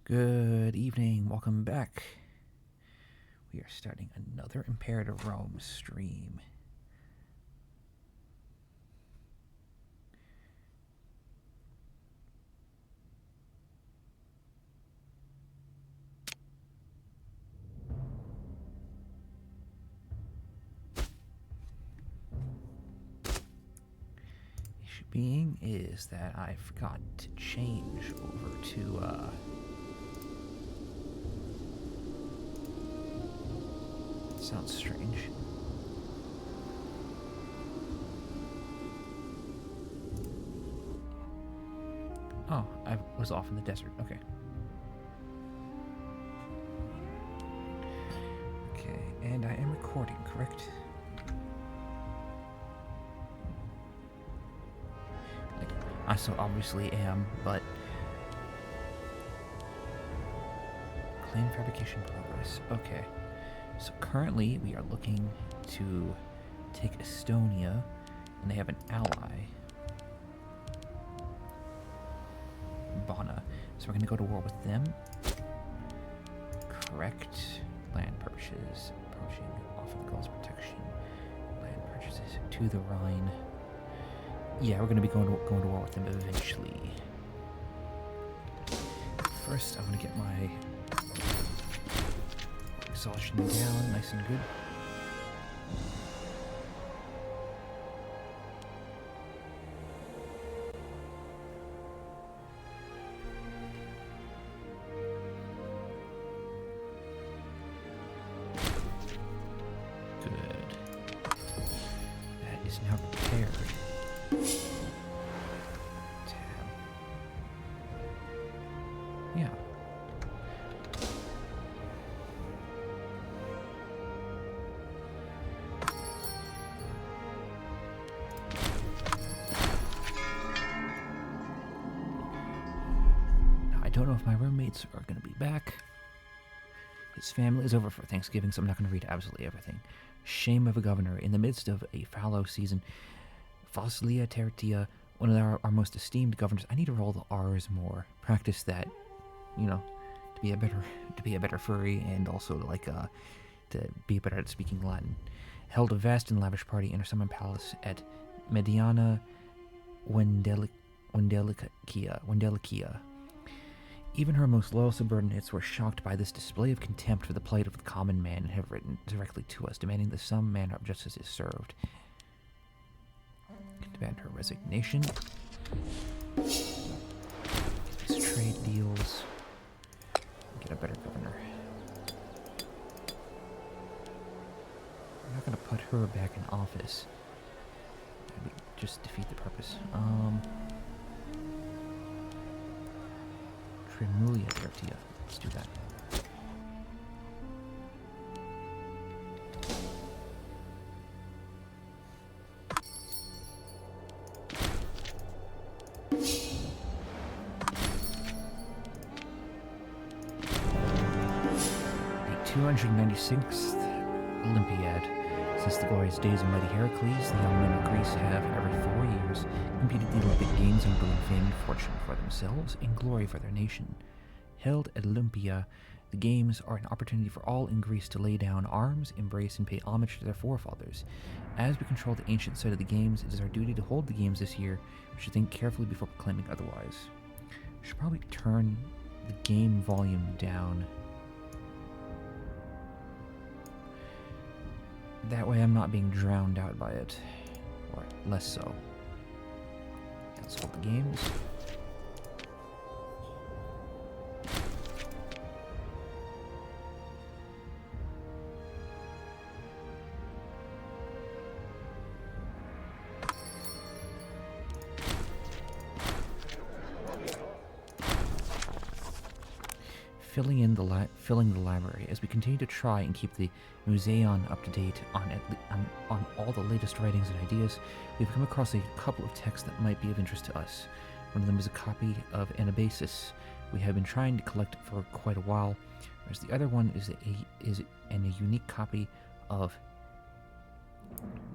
Good evening, welcome back. We are starting another Imperator Rome stream. Issue being is that I forgot to change over to sounds strange. Oh, I was off in the desert. Okay. Okay, and I am recording, correct? Like, I so obviously am, but claim fabrication progress. Okay. So currently we are looking to take Estonia, and they have an ally, Bana. So we're going to go to war with them. Correct. Land purchases. Approaching. Offer the goals protection. Land purchases to the Rhine. Yeah, we're going to be going to war with them eventually. First, I'm going to get my exhaustion down, nice and good. Is now prepared. Tab. Yeah. Now, I don't know if my roommates are going to be back. His family is over for Thanksgiving, so I'm not going to read absolutely everything. Shame of a governor. In the midst of a fallow season, Fossilia Tertia, one of our most esteemed governors. I need to roll the R's more. Practice that, you know, to be a better furry, and also to be better at speaking Latin. Held a vast and lavish party in her summer palace at Mediana Wendelicia. Even her most loyal subordinates were shocked by this display of contempt for the plight of the common man and have written directly to us, demanding that some manner of justice is served. Demand her resignation. These trade deals. Get a better governor. I'm not going to put her back in office. Maybe just defeat the purpose. Tremulia Tertia. Let's do that. The 296th Olympiad. Since the glorious days of mighty Heracles, the young men of Greece have, every 4 years, competed in the Olympic Games and gained fame and fortune for themselves and glory for their nation. Held at Olympia, the Games are an opportunity for all in Greece to lay down arms, embrace, and pay homage to their forefathers. As we control the ancient site of the Games, it is our duty to hold the Games this year. We should think carefully before proclaiming otherwise. We should probably turn the game volume down. That way I'm not being drowned out by it. Or less so. Let's hold the Games. Filling the library as we continue to try and keep the Museum up to date on all the latest writings and ideas. We've come across a couple of texts that might be of interest to us. One of them is a copy of Anabasis we have been trying to collect for quite a while, whereas the other one is a unique copy of.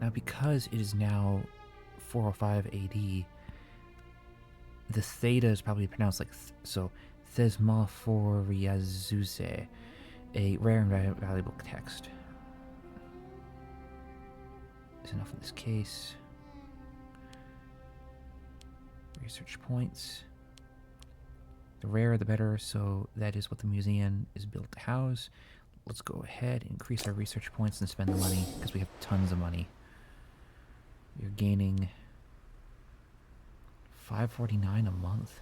Now, because it is now 405 AD, the theta is probably pronounced like so. Thesmophoriazuze, a rare and valuable text. Is enough in this case. Research points. The rarer the better, so that is what the museum is built to house. Let's go ahead and increase our research points and spend the money, because we have tons of money. You're gaining $5.49 a month.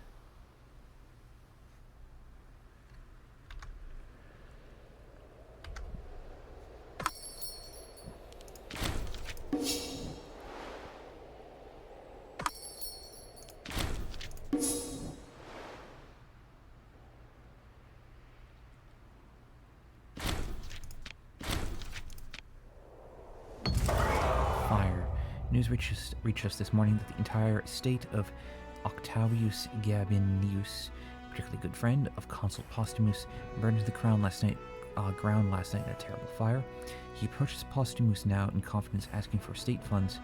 News reached us this morning that the entire estate of Octavius Gabinius, particularly good friend of Consul Postumus, burned to the ground last night in a terrible fire. He approaches Postumus now in confidence, asking for state funds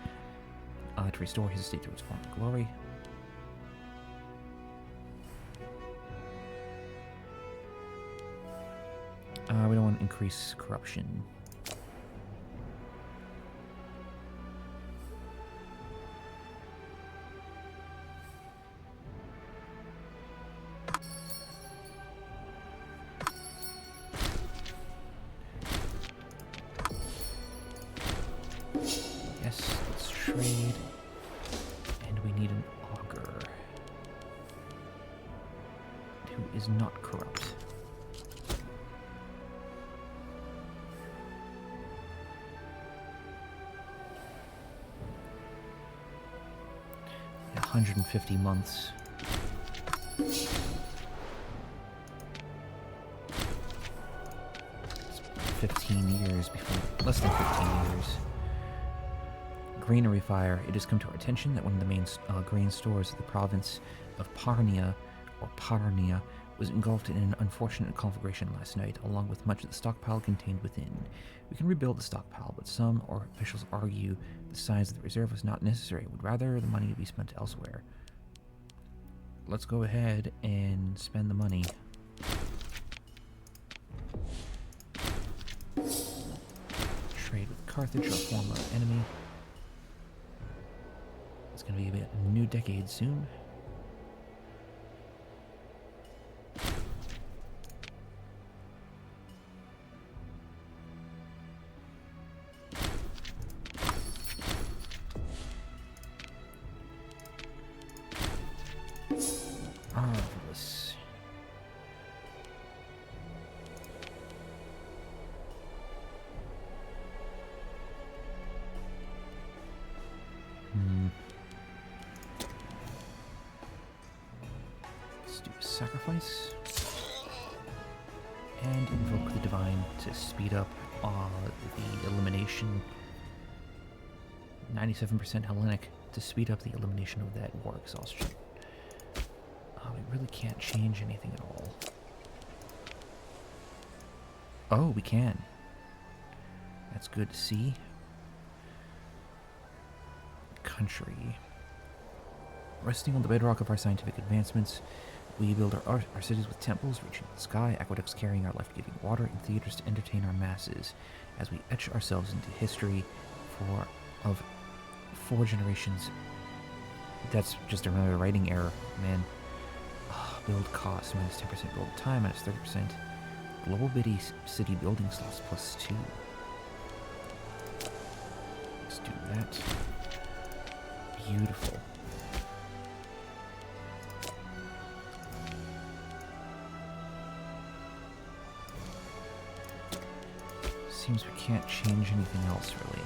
to restore his estate to its former glory. We don't want to increase corruption. Yes, let's trade. And we need an augur who is not corrupt. Yeah, 150 months. It's 15 years before, less than 15 years. Granary fire. It has come to our attention that one of the main grain stores of the province of Parnia was engulfed in an unfortunate conflagration last night, along with much of the stockpile contained within. We can rebuild the stockpile, but some officials argue the size of the reserve was not necessary, would rather the money be spent elsewhere. Let's go ahead and spend the money. Trade with Carthage, our former enemy. It's going to be a new decade soon. Marvelous. Let's do a sacrifice. And invoke the divine to speed up the elimination. 97% Hellenic to speed up the elimination of that war exhaustion. We really can't change anything at all. Oh, we can. That's good to see. Country. Resting on the bedrock of our scientific advancements, we build our cities with temples reaching the sky, aqueducts carrying our life-giving water, and theaters to entertain our masses, as we etch ourselves into history of 4 generations. That's just another writing error, man. Build cost minus 10%, build time minus 30%. Global city building slots plus 2. Let's do that. Beautiful. Seems we can't change anything else, really.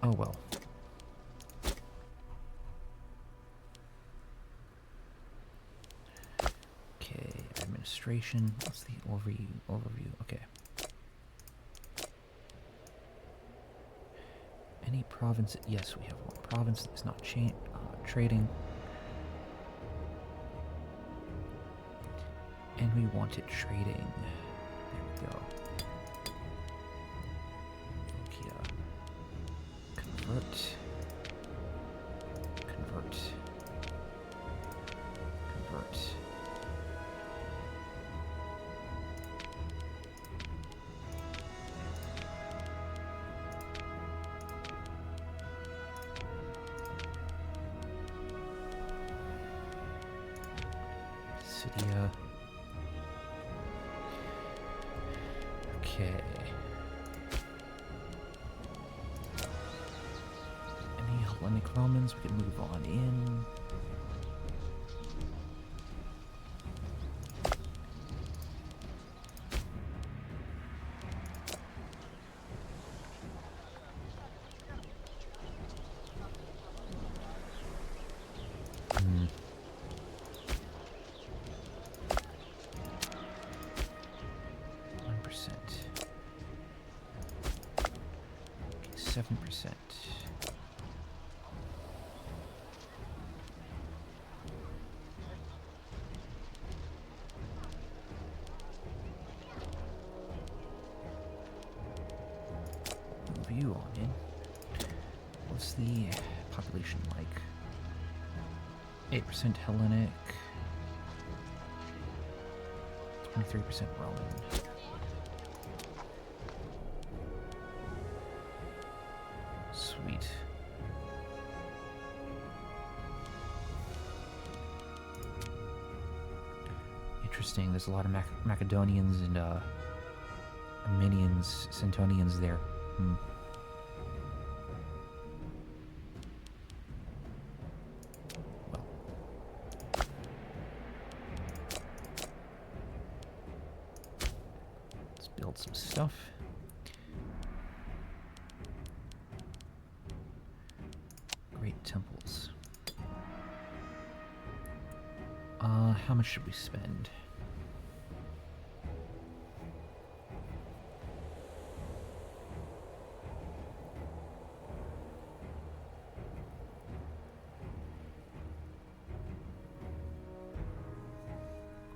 Oh well. Okay, administration. What's the overview? Okay. Any province? Yes, we have one province that's not trading. And we want it trading. There we go. Volkia. Convert. Convert. Convert. Cydia. Okay. Any Hellenic Romans? We can move on in. Hmm. 1%. Okay, 7%. Move you on in. What's the population like? 8% Hellenic. 23% Roman. Sweet. Interesting. There's a lot of Macedonians and Armenians, Santonians there. Hmm. Well. Let's build some stuff. Great temples. How much should we spend?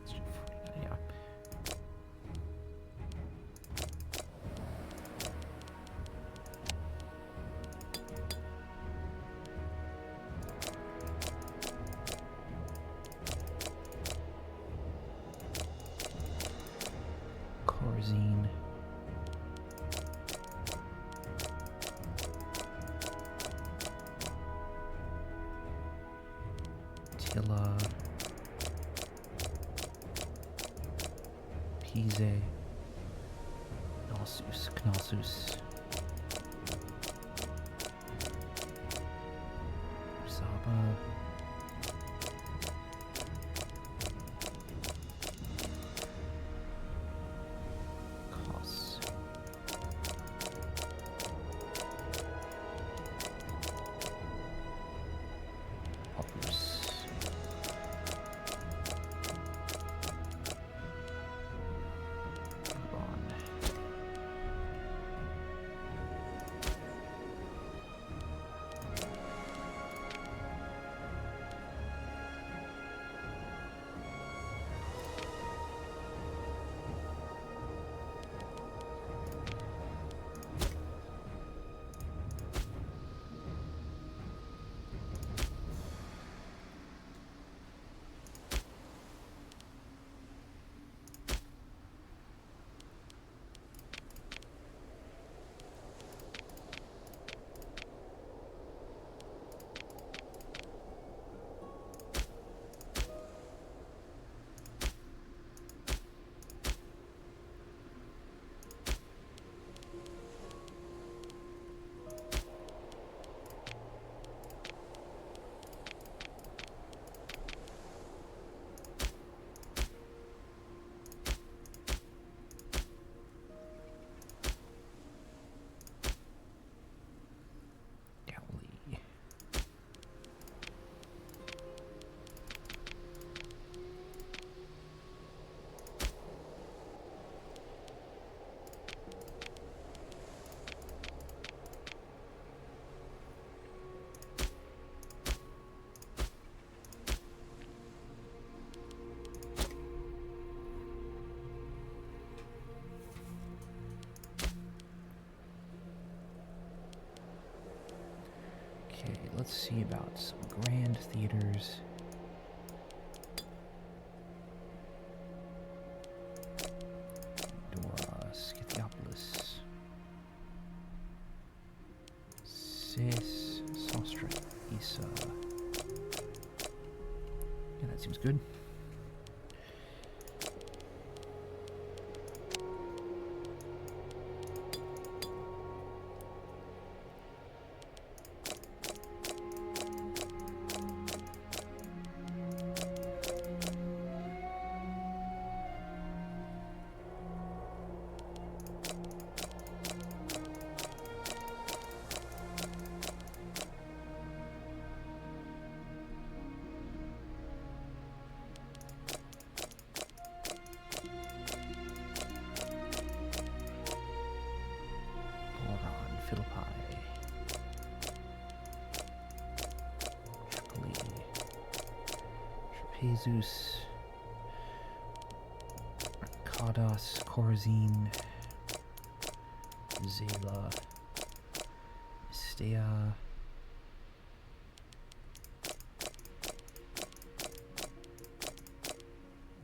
Let's do 49, yeah. Corazine. Tilla. Pise. Knossos. Saba. Kos. Opus. Bourbon. Okay, let's see about some grand theaters. Scythiopolis. Sis, Sostra, Isa. Yeah, that seems good. Jesus, Kadas, Corazine, Zela, Istea,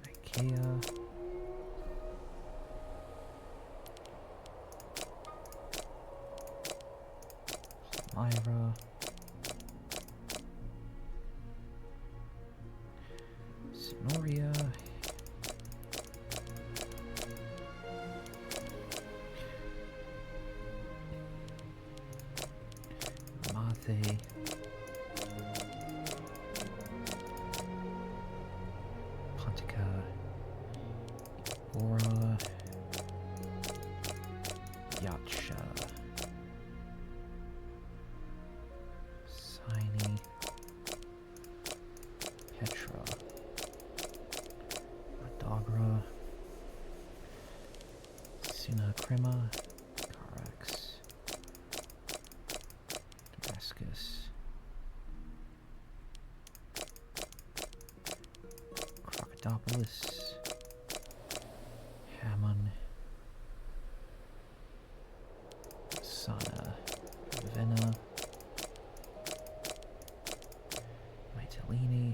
Ikea, Myra, Sinoria, Mathe, Pontica, Bora, Yatsha, Sini, Petra, Madagra, Sina Crema, Carax, Damascus, Crocodipolis, Hammon, Sana, Vena, Mytilene,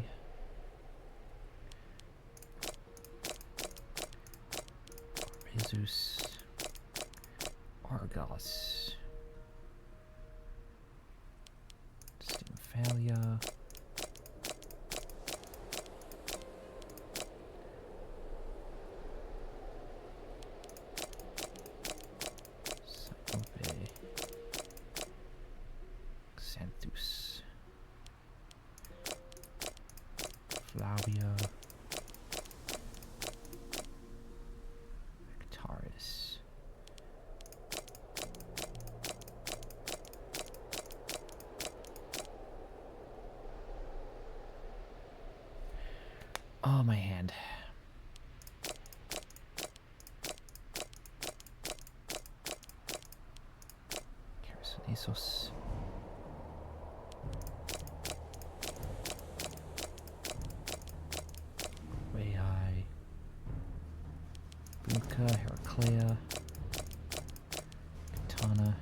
Jesus, Argos, Stymphalia, Cyclope, Xanthus, Flavia, Nectaris, oh, my hand. Carasonesos. Weihai. Bunka, Heraclea. Katana.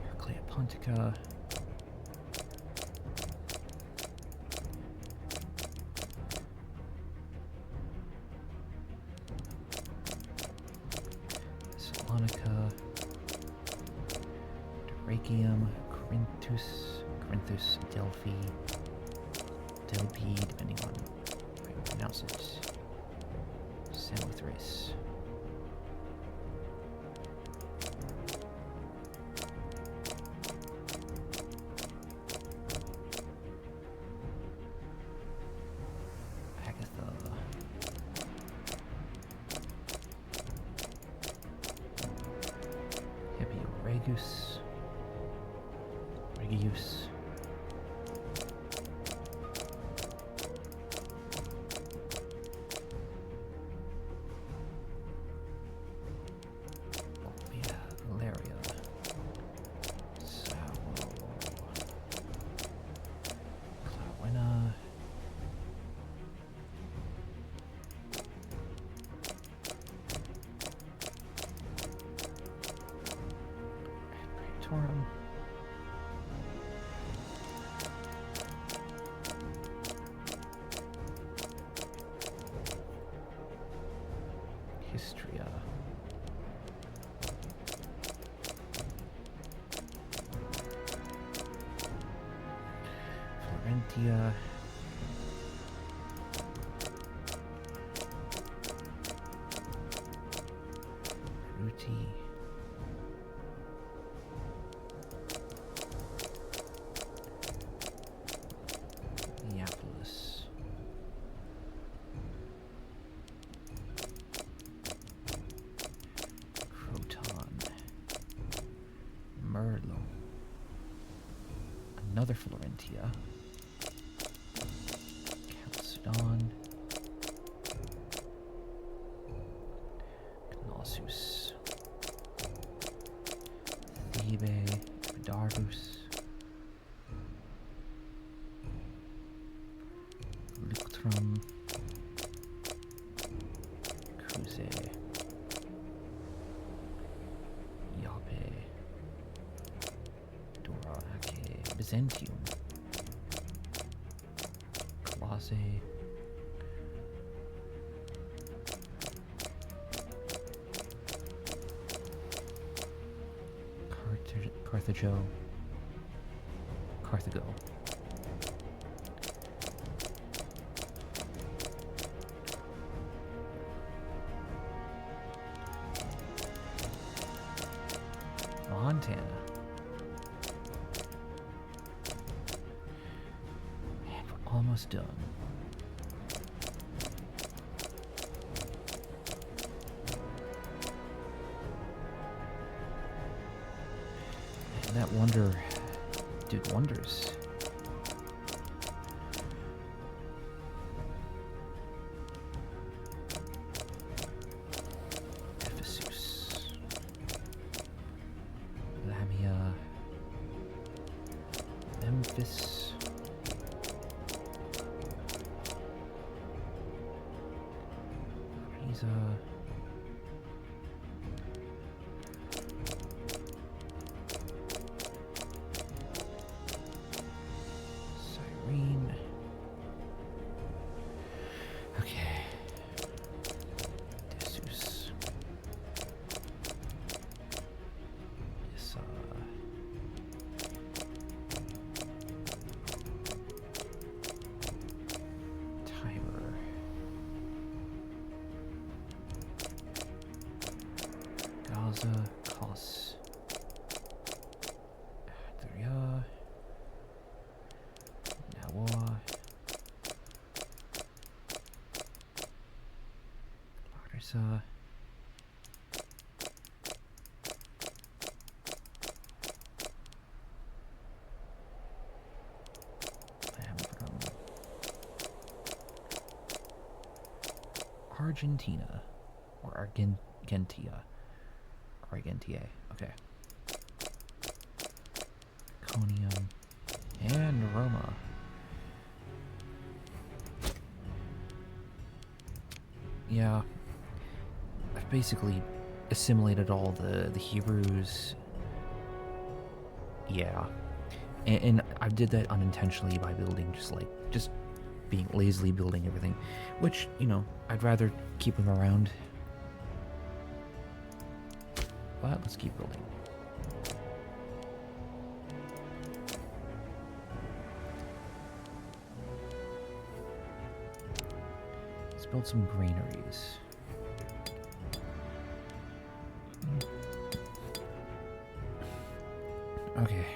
Heraclea Pontica. Salonica, Duracium, Corinthus, Delphi, Delpi, depending on how you pronounce it, Samothrace, Agatha, Regius, Valeria, Sauro, Clawena, Florentia. Ruti. Neapolis. Croton. Merlo. Another Florentia. Chalcedon. Knossos. Thebe. Darbus. Luctrum. Kuze. Yape. Dorake. Byzantium. Colossae. Carthago. Carthago. Montana. And we're almost done. And that wonder did wonders. Ephesus. Lamia. Memphis. Riza. Cyrene. Okay. Desus. Issa. Tiber. Gaza. Kos. Adria. Nawa. Larissa. Lambrum. Argentina. Or Argentia. Argentia. Okay. Iconium. And Roma. Yeah. I've basically assimilated all the Hebrews. Yeah. And I did that unintentionally by building just being lazily building everything. Which, you know, I'd rather keep them around. But let's keep building. Let's build some granaries. Okay.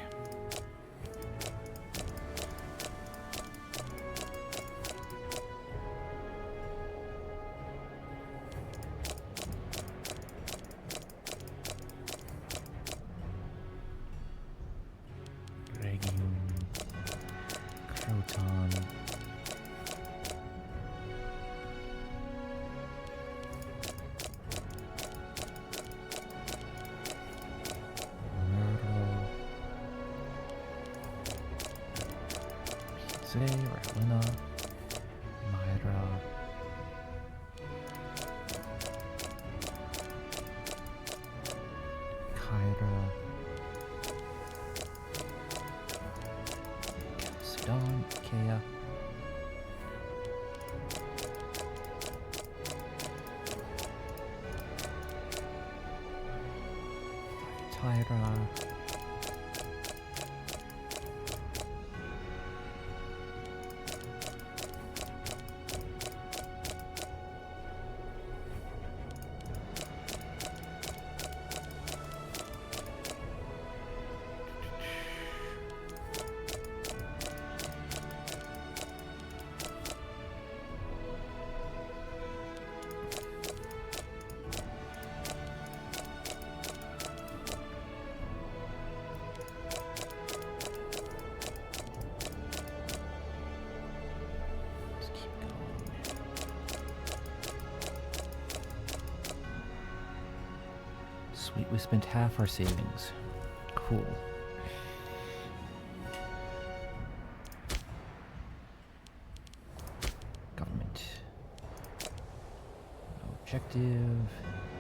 Regium. Croton. Ravelina, Myra, Kyra, Chalcedon, Kea, Tyra, Sweet, we spent half our savings. Cool. Government. No objective.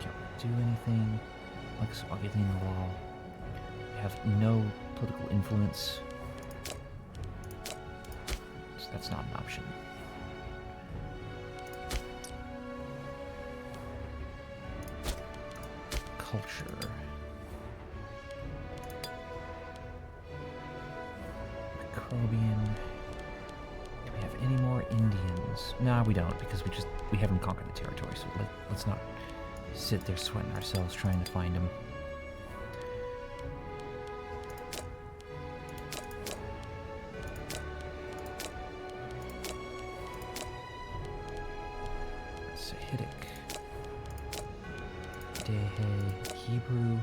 Can't do anything. Lex Augustine law. We have no political influence. So that's not an option. Culture. Microbian. Do we have any more Indians? Nah, we don't, because we haven't conquered the territory, so let's not sit there sweating ourselves trying to find them. Sahidic. Dehe. Hebrew.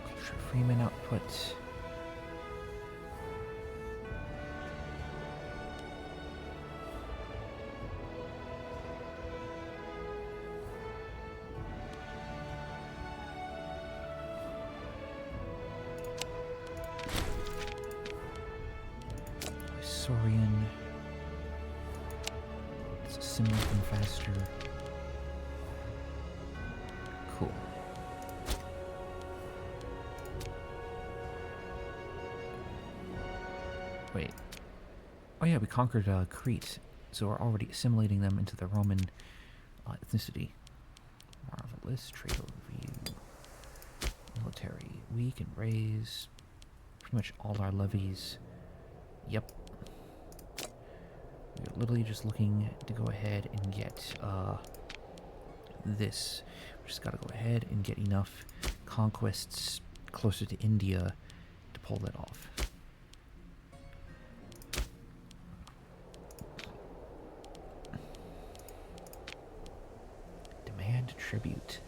Culture Freeman output. Saurian. Let's assimilate them faster. Cool. Wait. Oh yeah, we conquered Crete, so we're already assimilating them into the Roman ethnicity. Marvelous. Trade overview. Military. We can raise pretty much all our levies. Yep. We're literally just looking to go ahead and get this. We just gotta go ahead and get enough conquests closer to India to pull that off. Demand tribute.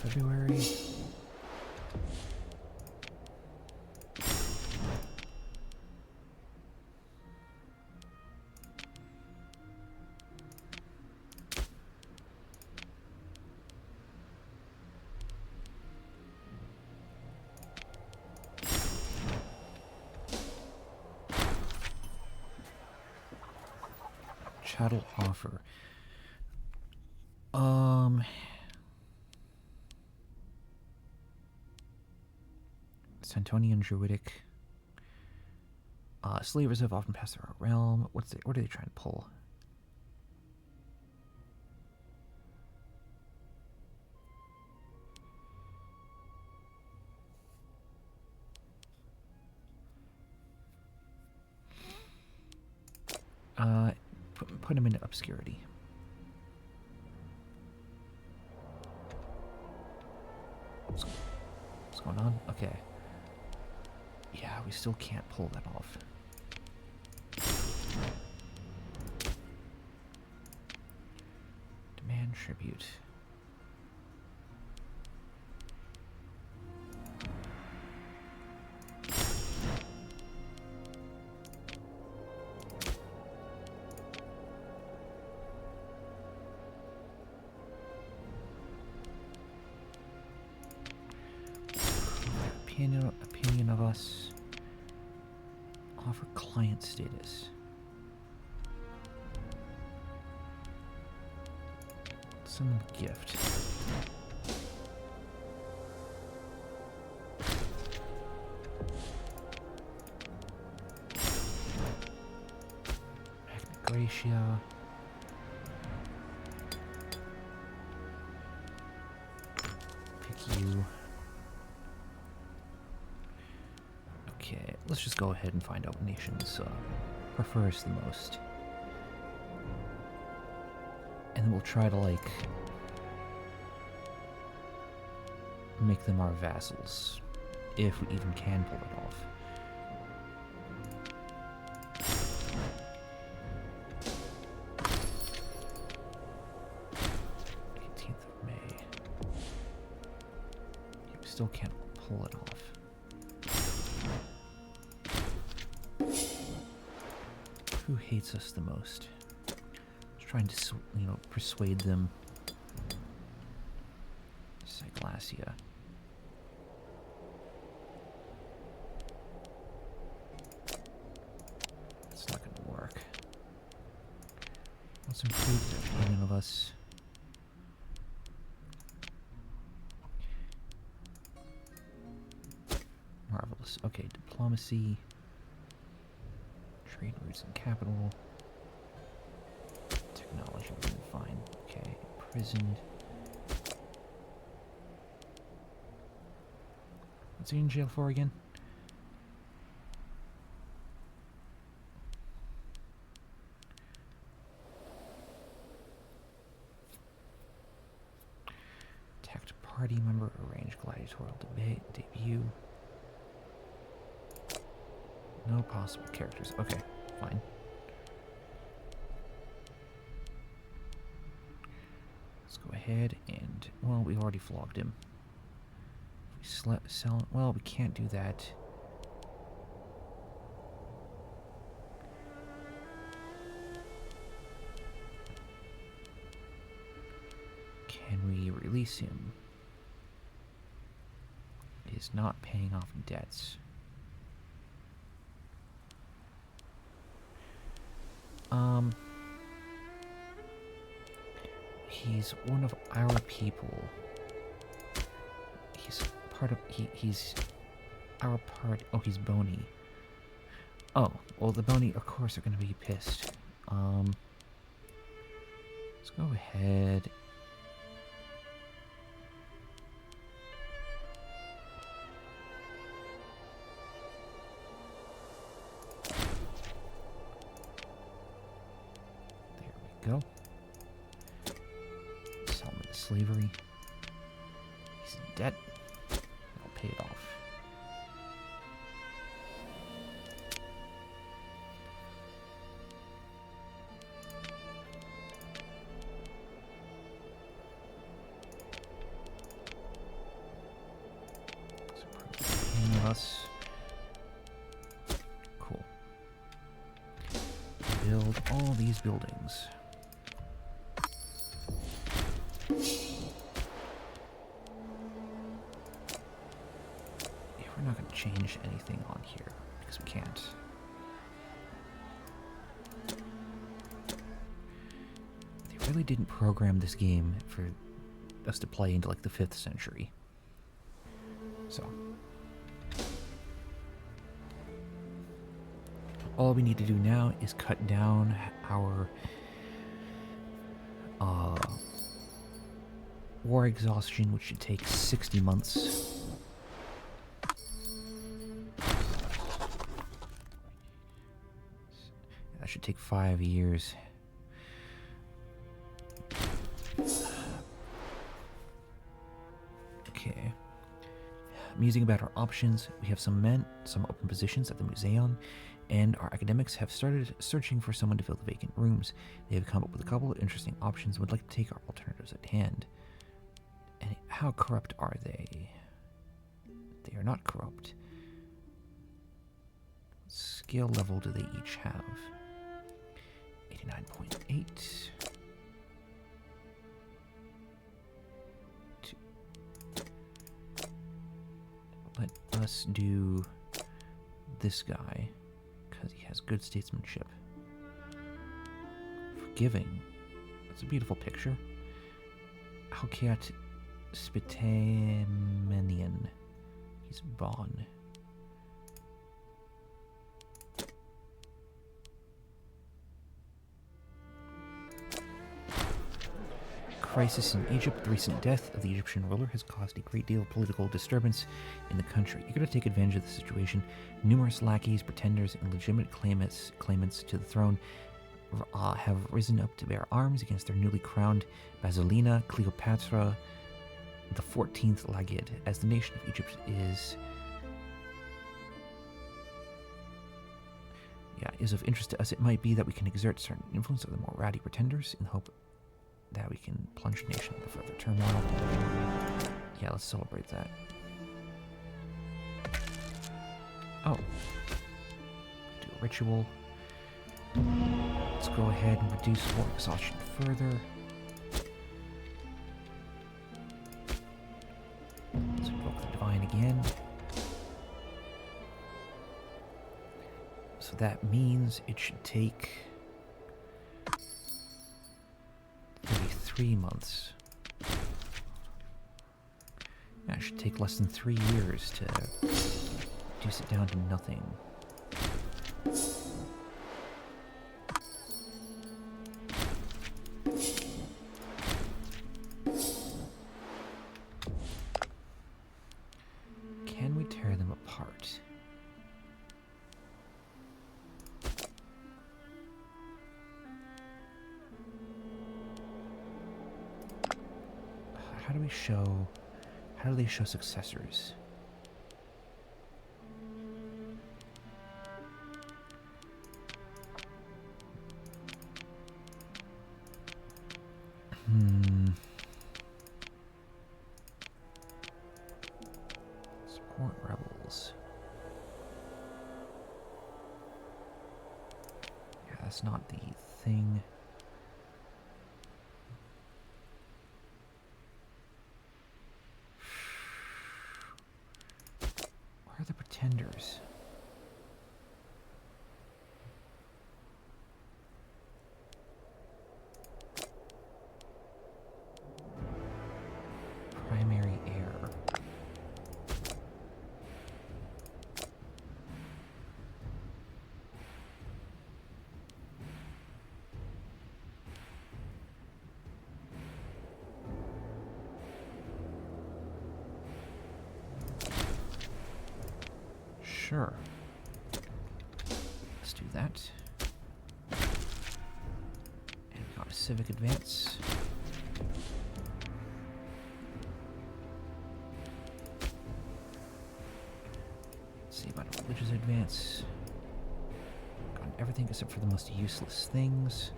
February. Chattel offer. Santonian Druidic. Slavers have often passed through our realm. What are they trying to pull? Put him into obscurity. What's going on? Okay. Yeah, we still can't pull that off. Demand tribute. Opinion of us. Offer client status. Send them a gift. Magna Gracia. Pick you. Okay, let's just go ahead and find out what nations prefer us the most. And then we'll try to, like, make them our vassals. if we even can pull it off. Still can't pull it off. Who hates us the most? Just trying to, persuade them. Cyclasia. It's not going to work. Let's improve the opinion of us. Marvelous. Okay, diplomacy, trade routes and capital, technology, we're doing fine. Okay, imprisoned. What's he in jail for again? Attacked party member, arranged gladiatorial debut. No possible characters. Okay, fine. Let's go ahead and... Well, we already flogged him. If we sell... Well, we can't do that. Can we release him? He's not paying off debts. He's one of our people. He's part of... He's our part... Oh, he's bony. Oh, well, the bony, of course, are going to be pissed. Let's go ahead. There we go. Sell him into slavery. He's in debt. I'll pay it off. Us. Cool. Build all these buildings. Yeah, we're not going to change anything on here because we can't. They really didn't program this game for us to play into like the 5th century. So all we need to do now is cut down our war exhaustion, which should take 60 months. That should take 5 years. Okay. Musing about our options, we have some open positions at the museum, and our academics have started searching for someone to fill the vacant rooms. They have come up with a couple of interesting options and would like to take our alternatives at hand. And how corrupt are they? They are not corrupt. What skill level do they each have? 89.8. Let us do this guy, because he has good statesmanship. Forgiving. That's a beautiful picture. Alkiat Spitamenian. He's Bon. Crisis in Egypt. The recent death of the Egyptian ruler has caused a great deal of political disturbance in the country. Eager to take advantage of the situation, numerous lackeys, pretenders, and legitimate claimants to the throne have risen up to bear arms against their newly crowned Basilina Cleopatra the 14th Lagid. As the nation of Egypt is is of interest to us, it might be that we can exert certain influence over the more rowdy pretenders in the hope that we can plunge the nation into further turmoil. Yeah, let's celebrate that. Oh. Do a ritual. Let's go ahead and reduce war exhaustion further. Let's invoke the divine again. So that means it should take 33 months. Yeah, it should take less than 3 years to reduce it down to nothing. Can we tear them apart? How do they show successors? Support rebels. Yeah, that's not the thing. Where are the pretenders? Primary heir. Sure. Let's do that. And we got a civic advance. Let's see about a religious advance. Got everything except for the most useless things,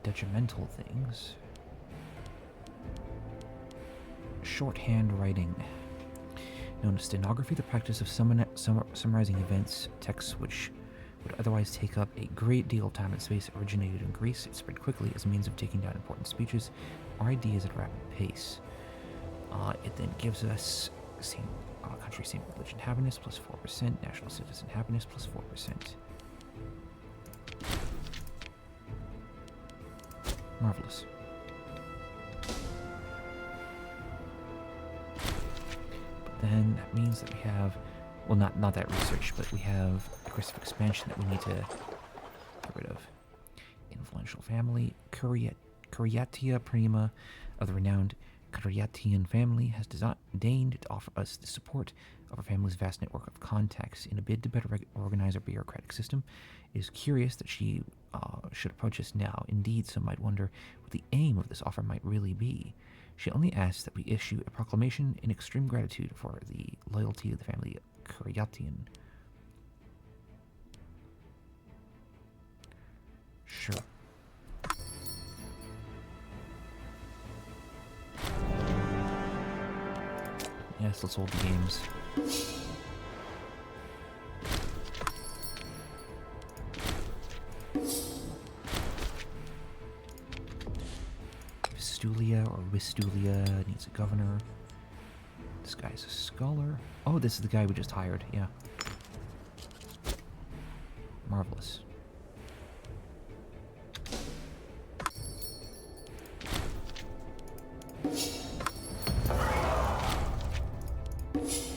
detrimental things. Shorthand writing. Known as stenography, the practice of summarizing events, texts which would otherwise take up a great deal of time and space, originated in Greece. It spread quickly as a means of taking down important speeches or ideas at a rapid pace. It then gives us same country, same religion, happiness plus 4%, national citizen happiness plus 4%. Marvelous. Then that means that we have, well, not that research, but we have aggressive expansion that we need to get rid of. Influential family, Curiatia Prima of the renowned Curiatian family has deigned to offer us the support of our family's vast network of contacts in a bid to better organize our bureaucratic system. It is curious that she should approach us now. Indeed, some might wonder what the aim of this offer might really be. She only asks that we issue a proclamation in extreme gratitude for the loyalty of the family Curiatian. Sure. Yes, let's hold the games. Vistulia or Wistulia needs a governor. This guy's a scholar. Oh, this is the guy we just hired, yeah. Marvelous.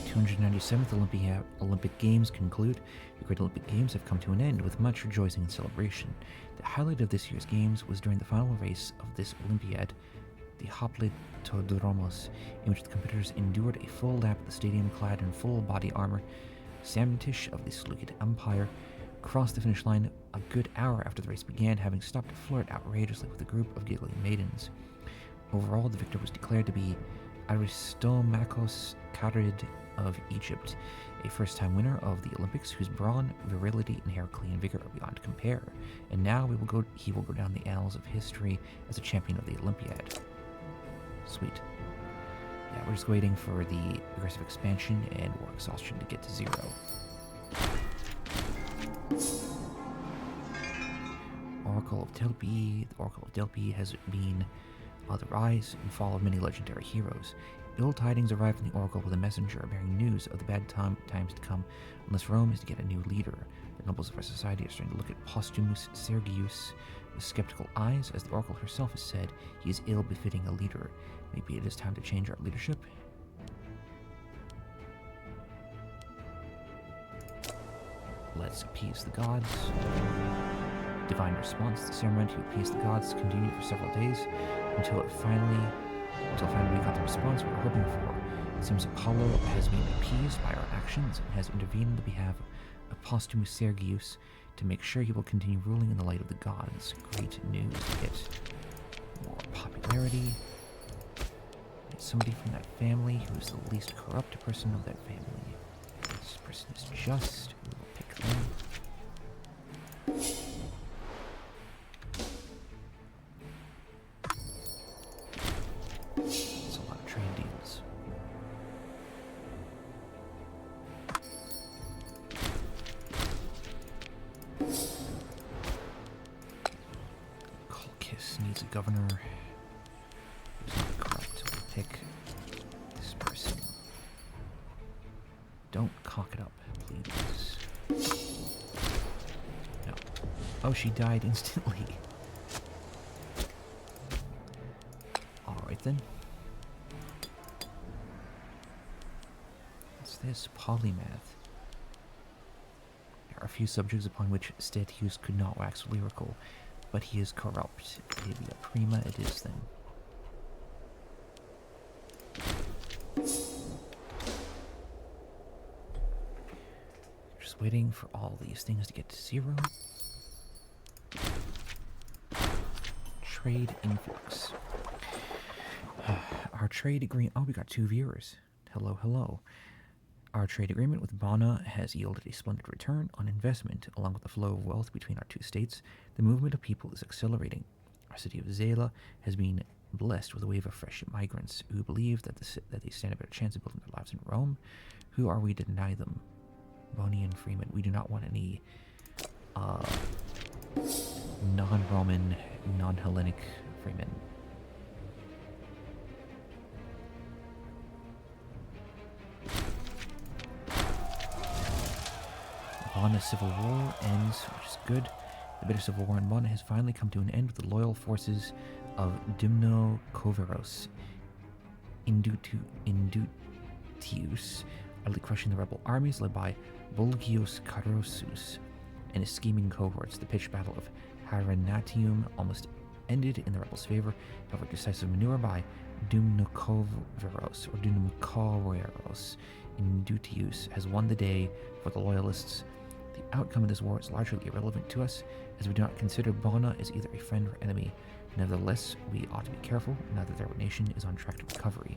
297th Olympic Games conclude. The Great Olympic Games have come to an end with much rejoicing and celebration. The highlight of this year's games was during the final race of this Olympiad, the Hoplitodromos, in which the competitors endured a full lap of the stadium clad in full body armor. Samtish of the Seleucid Empire crossed the finish line a good hour after the race began, having stopped to flirt outrageously with a group of giggling maidens. Overall, the victor was declared to be Aristomakos Karid of Egypt, a first-time winner of the Olympics whose brawn, virility, and Heraclean vigor are beyond compare. And now he will go down the annals of history as a champion of the Olympiad. Sweet. Yeah, we're just waiting for the aggressive expansion and war exhaustion to get to 0. Oracle of Delphi. The Oracle of Delphi has been the rise and fall of many legendary heroes. Ill tidings arrive from the Oracle with a messenger bearing news of the bad times to come unless Rome is to get a new leader. The nobles of our society are starting to look at Postumus Sergius with skeptical eyes. As the Oracle herself has said, he is ill-befitting a leader. Maybe it is time to change our leadership? Let's appease the gods. Divine response. The ceremony to appease the gods continued for several days until finally we got the response we were hoping for. It seems Apollo has been appeased by our actions and has intervened on the behalf of Postumus Sergius to make sure he will continue ruling in the light of the gods. Great news. Get more popularity. Get somebody from that family who is the least corrupt person of that family. This person is just. We will pick them. Needs a governor who's not corrupt. We'll pick this person. Don't cock it up, please. No. Oh, she died instantly. Alright then. What's this? Polymath. There are a few subjects upon which Statius could not wax lyrical, but he is corrupt. Maybe a prima it is then. Just waiting for all these things to get to 0. Trade influx. Our trade agreement. Oh, we got 2 viewers. Hello, hello. Our trade agreement with Bana has yielded a splendid return on investment. Along with the flow of wealth between our 2 states, the movement of people is accelerating. Our city of Zela has been blessed with a wave of fresh migrants who believe that they stand a better chance of building their lives in Rome. Who are we to deny them? Boni and Freeman. We do not want any non-Roman, non-Hellenic Freemen. Bana's civil war ends, which is good. The bitter civil war in Bana has finally come to an end with the loyal forces of Dimno Koveros Indutius utterly crushing the rebel armies led by Bulgios Carosus and his scheming cohorts. The pitched battle of Haranatium almost ended in the rebels' favor. However, decisive maneuver by Dumnokoveros Indutius has won the day for the loyalists. The outcome of this war is largely irrelevant to us, as we do not consider Bana as either a friend or enemy. Nevertheless, we ought to be careful now that their nation is on track to recovery.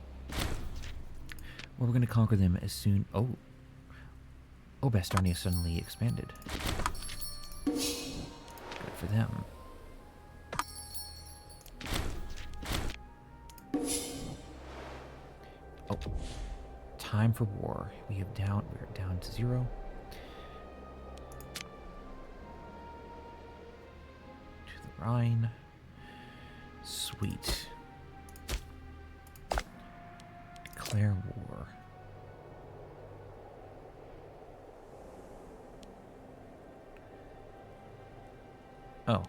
Well, we're going to conquer them as soon... Oh, Bastarnia suddenly expanded. Good for them. Oh, time for war. We're down to 0. To the Rhine. Sweet. Declare war. Oh.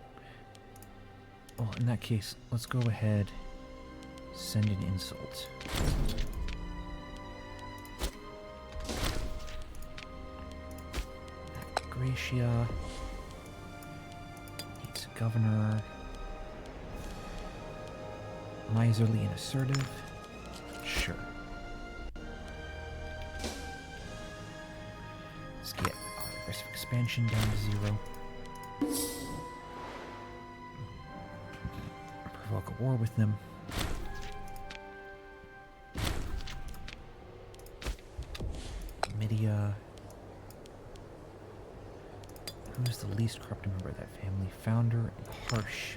Well, in that case, let's go ahead. Send an insult. Gracia needs a governor. Miserly and assertive. Sure. Let's get our aggressive expansion down to 0. Provoke a war with them. least corrupt member of that family. Founder and harsh.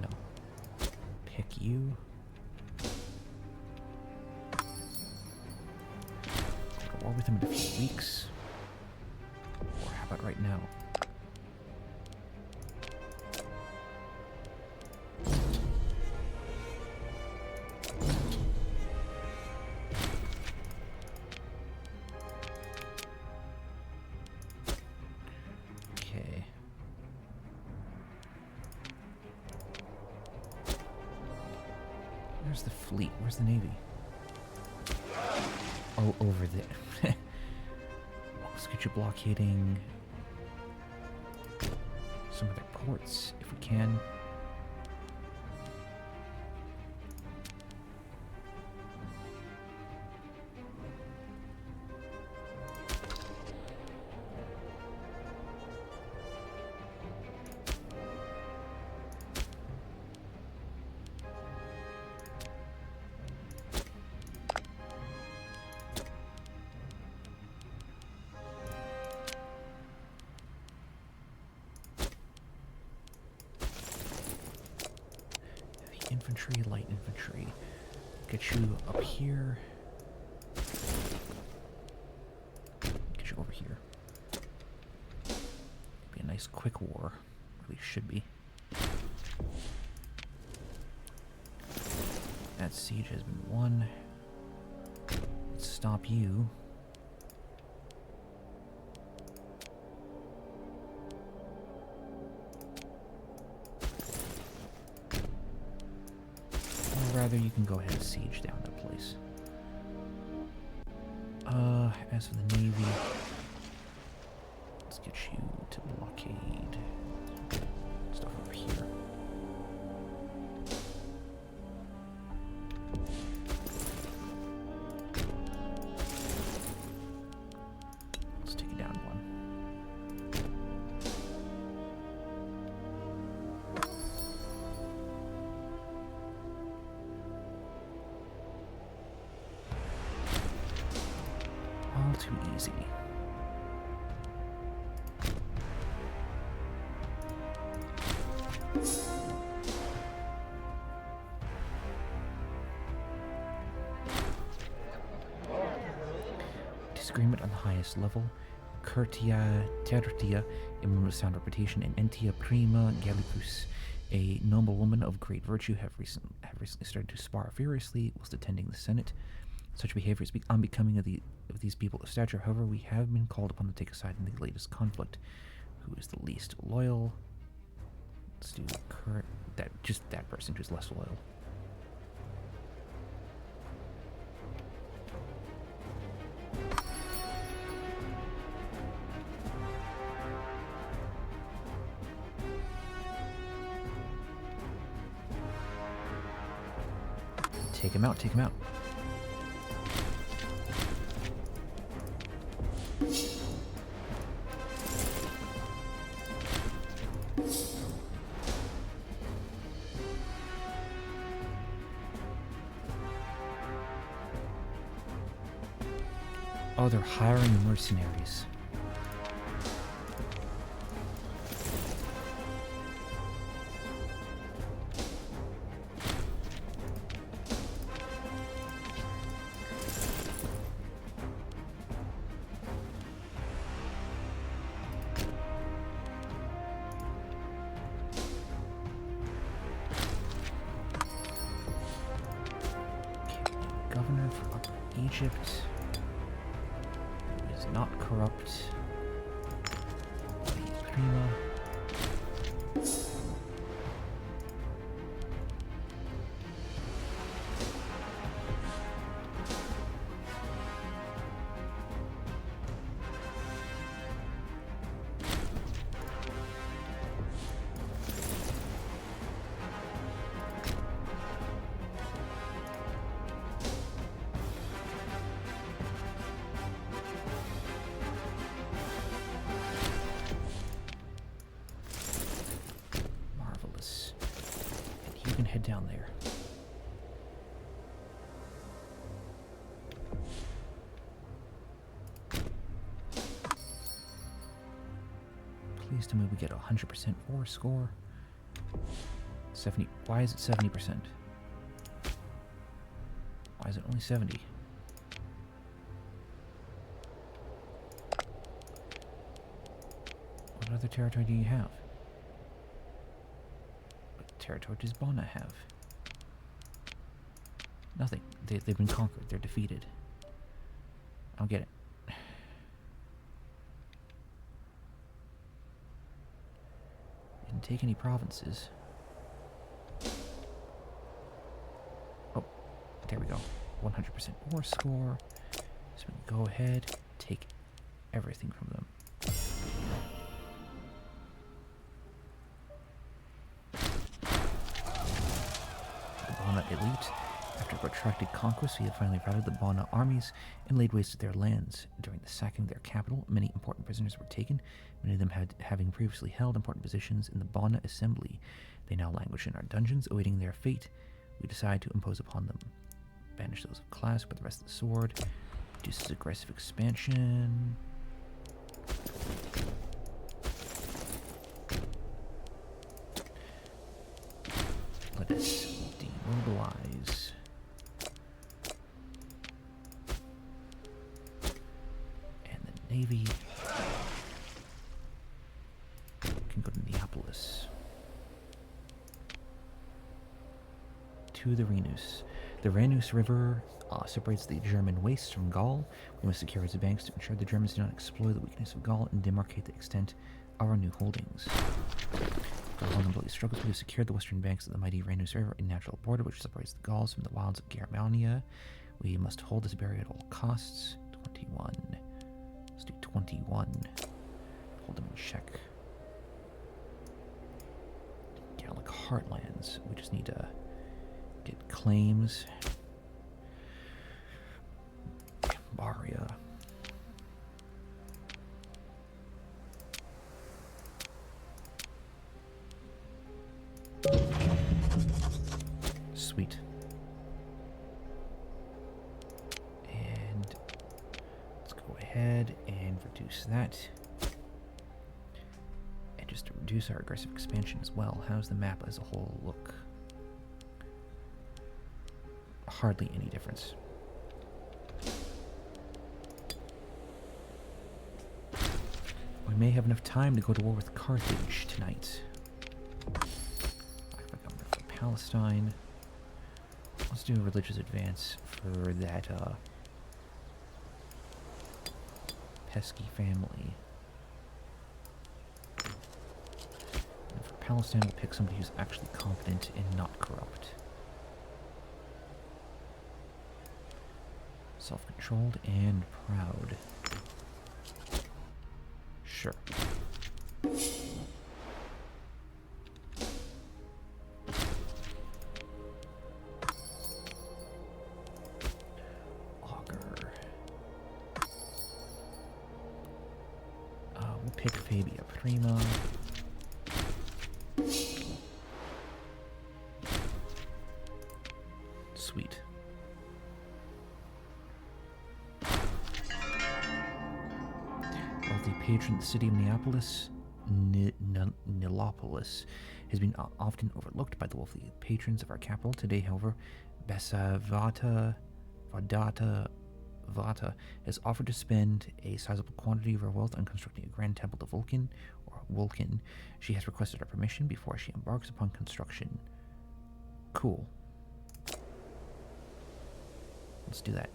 No. Pick you. Go to war with him in a few weeks. Or how about right now? Where's the fleet? Where's the navy? Oh, over there. Let's get you blockading some of their ports, if we can. Infantry, light infantry. Get you up here. Get you over here. Be a nice quick war. At least should be. That siege has been won. Let's stop you. Rather, you can go ahead and siege down that place. As for the navy, let's get you to blockade stuff over here. Let's take it down one. All too easy. Disagreement on the highest level. Curtia Tertia, a woman of sound reputation, and Entia Prima Gallipus, a noble woman of great virtue, have recently started to spar furiously whilst attending the Senate. Such behavior is unbecoming of these people of stature. However, we have been called upon to take a side in the latest conflict. Who is the least loyal? Let's do that person who's less loyal. Take him out, take him out. Oh, they're hiring mercenaries. Governor for Upper Egypt is not corrupt. Prima. Can head down there. Please tell me we get 100% war score. 70. Why is it 70%? Why is it only 70? What other territory do you have? What territory does Bona have? Nothing. They've been conquered. They're defeated. I don't get it. Didn't take any provinces. Oh, there we go. 100% war score. So we can go ahead, take everything from them. The Bona elite. After a protracted conquest, we had finally routed the Bona armies and laid waste to their lands. During the sacking of their capital, many important prisoners were taken, many of them having previously held important positions in the Bona assembly. They now languish in our dungeons, awaiting their fate. We decide to impose upon them. Banish those of class with the rest of the sword. Reduces aggressive expansion. Let us demobilize. Navy can go to Neapolis. To the Rhenus. The Rhenus River separates the German wastes from Gaul. We must secure its banks to ensure the Germans do not exploit the weakness of Gaul and demarcate the extent of our new holdings. Gaul humbly struggles. We have secured the western banks of the mighty Rhenus River, a natural border which separates the Gauls from the wilds of Germania. We must hold this barrier at all costs. 21. Let's do 21. Hold them in check. Gallic Heartlands. We just need to get claims. Cambaria. Sweet. And let's go ahead and reduce that. And just to reduce our aggressive expansion as well. How's the map as a whole look? Hardly any difference. We may have enough time to go to war with Carthage tonight. For Palestine. Let's do a religious advance for that pesky family. And for Palestine, we'll pick somebody who's actually competent and not corrupt. Self-controlled and proud. Sure. Augur. We'll pick Fabia Prima. Sweet. Wealthy patron of the city of Neapolis, Nilopolis, has been often overlooked by the wealthy patrons of our capital. Today, however, Vata has offered to spend a sizable quantity of her wealth on constructing a grand temple to Vulcan, or Vulcan. She has requested our permission before she embarks upon construction. Cool. Let's do that.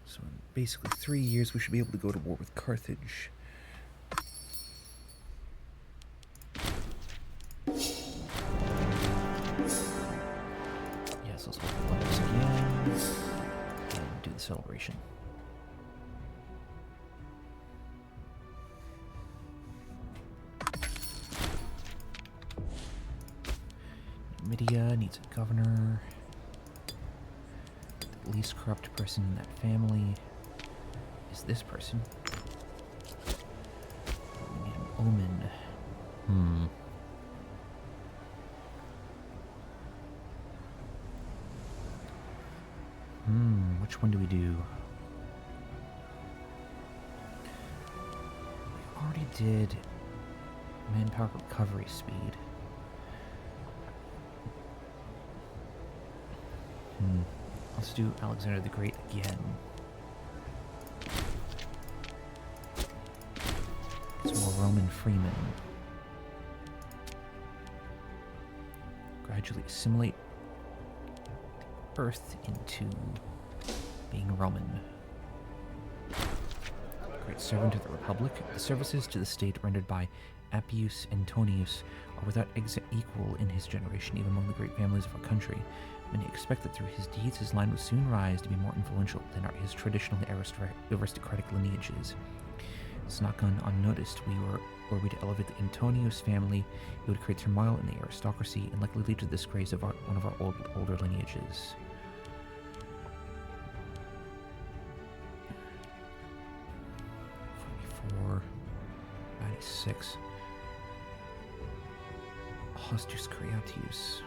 So in basically 3 years, we should be able to go to war with Carthage. Yes, let's hold the letters again and do the celebration. Numidia needs a governor. The least corrupt person in that family is this person. We need an omen. Which one do we do? We already did manpower recovery speed. Let's do Alexander the Great again. Some more Roman freemen. Gradually assimilate the earth into being Roman. Great servant of the Republic, the services to the state rendered by Appius Antonius are without equal in his generation, even among the great families of our country. Many expect that through his deeds his line will soon rise to be more influential than his traditional aristocratic lineages. Snuck unnoticed, were we to elevate the Antonius family, it would create turmoil in the aristocracy and likely lead to the disgrace of one of our older lineages. '44, '96. Hostus Cariatius.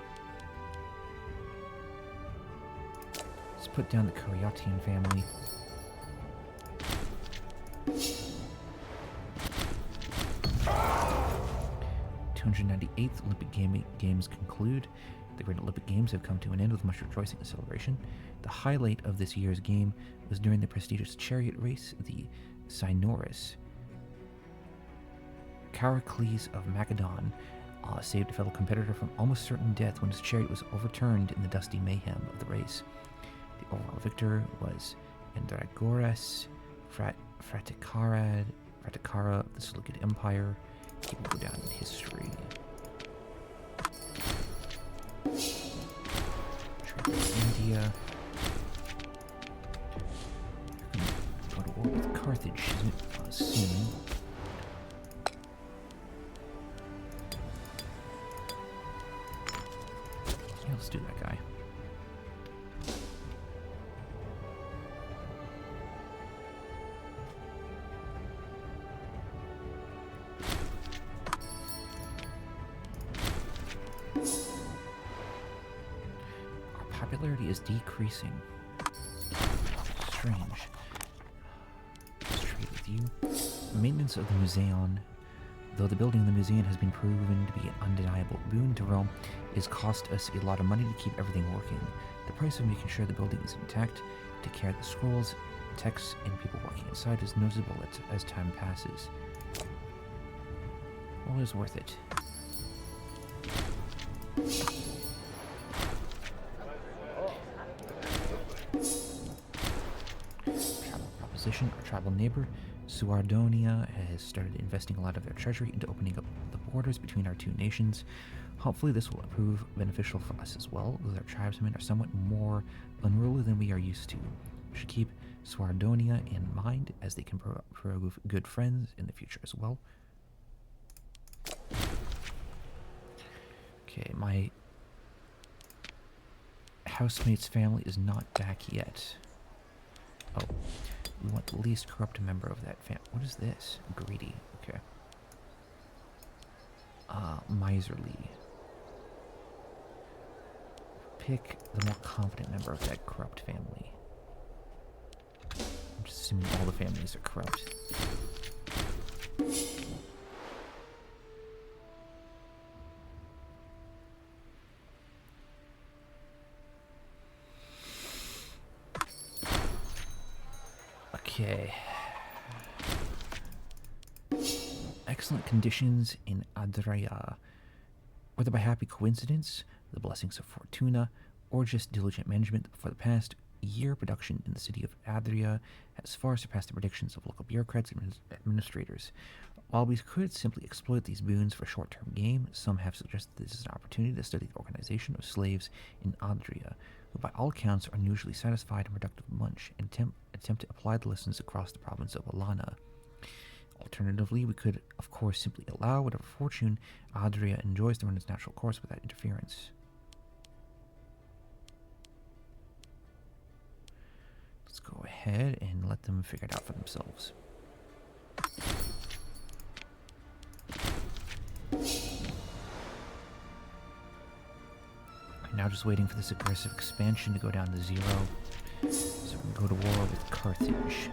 Let's put down the Cariatian family. '98 Olympic Games conclude. The Great Olympic Games have come to an end with much rejoicing and celebration. The highlight of this year's game was during the prestigious chariot race, the Synoris. Charicles of Macedon saved a fellow competitor from almost certain death when his chariot was overturned in the dusty mayhem of the race. The overall victor was Andragoras Fratikara of the Seleucid Empire. He will go down in history. Trade with India. Go to war with Carthage soon. Yeah, let's do that guy. Popularity is decreasing. Strange. Let's trade with you. Maintenance of the Museum. Though the building of the museum has been proven to be an undeniable boon to Rome, it has cost us a lot of money to keep everything working. The price of making sure the building is intact, to care of the scrolls, texts, and people working inside is noticeable as time passes. Well, it's worth it. Our tribal neighbor, Suardonia, has started investing a lot of their treasury into opening up the borders between our two nations. Hopefully this will prove beneficial for us as well, though our tribesmen are somewhat more unruly than we are used to. We should keep Suardonia in mind, as they can prove good friends in the future as well. Okay, my housemate's family is not back yet. Oh. We want the least corrupt member of that family. What is this? Greedy. Okay. Miserly. Pick the more confident member of that corrupt family. I'm just assuming all the families are corrupt. Okay. Excellent conditions in Adria. Whether by happy coincidence, the blessings of Fortuna, or just diligent management, for the past year production in the city of Adria has far surpassed the predictions of local bureaucrats and administrators. While we could simply exploit these boons for short-term gain, some have suggested this is an opportunity to study the organization of slaves in Adria, who by all accounts are unusually satisfied and productive bunch, and attempt to apply the lessons across the province of Alana. Alternatively, we could, of course, simply allow whatever fortune Adria enjoys to run its natural course without interference. Let's go ahead and let them figure it out for themselves. Now just waiting for this aggressive expansion to go down to 0. go to war with Carthage.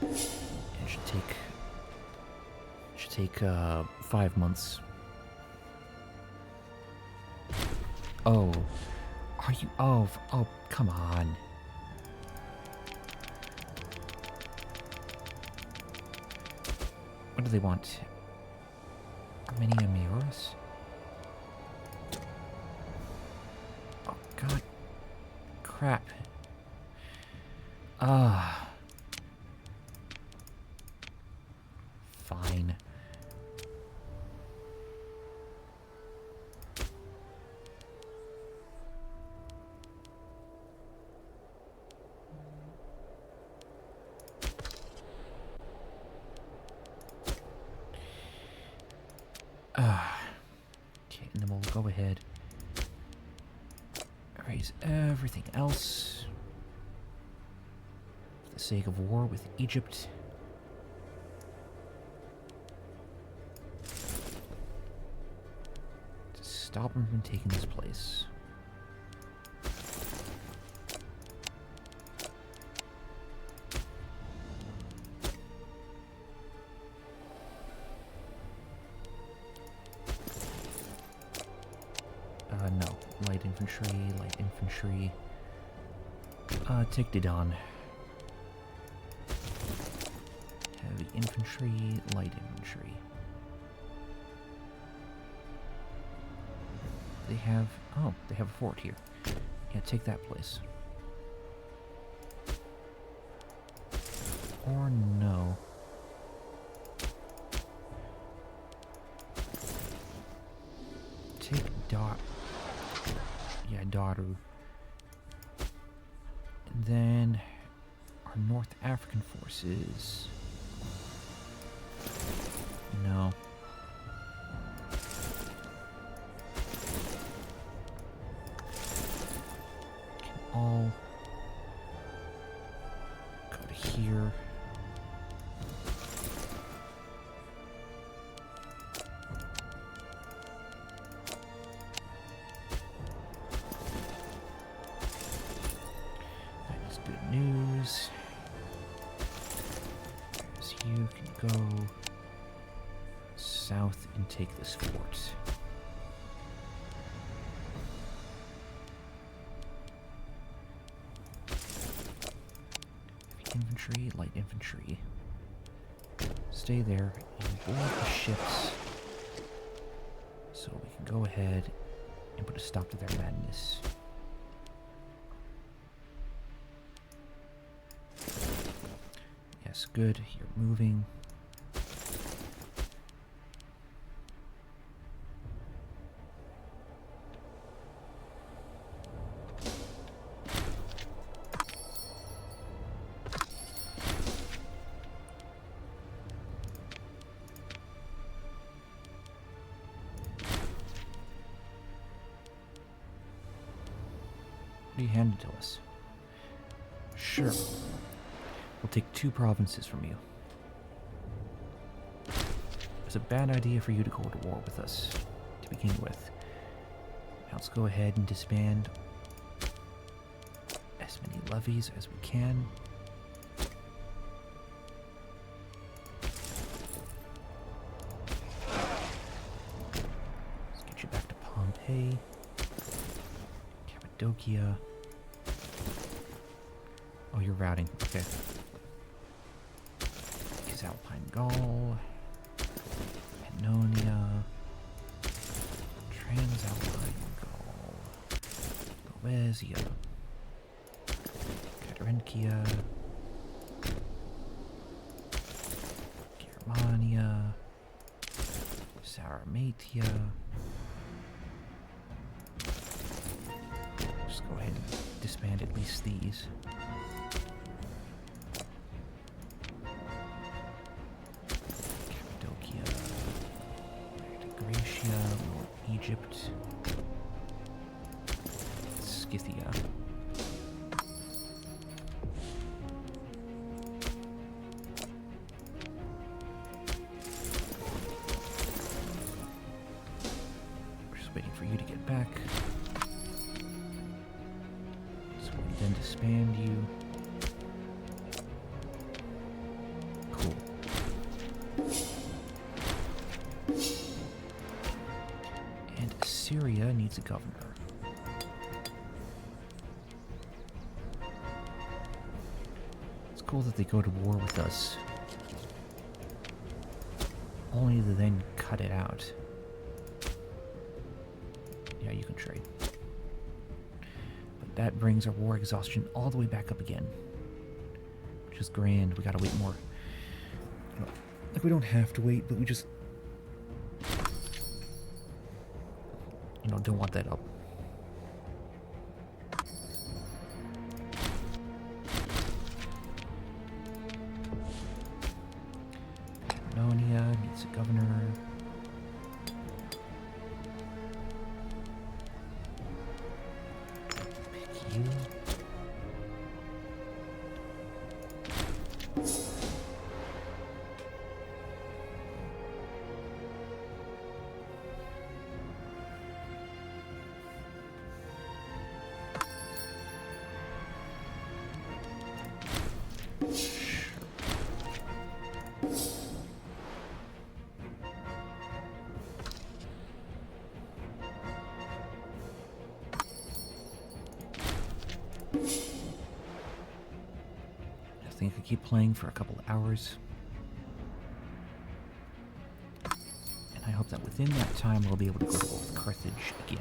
It should take 5 months. Oh, are you? Oh, come on. What do they want? Armenia Majoris? Oh, God. Crap. Fine. Okay, and then we'll go ahead. Erase everything else. For the sake of war with Egypt. To stop them from taking this place. No. Light infantry. Take Didon. Heavy infantry, light infantry. They have a fort here. Yeah, take that place. Or no. Take Daru. And then our North African forces. No. Can all go to here. News. So you can go south and take this fort. Heavy infantry, light infantry. Stay there and board the ships so we can go ahead and put a stop to their madness. Yes, good. You're moving. What do you hand to us? Sure. We'll take 2 provinces from you. It's a bad idea for you to go to war with us, to begin with. Now let's go ahead and disband as many levies as we can. Let's get you back to Pompeii, Cappadocia. Oh, you're routing. Okay. Alpine Gaul, Pannonia, Transalpine Gaul, Boeotia, Carinthia, Germania, Sarmatia. Just go ahead and disband at least these. Egypt, Scythia. We're just waiting for you to get back. then disband you. Cool. And Syria needs a governor. It's cool that they go to war with us, only to then cut it out. Yeah, you can trade. But that brings our war exhaustion all the way back up again. Which is grand. We gotta wait more. Like, we don't have to wait, but we just... don't want that up. Pannonia needs a governor. Pick you. I think I could keep playing for a couple of hours. And I hope that within that time we'll be able to go to war with Carthage again.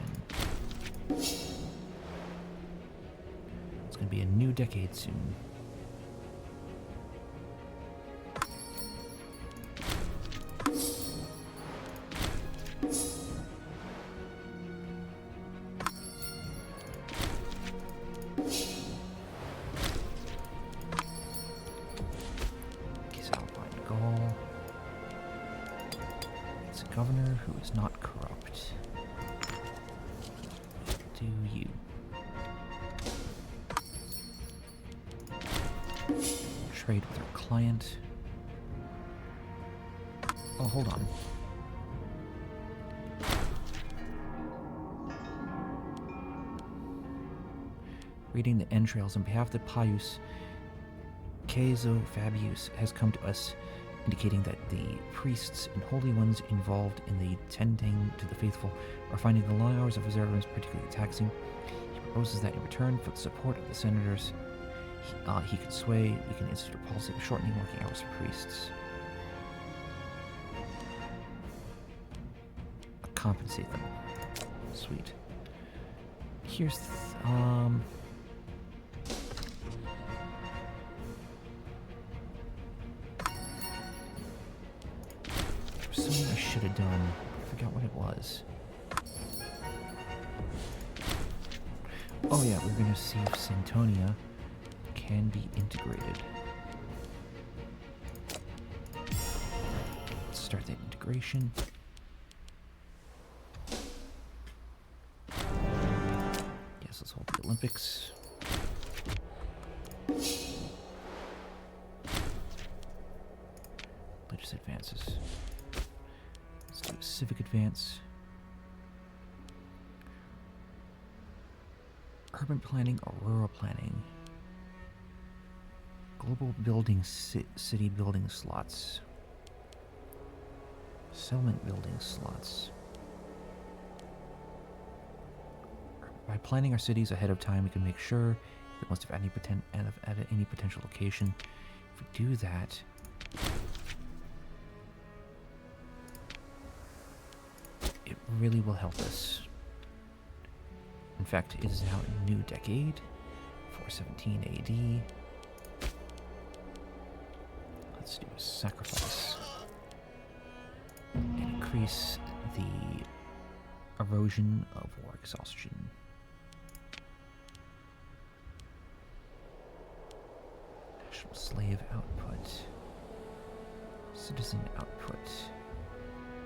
It's going to be a new decade soon. Governor who is not corrupt. Do you? Trade with our client. Oh, hold on. Reading the entrails on behalf of the Pius, Caeso Fabius has come to us, indicating that the priests and holy ones involved in the tending to the faithful are finding the long hours of observance particularly taxing. He proposes that in return for the support of the senators, he could sway, we can institute a policy of shortening working hours for priests. Compensate them. Sweet. Here's something I should have done. I forgot what it was. Oh yeah, we're gonna see if Santonia can be integrated. Let's start that integration. Yes, let's hold the Olympics. Religious advances. Let's do a civic advance. Urban planning or rural planning. Global building, city building slots. Settlement building slots. By planning our cities ahead of time, we can make sure that most of any potential location. If we do that, it really will help us. In fact, it is now a new decade, 417 AD. Let's do a sacrifice and increase the erosion of war exhaustion. National slave output, citizen output,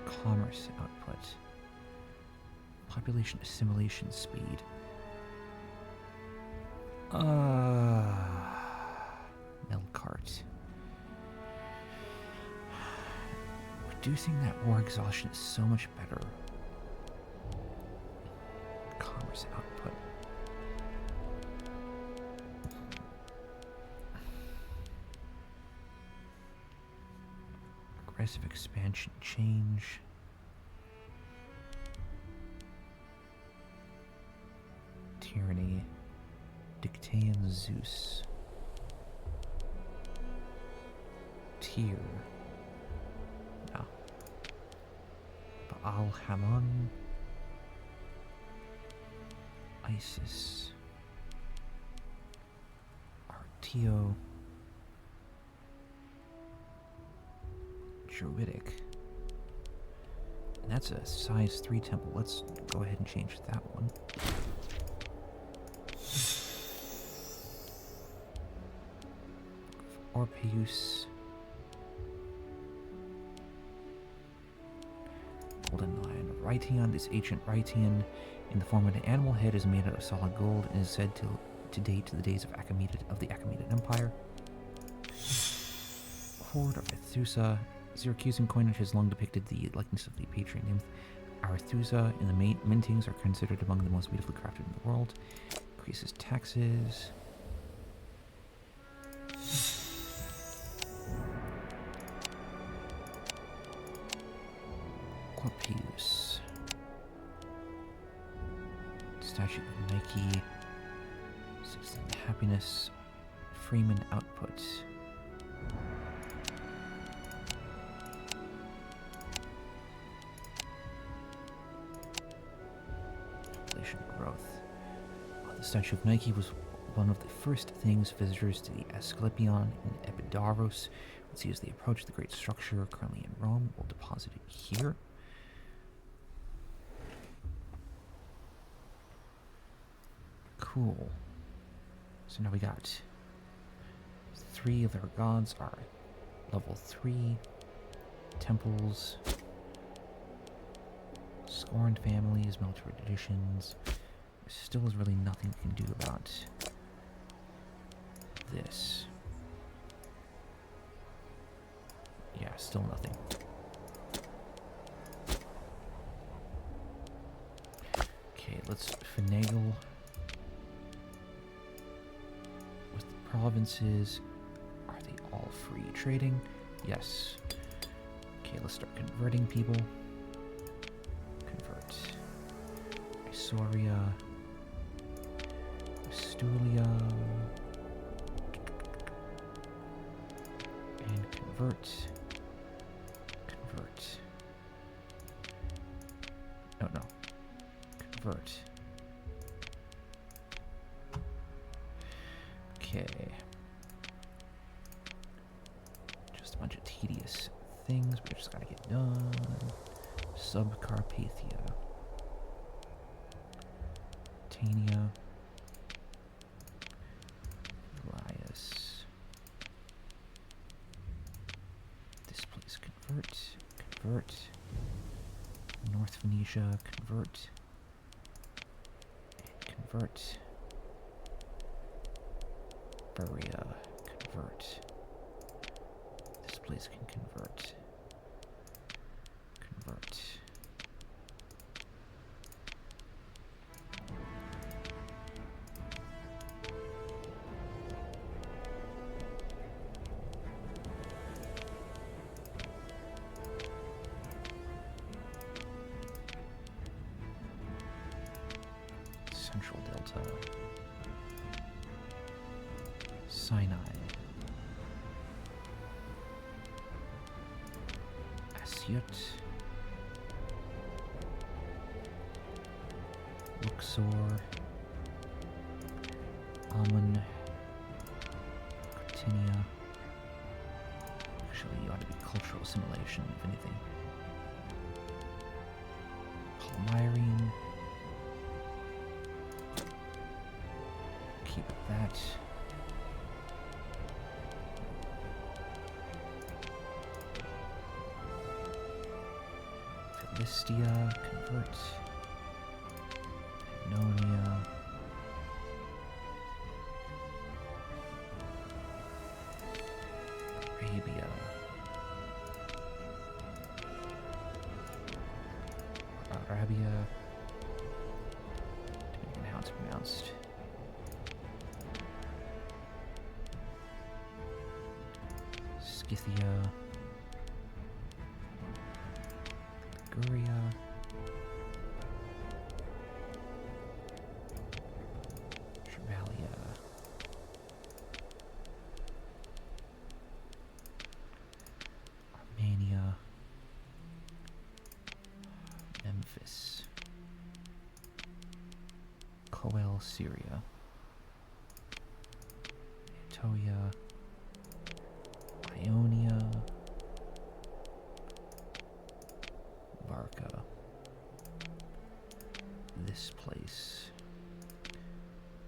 commerce output, population assimilation speed. Melkart. Reducing that war exhaustion is so much better. Commerce output. Progressive expansion change. Tyranny. Dictaean Zeus. Tyr. No. Baal Hamon. Isis. Artio. Druidic. And that's a size 3 temple. Let's go ahead and change that one. Orpheus. Golden Lion. Rhytion. This ancient Rhytion in the form of an animal head is made out of solid gold and is said to date to the days of the Achaemenid Empire. Horde of Arethusa. Syracusan coinage has long depicted the likeness of the patron nymph Arethusa, and the mintings are considered among the most beautifully crafted in the world. Increases taxes. Corpus. Statue of Nike. Citizen happiness. Freeman output. Population growth. The Statue of Nike was one of the first things visitors to the Asclepion in Epidaurus would see as they approach the great structure currently in Rome. We'll deposit it here. Cool. So now we got 3 of their gods are level 3. Temples. Scorned families, military traditions. There still is really nothing we can do about this. Yeah, still nothing. Okay, let's finagle with the provinces. Are they all free trading? Yes. Okay, let's start converting people. Convert. Isoria. Astulia. And convert. Convert. No. Convert. Okay. Just a bunch of tedious things we just gotta get done. Subcarpathia. Tania. Elias. This place convert. Convert. North Phoenicia, convert. And convert. Berea, convert. This place can convert. Convert. Central Delta. Sinai. Asyut. Luxor. Amun. Cortinia. Actually, you ought to be cultural assimilation, if anything. Palmyrene. Keep that. Philistia, convert. Pannonia. Arabia. Arabia. Depending on how it's pronounced. Scythia. Liguria, Trevalia, Armenia, Memphis, Coel, Syria, Antonia, Ionia, Varka, this place.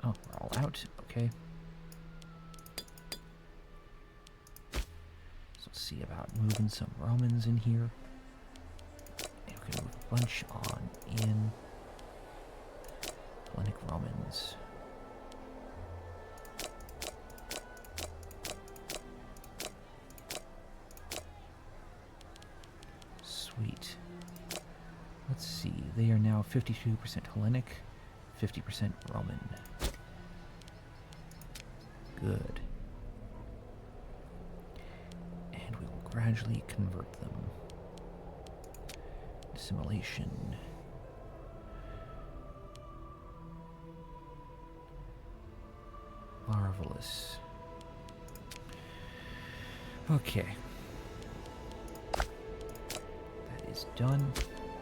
Oh, we're all out, okay. So let's see about moving some Romans in here. And we're gonna move a bunch on in. Hellenic Romans. Sweet. Let's see, they are now 52% Hellenic, 50% Roman. Good. And we will gradually convert them. Assimilation. Marvelous. Okay. That is done.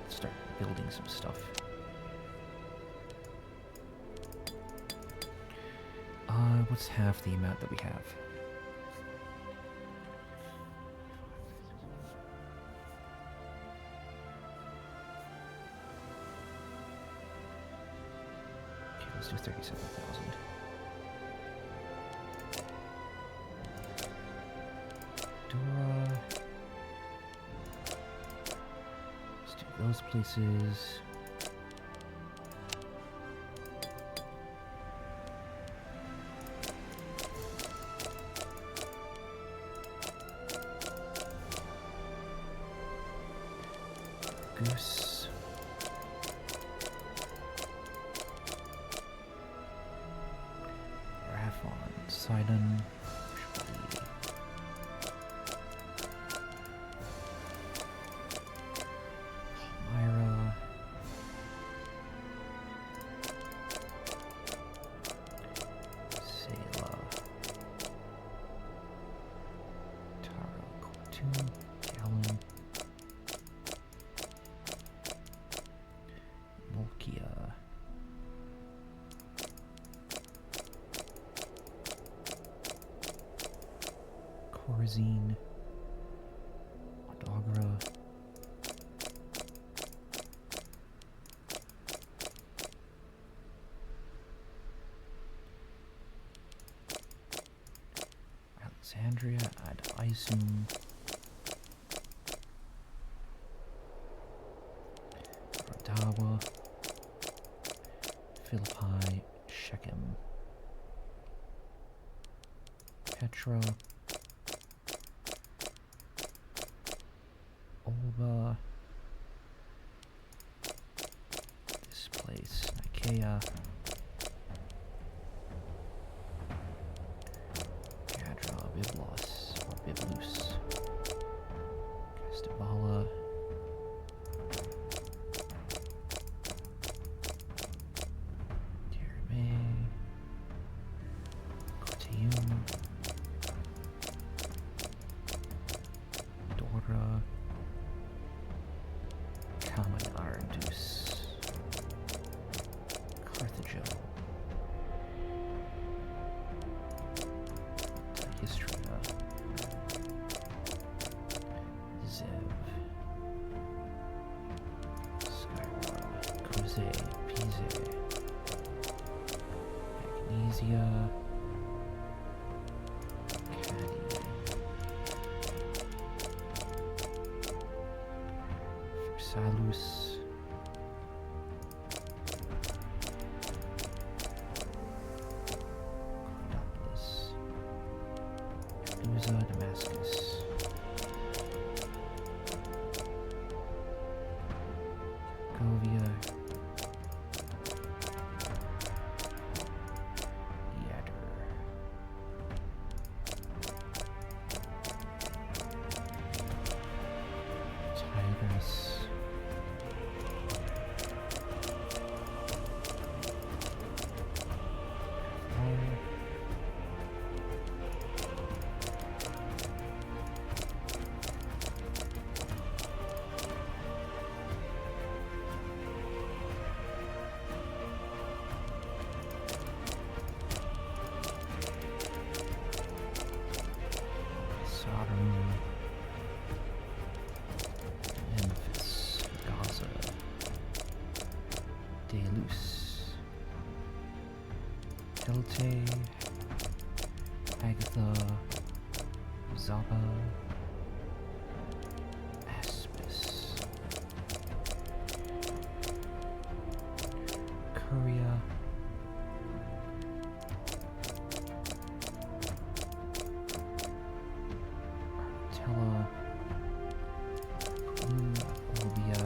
Let's start building some stuff. What's half the amount that we have? Okay, let's do 37,000. Dora. Let's do those places. Goose. Raphon, Sidon, Palmyra, Selah, Tara, Khartoum, Gallon, Molkia, Corazine, Odagra, Alexandria, Ad Isum, Radawa, Philippi, Shechem, Petra, Olba, this place, Nicaea, Gadra, Byblos, or Byblus, Castabala, Terame, Corteum, Dora, Common Ardus, Carthage, Histria, Zev, Skyra, Kuze, Pize, Magnesia, Caddy, Versalus, Cordopolis, Uza, Damascus, Govia, Yadra, Agatha, Zappa, Aspis, Curia, Artella, Olbia,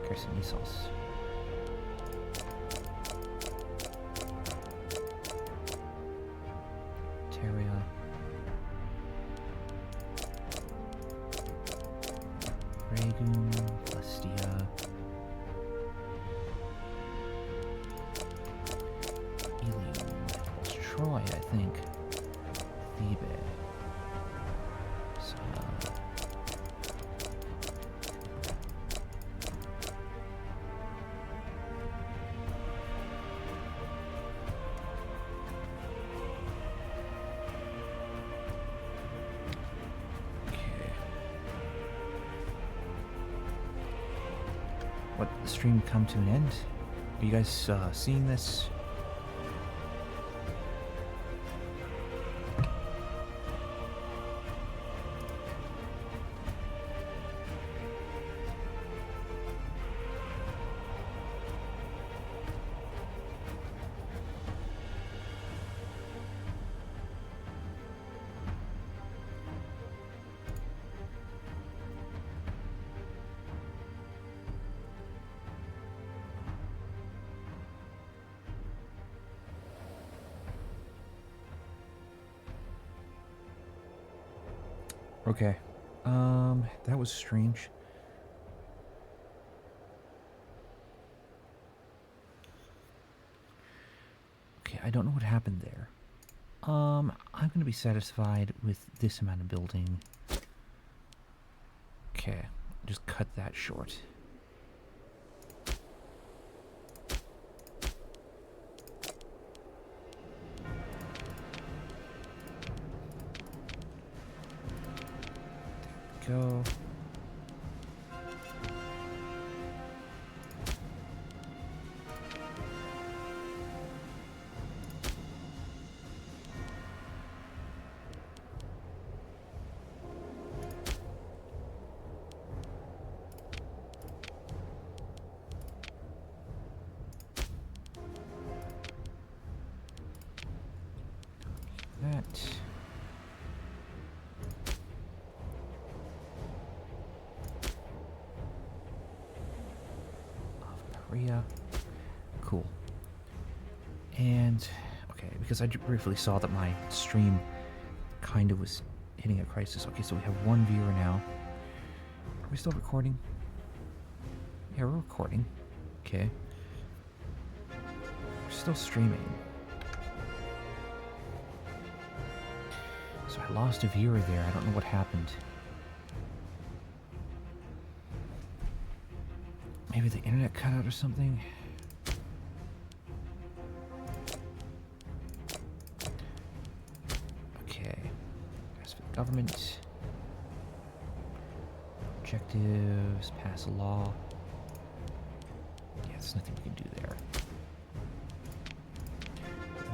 Carcinisos, Terria, Ragoon, Plestia, Ilium, Troy, I think, Thebe, Sana, what, the stream come to an end? Are you guys seeing this? Okay. That was strange. Okay, I don't know what happened there. I'm gonna be satisfied with this amount of building. Okay, just cut that short. Go. That. Cool. And, okay, because I briefly saw that my stream kind of was hitting a crisis. Okay, so we have one viewer now. Are we still recording? Yeah, we're recording. Okay. We're still streaming. So I lost a viewer there. I don't know what happened. Maybe the internet cut out or something? Okay. As for the government. Objectives, pass a law. Yeah, there's nothing we can do there.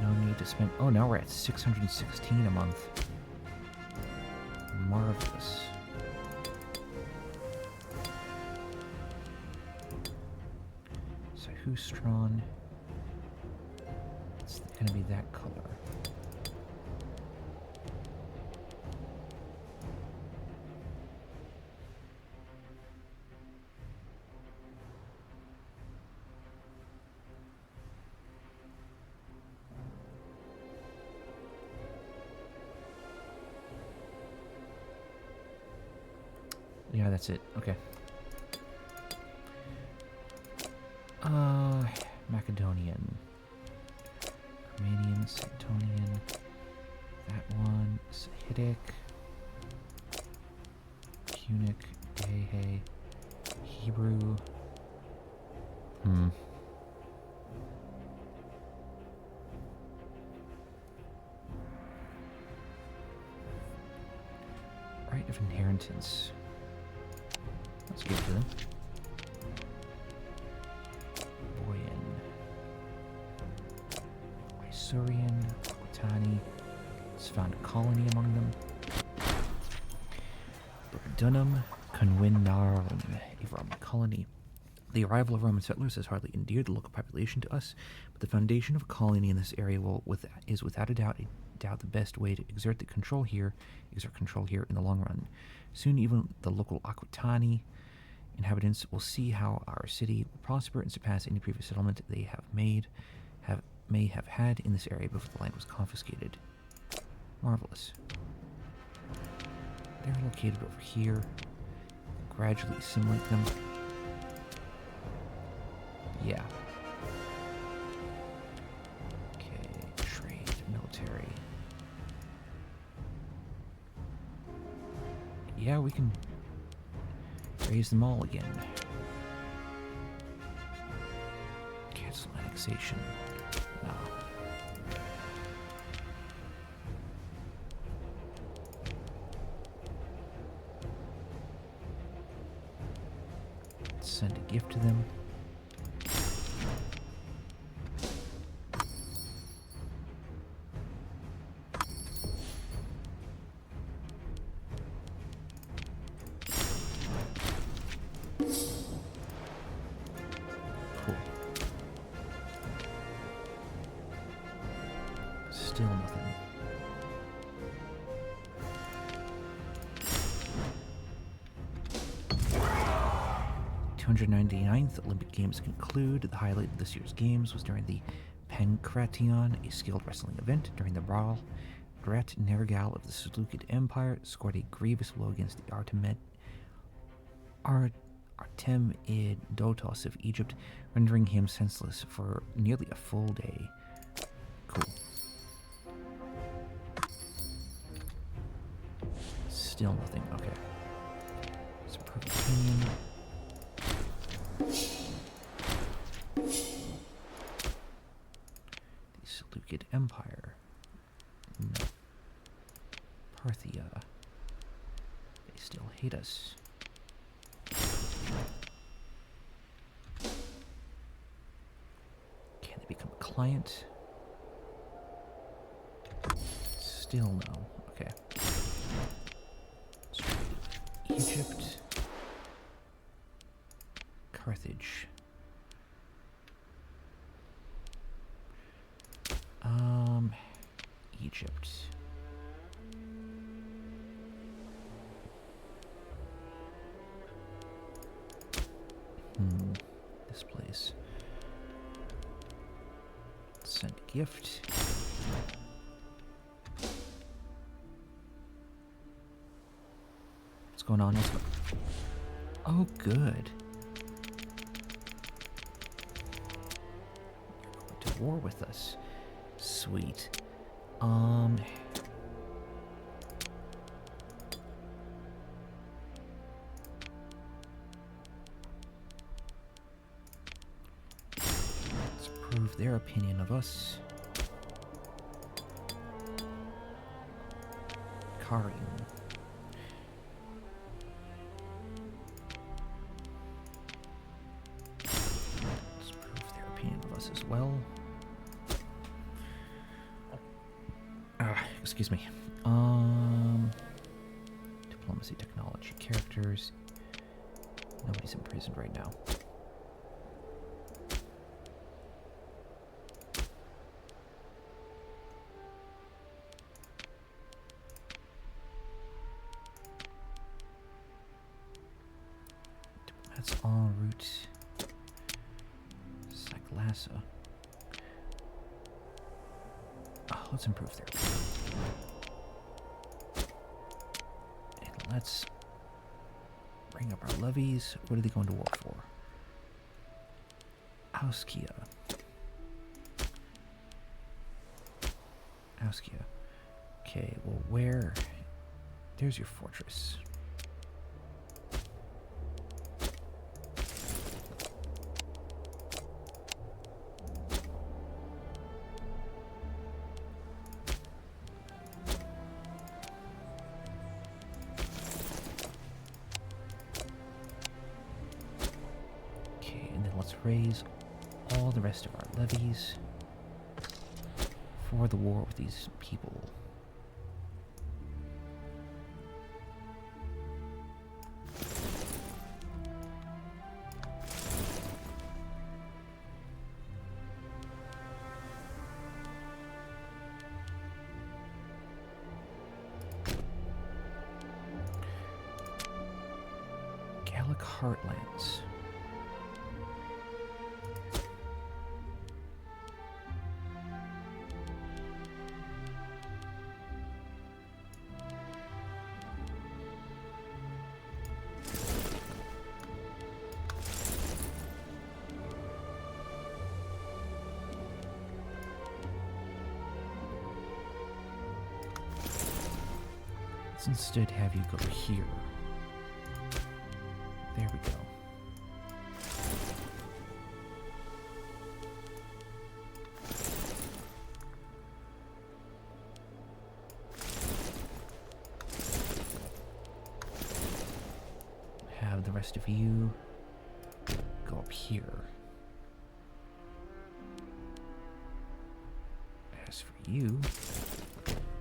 No need to spend... Oh, now we're at 616 a month. Marvelous. Hustron. It's going to be that color. Yeah, that's it. Okay. Macedonian. Armenian, Santonian. That one. Sahidic. Punic. Dehe. Hebrew. Right of inheritance. Let's give it to them. Boyan. Surian, Aquitani. It's found a colony among them. Dunham, Conwinnarum, a Roman colony. The arrival of Roman settlers has hardly endeared the local population to us, but the foundation of a colony in this area is without a doubt the best way to exert control here in the long run. Soon even the local Aquitani inhabitants will see how our city will prosper and surpass any previous settlement they may have had in this area before the land was confiscated. Marvelous. They're located over here. Gradually assimilate them. Yeah. Okay, trade, military. Yeah, we can raise them all again. Cancel annexation. No. Send a gift to them. Cool. Still nothing. The 299th Olympic Games conclude. The highlight of this year's games was during the Pankration, a skilled wrestling event. During the brawl, Gret Nergal of the Seleucid Empire scored a grievous blow against the Artemidotos of Egypt, rendering him senseless for nearly a full day. Cool. Still nothing. Okay. It's a perfect opinion. The Seleucid Empire. No. Parthia. They still hate us. Can they become a client? Still no. Okay. Let's try Egypt. Carthage. Egypt. This place. Send a gift. What's going on? Oh, good. You're going to war with us. Sweet. Let's prove their opinion of us. Karim. Let's prove their opinion of us as well. Excuse me. Diplomacy, technology, characters. Nobody's imprisoned right now. That's en route. Cyclasa. Oh, let's improve their opinion. And let's bring up our levies. What are they going to war for? Auskia. Auskia. Okay, well, where? There's your fortress. Let's raise all the rest of our levies. before the war with these people. Gallic Heartlands. Let's instead have you go here. There we go. Have the rest of you go up here. As for you,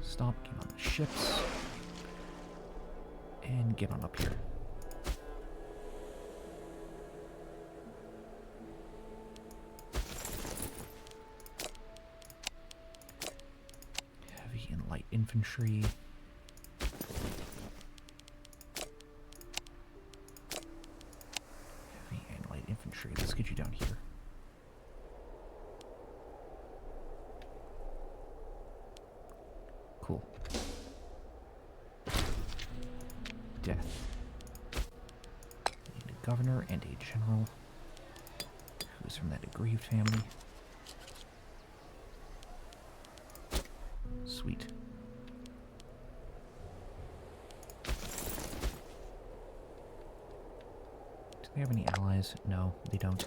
stop, get on the ships, and get on up here. Heavy and light infantry. Heavy and light infantry. Let's get you down here. Cool. Death. Need a governor and a general who's from that aggrieved family. Sweet. Do they have any allies? No, they don't.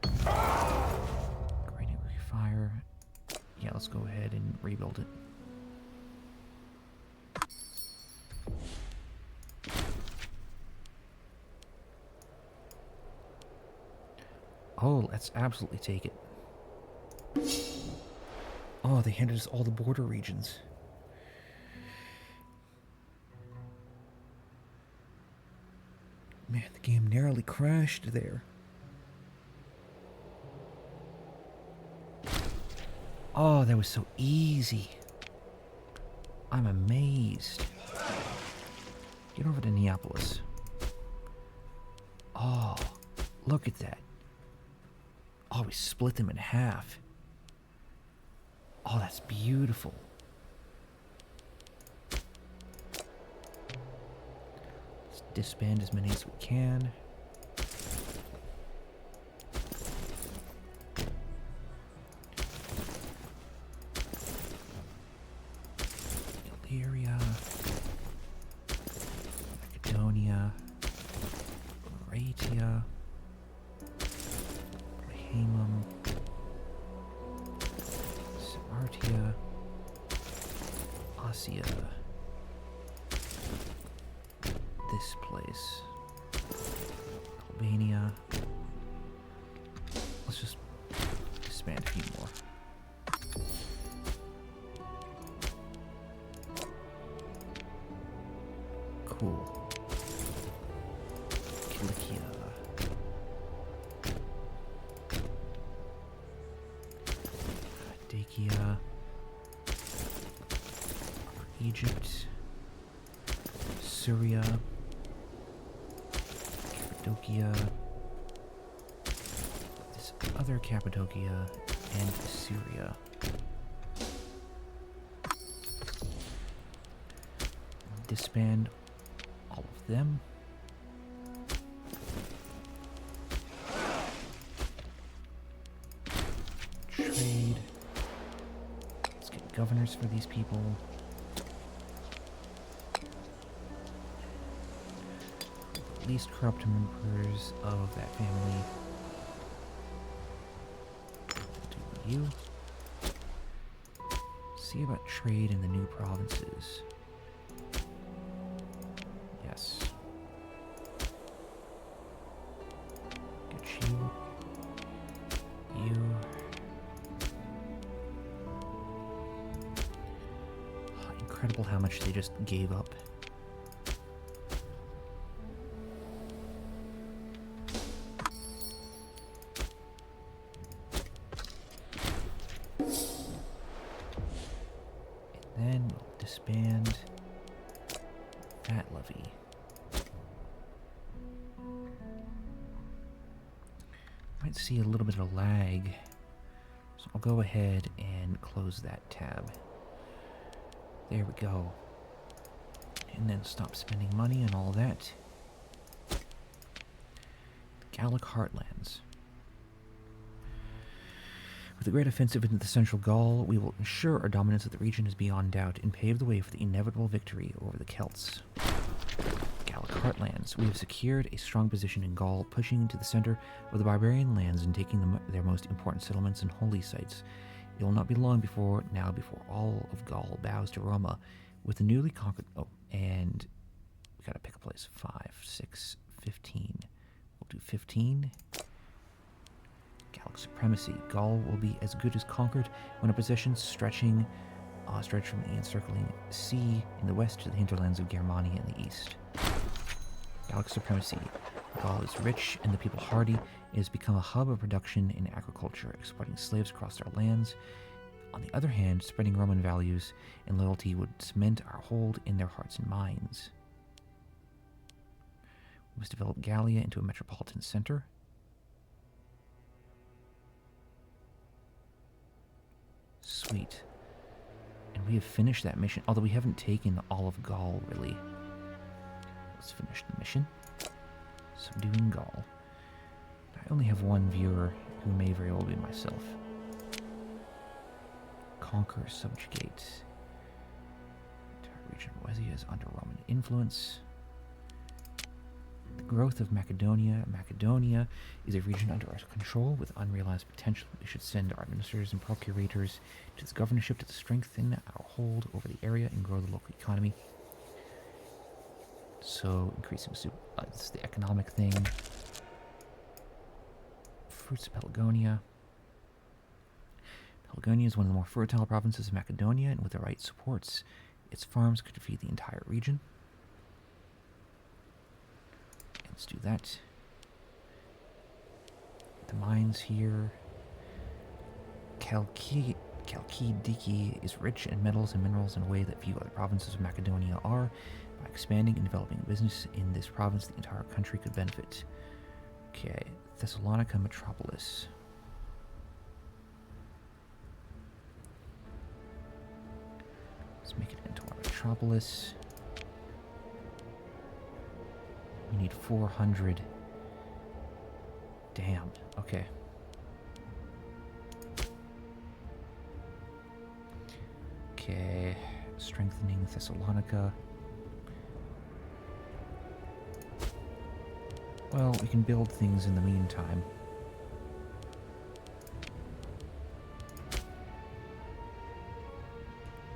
Great nuclear fire. Yeah, let's go ahead and rebuild it. Oh, let's absolutely take it. Oh, they handed us all the border regions. Man, the game narrowly crashed there. Oh, that was so easy. I'm amazed. Get over to Neapolis. Oh, look at that. Oh, we split them in half. Oh, that's beautiful. Let's disband as many as we can. Illyria, Macedonia, Raetia, Bohemia, Sarmatia, Ossia, this place, Albania. Let's just disband a few more. Cool. Kilikia. Dacia. Egypt. Syria. Cappadocia. This other Cappadocia and Syria. Disband all of them. Trade. Let's get governors for these people. The least corrupt members of that family. Do you. See about trade in the new provinces. Yes. Get you. You. incredible how much they just gave up. And then we'll disband that levy. Might see a little bit of lag, so I'll go ahead and close that tab. There we go. And then stop spending money and all that. The Gallic Heartlands. With the great offensive into the central Gaul, we will ensure our dominance of the region is beyond doubt and pave the way for the inevitable victory over the Celts. Gallic Heartlands. We have secured a strong position in Gaul, pushing to the center of the barbarian lands and taking their most important settlements and holy sites. It will not be long before all of Gaul bows to Roma. With the newly conquered... Oh, and we gotta pick a place. 5, 6, 15. We'll do 15. Gallic supremacy. Gaul will be as good as conquered when our possessions stretch from the encircling sea in the west to the hinterlands of Germania in the east. Gallic supremacy. Gaul is rich and the people hardy. It has become a hub of production in agriculture, exporting slaves across our lands. On the other hand, spreading Roman values and loyalty would cement our hold in their hearts and minds. We must develop Gallia into a metropolitan center. Sweet. And we have finished that mission, although we haven't taken all of Gaul, really. Let's finish the mission. Subduing Gaul. I only have one viewer, who may very well be myself. Conquer, subjugate. The entire region of Moesia is under Roman influence. The growth of Macedonia. Macedonia is a region under our control with unrealized potential. We should send our ministers and procurators to this governorship to strengthen our hold over the area and grow the local economy. So, increasing this is the economic thing. Fruits of Pelagonia. Pelagonia is one of the more fertile provinces of Macedonia, and with the right supports, its farms could feed the entire region. And let's do that. The mines here. Chalkidiki is rich in metals and minerals in a way that few other provinces of Macedonia are. By expanding and developing business in this province, the entire country could benefit. Okay, Thessalonica Metropolis. Let's make it into our metropolis. We need 400. Damn, okay. Okay, strengthening Thessalonica. Well, we can build things in the meantime.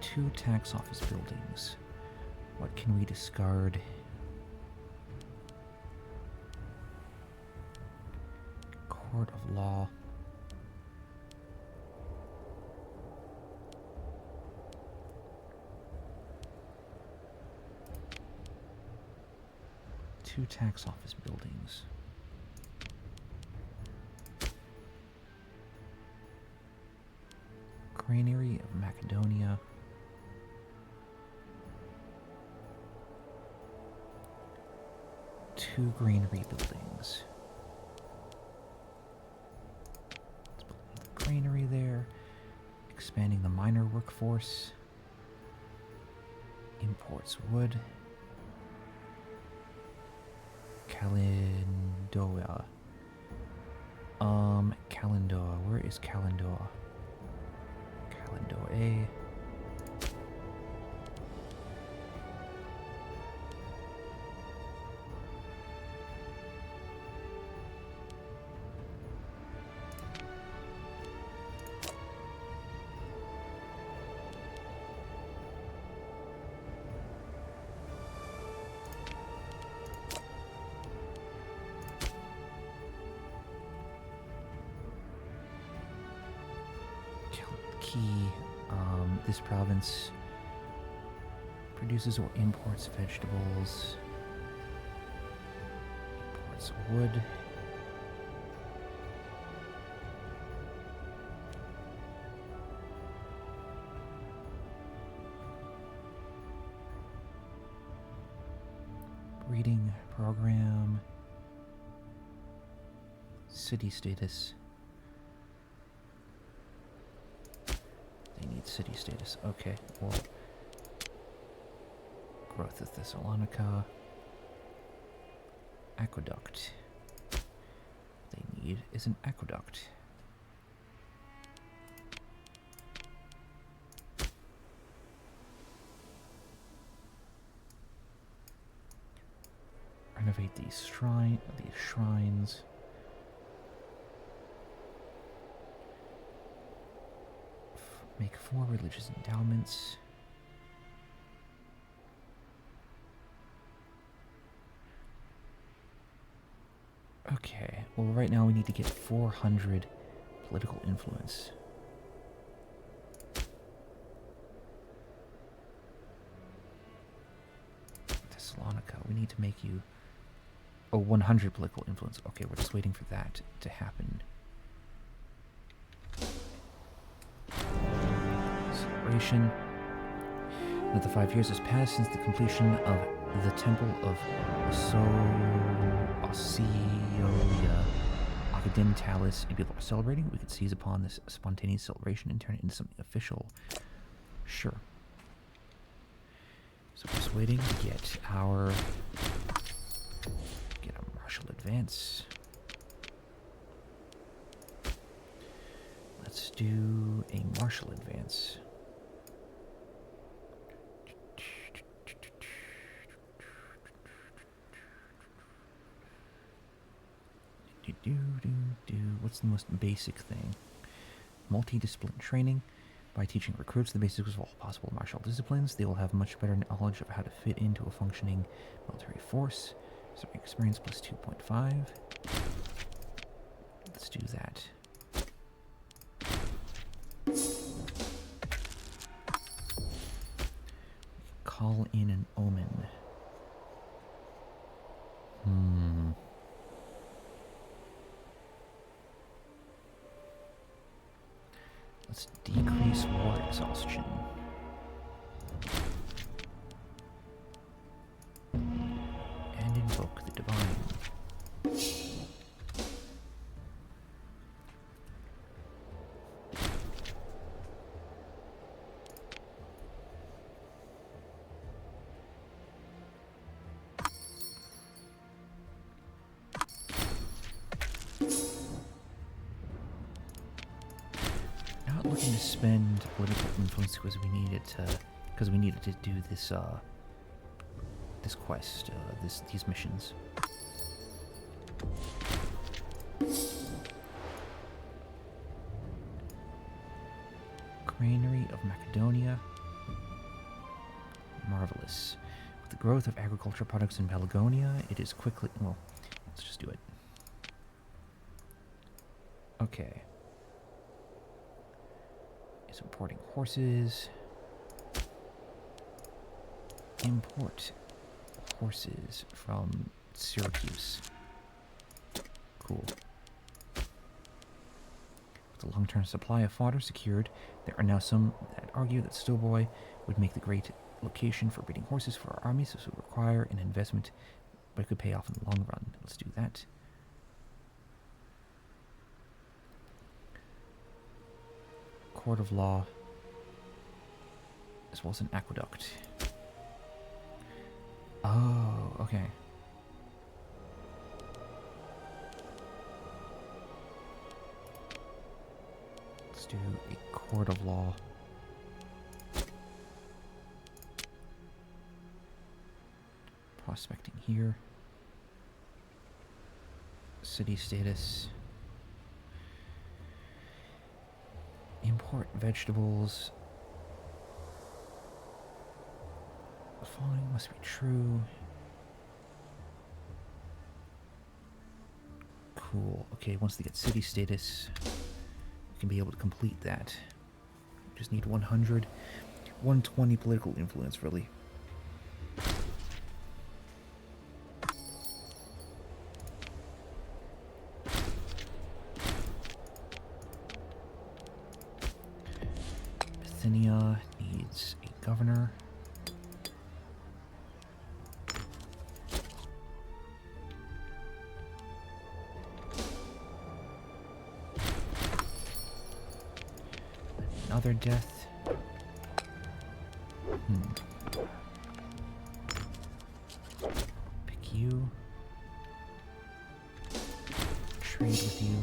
Two tax office buildings. What can we discard? Court of Law. Two tax office buildings. Granary of Macedonia. Two granary buildings. Let's build the granary there. Expanding the miner workforce. Imports wood. Calendoa. Calendoa. Where is Calendoa? Calendoa. This province Produces or imports vegetables. Imports wood. Breeding program. City status. They need city status. Okay, well. Growth of Thessalonica. Aqueduct. What they need is an aqueduct. Renovate these shrines. Make 4 religious endowments. Okay, well right now we need to get 400 political influence. Thessalonica, we need to make you... Oh, 100 political influence. Okay, we're just waiting for that to happen. Celebration. Another 5 years has passed since the completion of the Temple of Osioia Occidentalis, and people are celebrating. We could seize upon this spontaneous celebration and turn it into something official. Sure. So we're just waiting to get our martial advance. Let's do a martial advance. What's the most basic thing? Multidiscipline training. By teaching recruits the basics of all possible martial disciplines, they will have much better knowledge of how to fit into a functioning military force. So experience plus 2.5. Let's do that. Call in an omen. Let's decrease war exhaustion. And invoke the divine. Looking to spend political influence because we needed to do this this quest, these missions. Granary of Macedonia. Marvelous. With the growth of agricultural products in Pelagonia, it is quickly... Well, let's just do it. Okay. Is importing horses. Import horses from Syracuse. Cool. With a long-term supply of fodder secured, there are now some that argue that Stowboy would make the great location for breeding horses for our armies. This would require an investment, but it could pay off in the long run. Let's do that. Court of law, as well as an aqueduct. Oh, okay. Let's do a court of law. Prospecting here. City status. Import vegetables. The following must be true. Cool. Okay, once they get city status, we can be able to complete that. Just need 100, 120 political influence, really. Bithynia needs a governor. Another death. Pick you. Trade with you.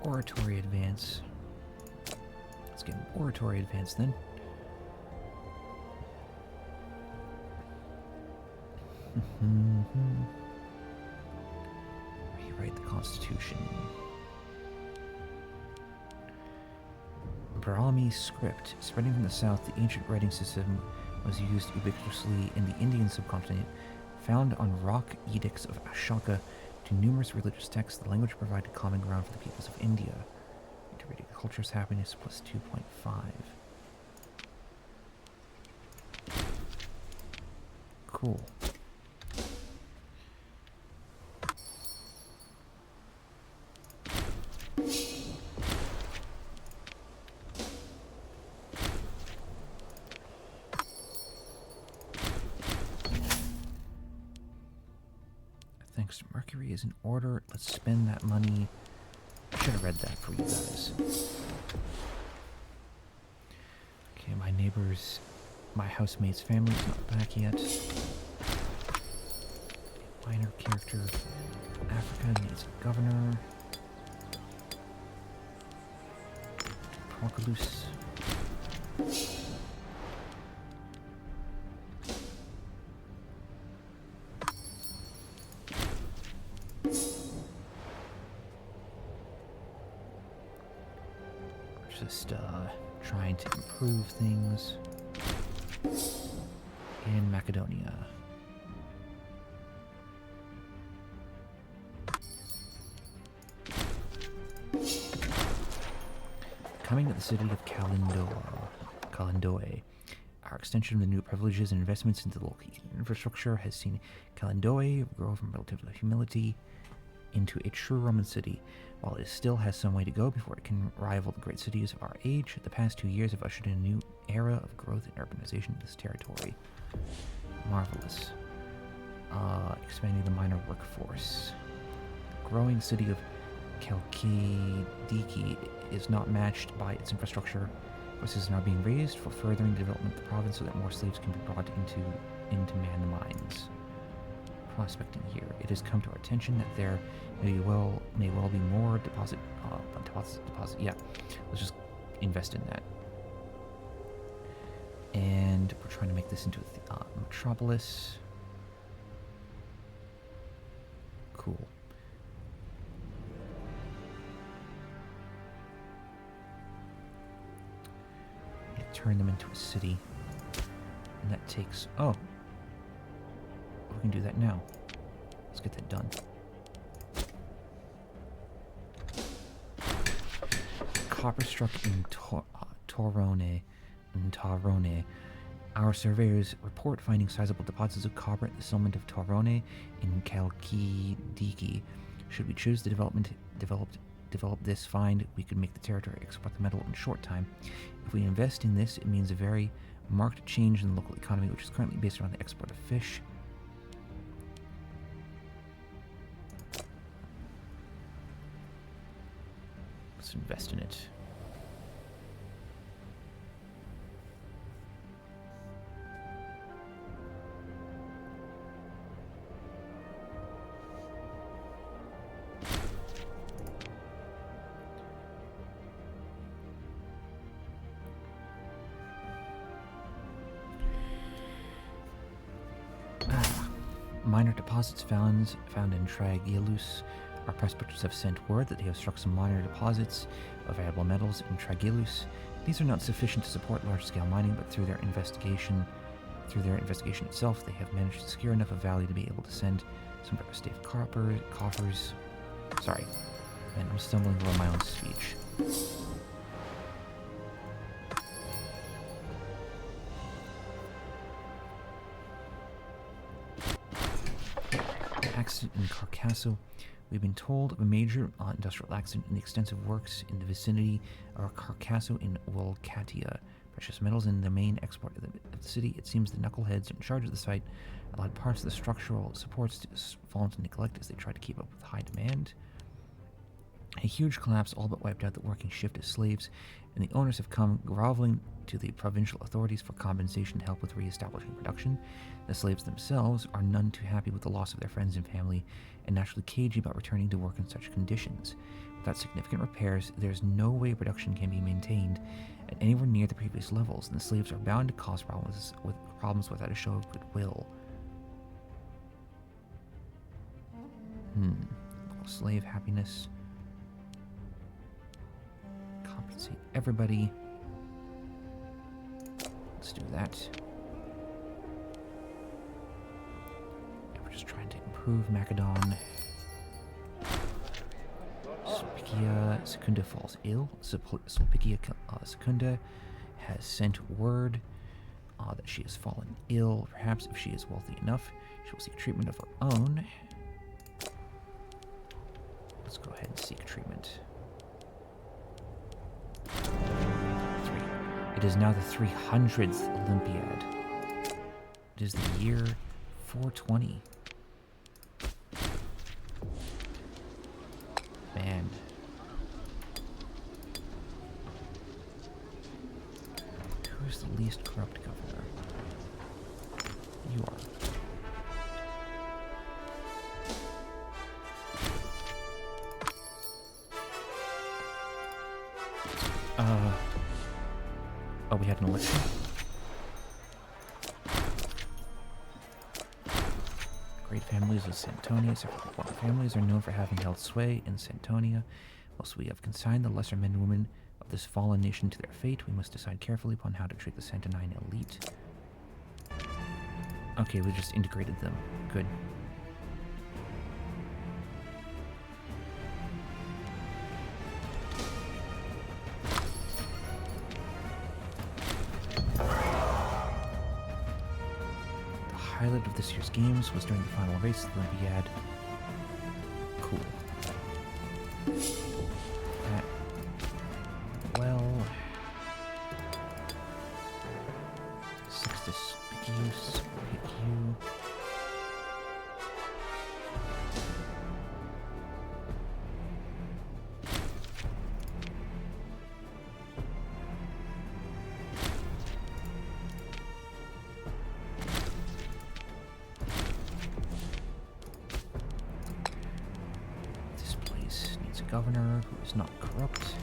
Oratory advance. Let's get an oratory advance then. Rewrite the Constitution. Brahmi script. Spreading from the south, the ancient writing system was used ubiquitously in the Indian subcontinent. Found on rock edicts of Ashoka to numerous religious texts, the language provided common ground for the peoples of India. Integrated culture's happiness plus 2.5. Cool. Thanks to Mercury is in order. Let's spend that money. I should have read that for you guys. Okay, my neighbor's, my housemate's family's not back yet. Minor character. Africa needs a governor. Procalus. Just trying to improve things in Macedonia. Coming to the city of Kalindoe. Our extension of the new privileges and investments into the local infrastructure has seen Kalindoe grow from relative humility into a true Roman city. While it still has some way to go before it can rival the great cities of our age, the past 2 years have ushered in a new era of growth and urbanization in this territory. Marvelous. Expanding the minor workforce. The growing city of Chalkidiki is not matched by its infrastructure. Forces are now being raised for furthering the development of the province so that more slaves can be brought into manned mines. Prospecting here. It has come to our attention that there may well be more deposit. Yeah, let's just invest in that. And we're trying to make this into a metropolis. Cool. Turn them into a city, and that takes. Oh. We can do that now. Let's get that done. Copper struck in Torone. Our surveyors report finding sizable deposits of copper at the settlement of Torone in Chalkidiki. Should we choose to develop this find, we could make the territory export the metal in a short time. If we invest in this, it means a very marked change in the local economy, which is currently based around the export of fish. Let's invest in it. Minor deposits found in Tragilus. Our prospectors have sent word that they have struck some minor deposits of valuable metals in Tragilus. These are not sufficient to support large-scale mining, but through their investigation itself, they have managed to secure enough of value to be able to send some state coffers. Sorry, man, I'm stumbling over my own speech. Accident in Carcasso. We've been told of a major industrial accident in the extensive works in the vicinity of Carthage in Volcatia. Precious metals in the main export of the city. It seems the knuckleheads in charge of the site allowed parts of the structural supports to fall into neglect as they tried to keep up with high demand. A huge collapse all but wiped out the working shift of slaves, and the owners have come groveling to the provincial authorities for compensation to help with re-establishing production. The slaves themselves are none too happy with the loss of their friends and family, and naturally cagey about returning to work in such conditions. Without significant repairs, there's no way production can be maintained at anywhere near the previous levels, and the slaves are bound to cause problems without a show of goodwill. Slave happiness. Compensate everybody. Let's do that. Yeah, we're just trying to improve Macedon. Sulpicia Secunda falls ill. Sulpicia Secunda has sent word that she has fallen ill. Perhaps if she is wealthy enough, she will seek treatment of her own. Let's go ahead and seek treatment. 3. It is now the 300th Olympiad. It is the year 420. Man. Who is the least corrupt governor? You are. Oh, we had an election? Great families of Santonia, several important families are known for having held sway in Santonia. Whilst we have consigned the lesser men and women of this fallen nation to their fate, we must decide carefully upon how to treat the Santonine elite. Okay, we just integrated them. Good. Highlight of this year's games was during the final race of the Olympiad. Cool. Well, Sixtus Piccius, pick you. Governor who is not corrupt.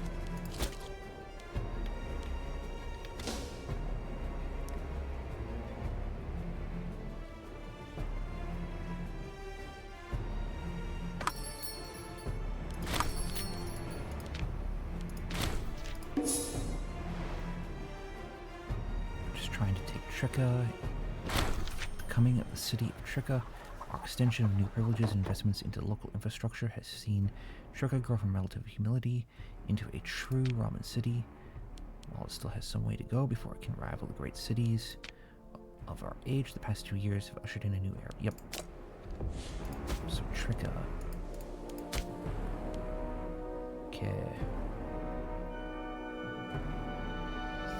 Just trying to take Tricca. Coming of the city of Tricca. Our extension of new privileges and investments into local infrastructure has seen Tricca grow from relative humility into a true Roman city. While it still has some way to go before it can rival the great cities of our age, the past 2 years have ushered in a new era. Yep. So Tricca. Okay.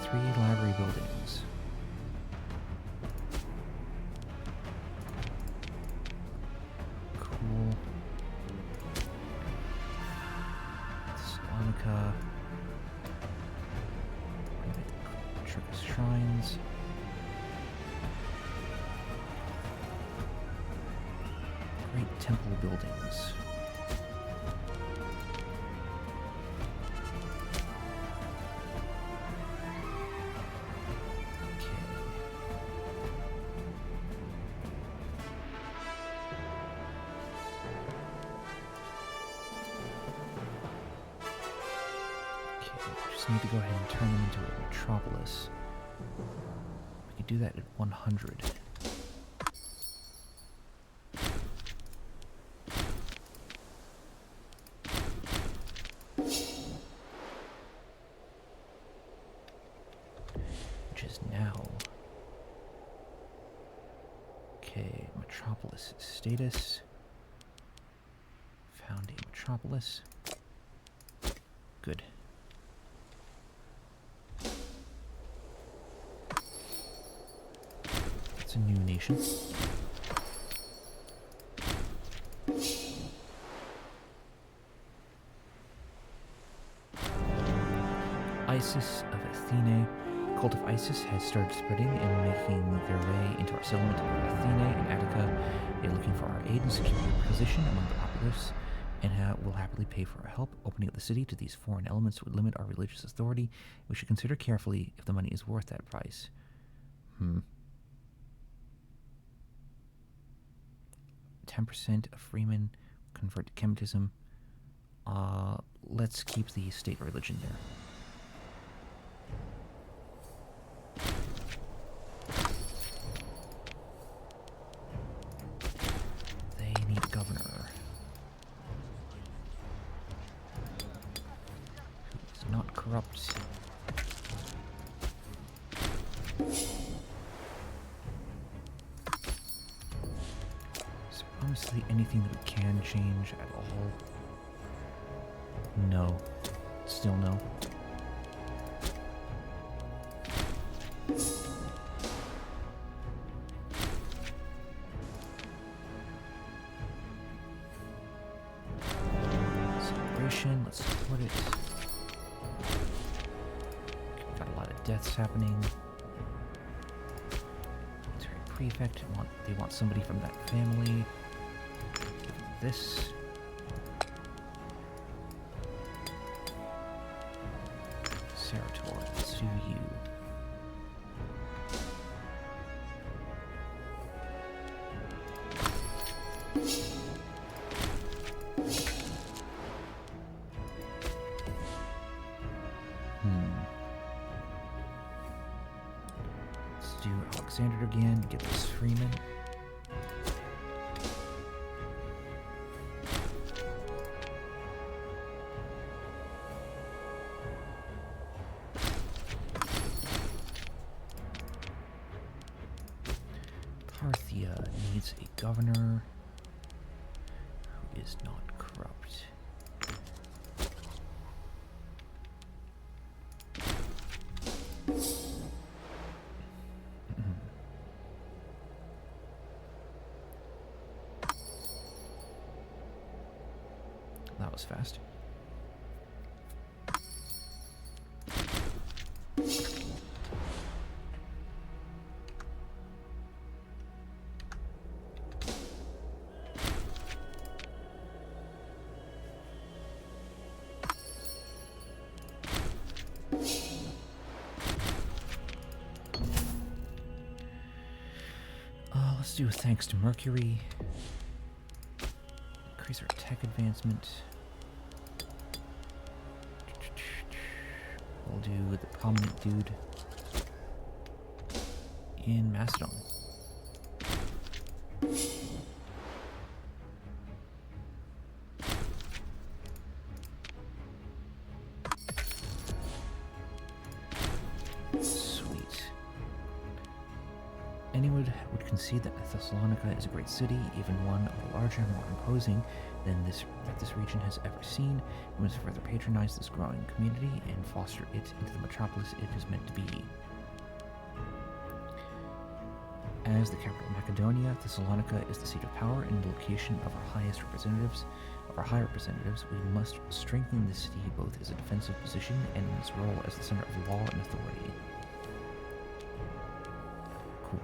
3 library buildings. Tricca shrines. Great temple buildings. Need to go ahead and turn them into a metropolis. We could do that at 100. Which is now. Okay, metropolis status. metropolis. Good. It's a new nation. Isis of Athene. Cult of Isis has started spreading and making their way into our settlement of Athene and Attica. They're looking for our aid and securing our position among the populace, and will happily pay for our help. Opening up the city to these foreign elements would limit our religious authority. We should consider carefully if the money is worth that price. 10% of freemen convert to Kemetism. Let's keep the state religion there. They need a governor who is not corrupt. Honestly, anything that we can change at all? No. Still no. Celebration, let's support it. Got a lot of deaths happening. Military prefect, they want somebody from that family. This. Serator, let's do you. Let's do Alexander again, get this Freeman. Parthia needs a governor who is not corrupt. That was fast. Let's do thanks to Mercury. Increase our tech advancement. We'll do the prominent dude in Macedon. Sweet. Anyone would concede that Thessalonica is a great city, even one of the larger, more imposing than this region has ever seen. We must further patronize this growing community and foster it into the metropolis it is meant to be. As the capital of Macedonia, Thessalonica is the seat of power and the location of our high representatives. We must strengthen this city both as a defensive position and in its role as the center of law and authority. Cool.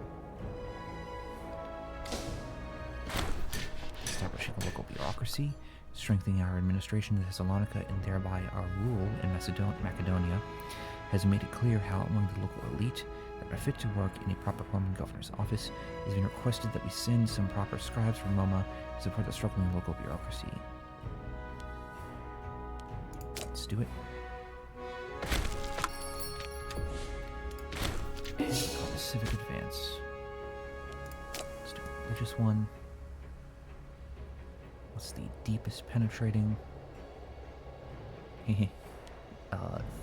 Establishing a local bureaucracy, strengthening our administration in Thessalonica and thereby our rule in Macedonia, has made it clear how among the local elite that are fit to work in a proper Roman governor's office, it has been requested that we send some proper scribes from Roma to support the struggling local bureaucracy. Let's do it. And we'll call the civic advance. Let's do a religious one. What's the deepest penetrating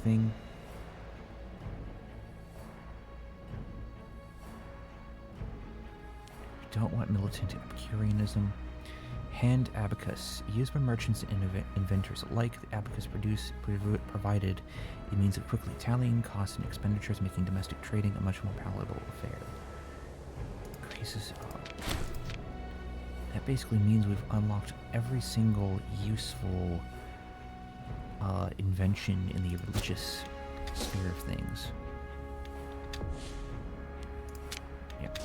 thing? Don't want militant Epicureanism. Hand abacus. Used by merchants and inventors alike, the abacus provided a means of quickly tallying costs and expenditures, making domestic trading a much more palatable affair. Increases. That basically means we've unlocked every single useful invention in the religious sphere of things. Yep.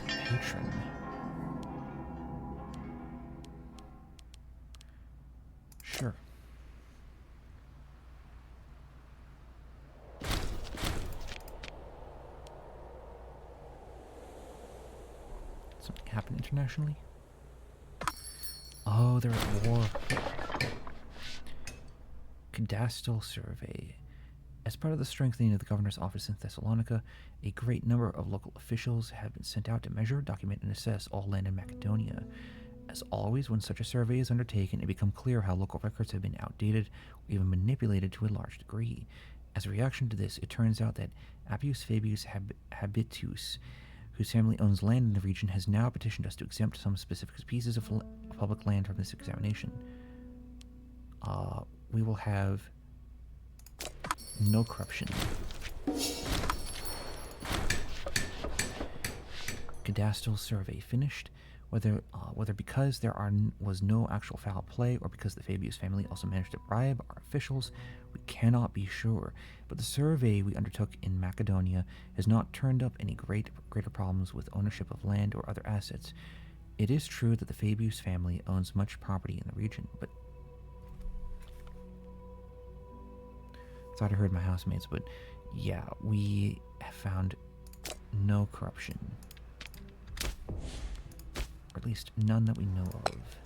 Patron. Sure. Something happen internationally? Oh, they're at war. Cadastral survey. As part of the strengthening of the governor's office in Thessalonica, a great number of local officials have been sent out to measure, document, and assess all land in Macedonia. As always, when such a survey is undertaken, it becomes clear how local records have been outdated or even manipulated to a large degree. As a reaction to this, it turns out that Appius Fabius Habitus, whose family owns land in the region, has now petitioned us to exempt some specific pieces of public land from this examination. We will have no corruption. Cadastral survey finished. Whether because there was no actual foul play or because the Fabius family also managed to bribe our officials, we cannot be sure. But the survey we undertook in Macedonia has not turned up any greater problems with ownership of land or other assets. It is true that the Fabius family owns much property in the region, but thought I heard my housemates, but yeah, we have found no corruption. Or at least none that we know of.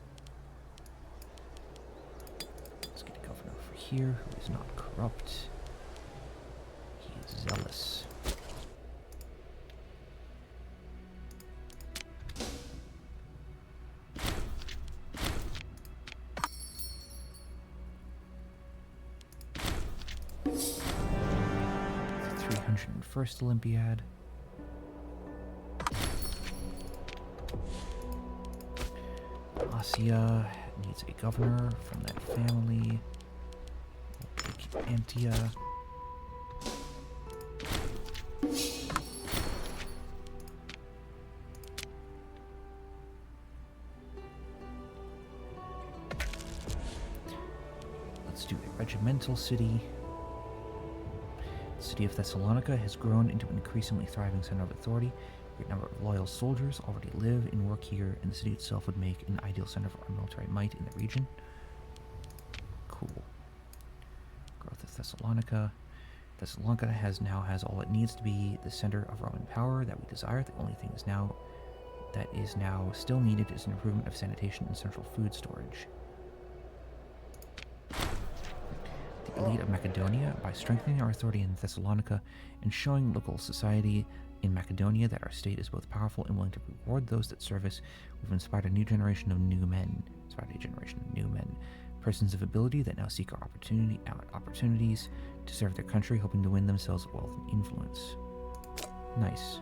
Let's get a governor over here who is not corrupt. He is zealous. The 301st Olympiad. Asia needs a governor from that family. We'll take Antia. Let's do a regimental city. The city of Thessalonica has grown into an increasingly thriving center of authority. A great number of loyal soldiers already live and work here, and the city itself would make an ideal center for our military might in the region. Cool. Growth of Thessalonica. Thessalonica now has all it needs to be the center of Roman power that we desire. The only thing that is now still needed is an improvement of sanitation and central food storage. The elite of Macedonia, by strengthening our authority in Thessalonica and showing local society in Macedonia that our state is both powerful and willing to reward those that serve us, we've inspired a generation of new men, persons of ability that now seek our opportunities to serve their country, hoping to win themselves wealth and influence. Nice.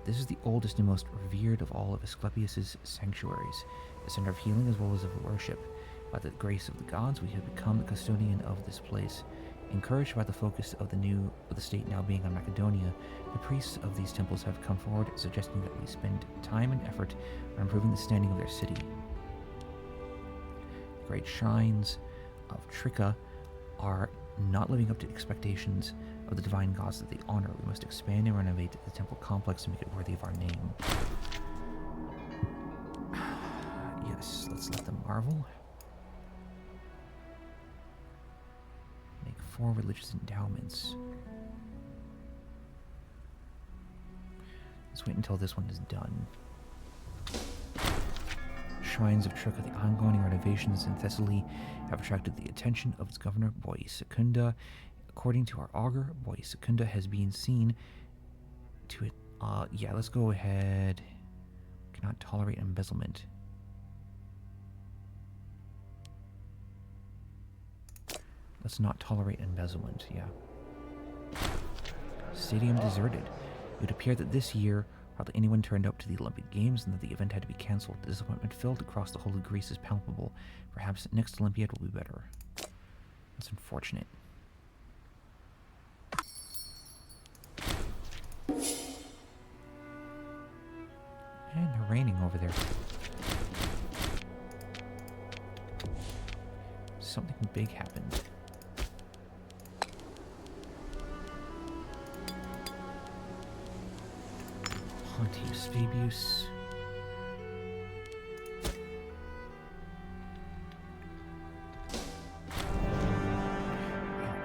This is the oldest and most revered of all of Asclepius's sanctuaries, a center of healing as well as of worship. By the grace of the gods, we have become the custodian of this place. Encouraged by the focus of the state now being on Macedonia, the priests of these temples have come forward, suggesting that we spend time and effort on improving the standing of their city. The great shrines of Tricca are not living up to expectations of the divine gods that they honor. We must expand and renovate the temple complex to make it worthy of our name. Yes, let's let them marvel. 4 religious endowments. Let's wait until this one is done. Shrines of Tricca. The ongoing renovations in Thessaly have attracted the attention of its governor, Boy Secunda. According to our augur, Boy Secunda has been seen to it. Yeah, let's go ahead. Cannot tolerate embezzlement. Let's not tolerate embezzlement, yeah. Stadium deserted. It would appear that this year, hardly anyone turned up to the Olympic Games and that the event had to be cancelled. The disappointment felt across the whole of Greece is palpable. Perhaps next Olympiad will be better. That's unfortunate. And they're raining over there. Something big happened. Pontius Fabius.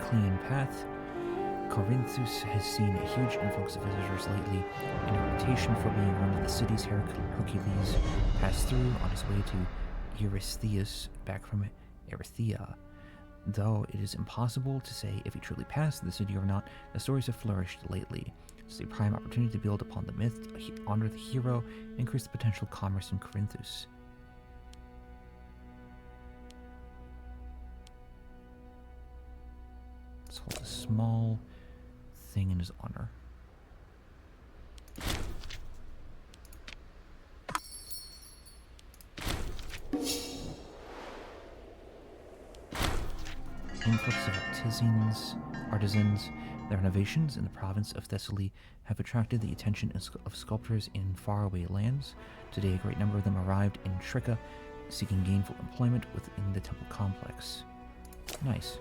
Clean path. Corinthus has seen a huge influx of visitors lately, and a reputation for being one of the city's Hercules passed through on his way to Eurystheus back from Erythea. Though it is impossible to say if he truly passed the city or not, the stories have flourished lately. It's a prime opportunity to build upon the myth, honor the hero, and increase the potential commerce in Corinthus. Let's hold a small thing in his honor. Influx of artisans, their innovations in the province of Thessaly have attracted the attention of sculptors in faraway lands. Today, a great number of them arrived in Tricca, seeking gainful employment within the temple complex. Nice.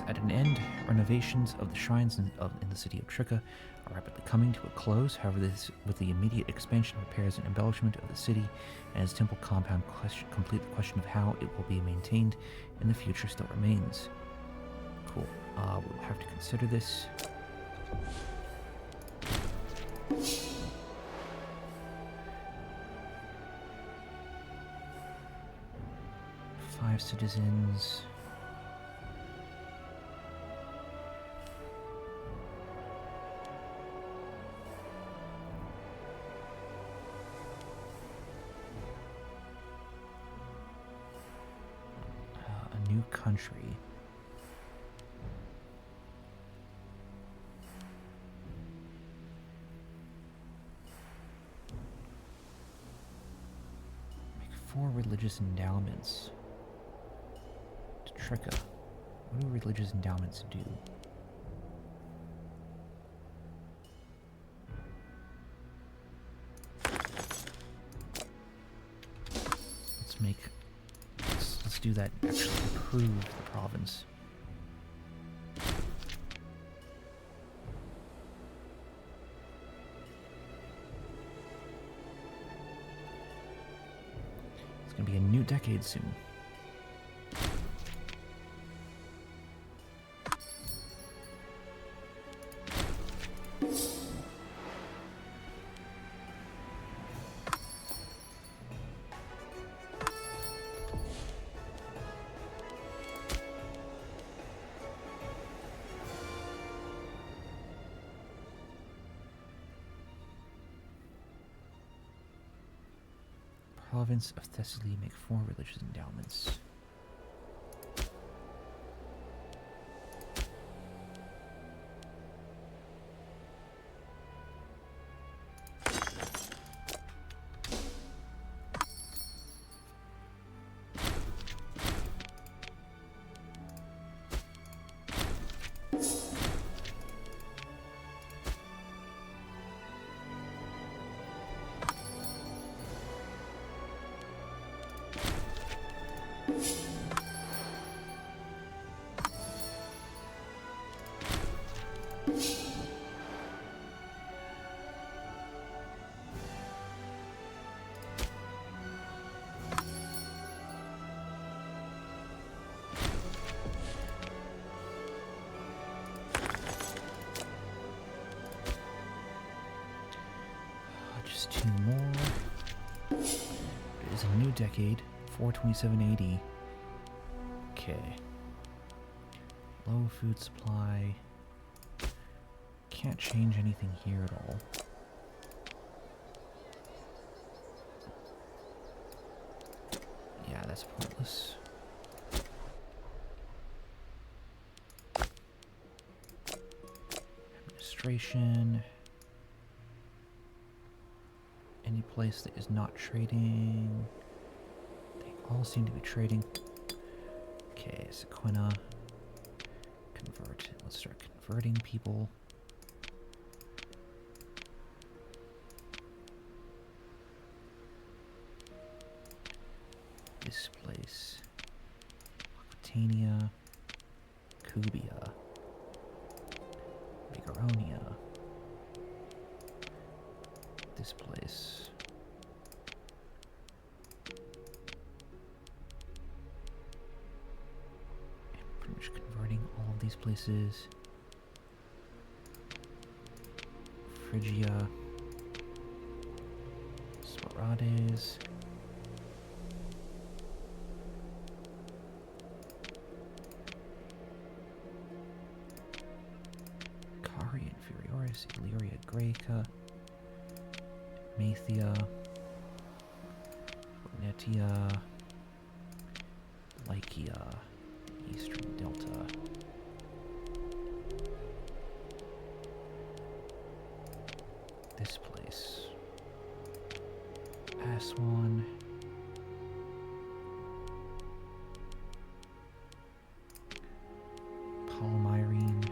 At an end, renovations of the shrines in the city of Tricca are rapidly coming to a close. However, with the immediate expansion, repairs, and embellishment of the city and its temple compound complete the question of how it will be maintained in the future still remains. Cool. We'll have to consider this. Five citizens. New country. Make 4 religious endowments to Tricca. What do religious endowments do? Let's do that. Actually improve the province. It's gonna be a new decade soon. Province of Thessaly, make 4 religious endowments. Just 2 more. It is a new decade, 427 AD. Okay. Low food supply. Can't change anything here at all. Yeah, that's pointless. Administration. Any place that is not trading. They all seem to be trading. Okay, Sequina. Convert. Let's start converting people. This place. Aquitania. Cubia. Bigaronia. This place. And pretty much converting all of these places. Phrygia. Sporades. Cari Inferioris, Illyria Graeca. Mathia, Venetia, Lycia, Eastern Delta. This place. Aswan. Palmyrene.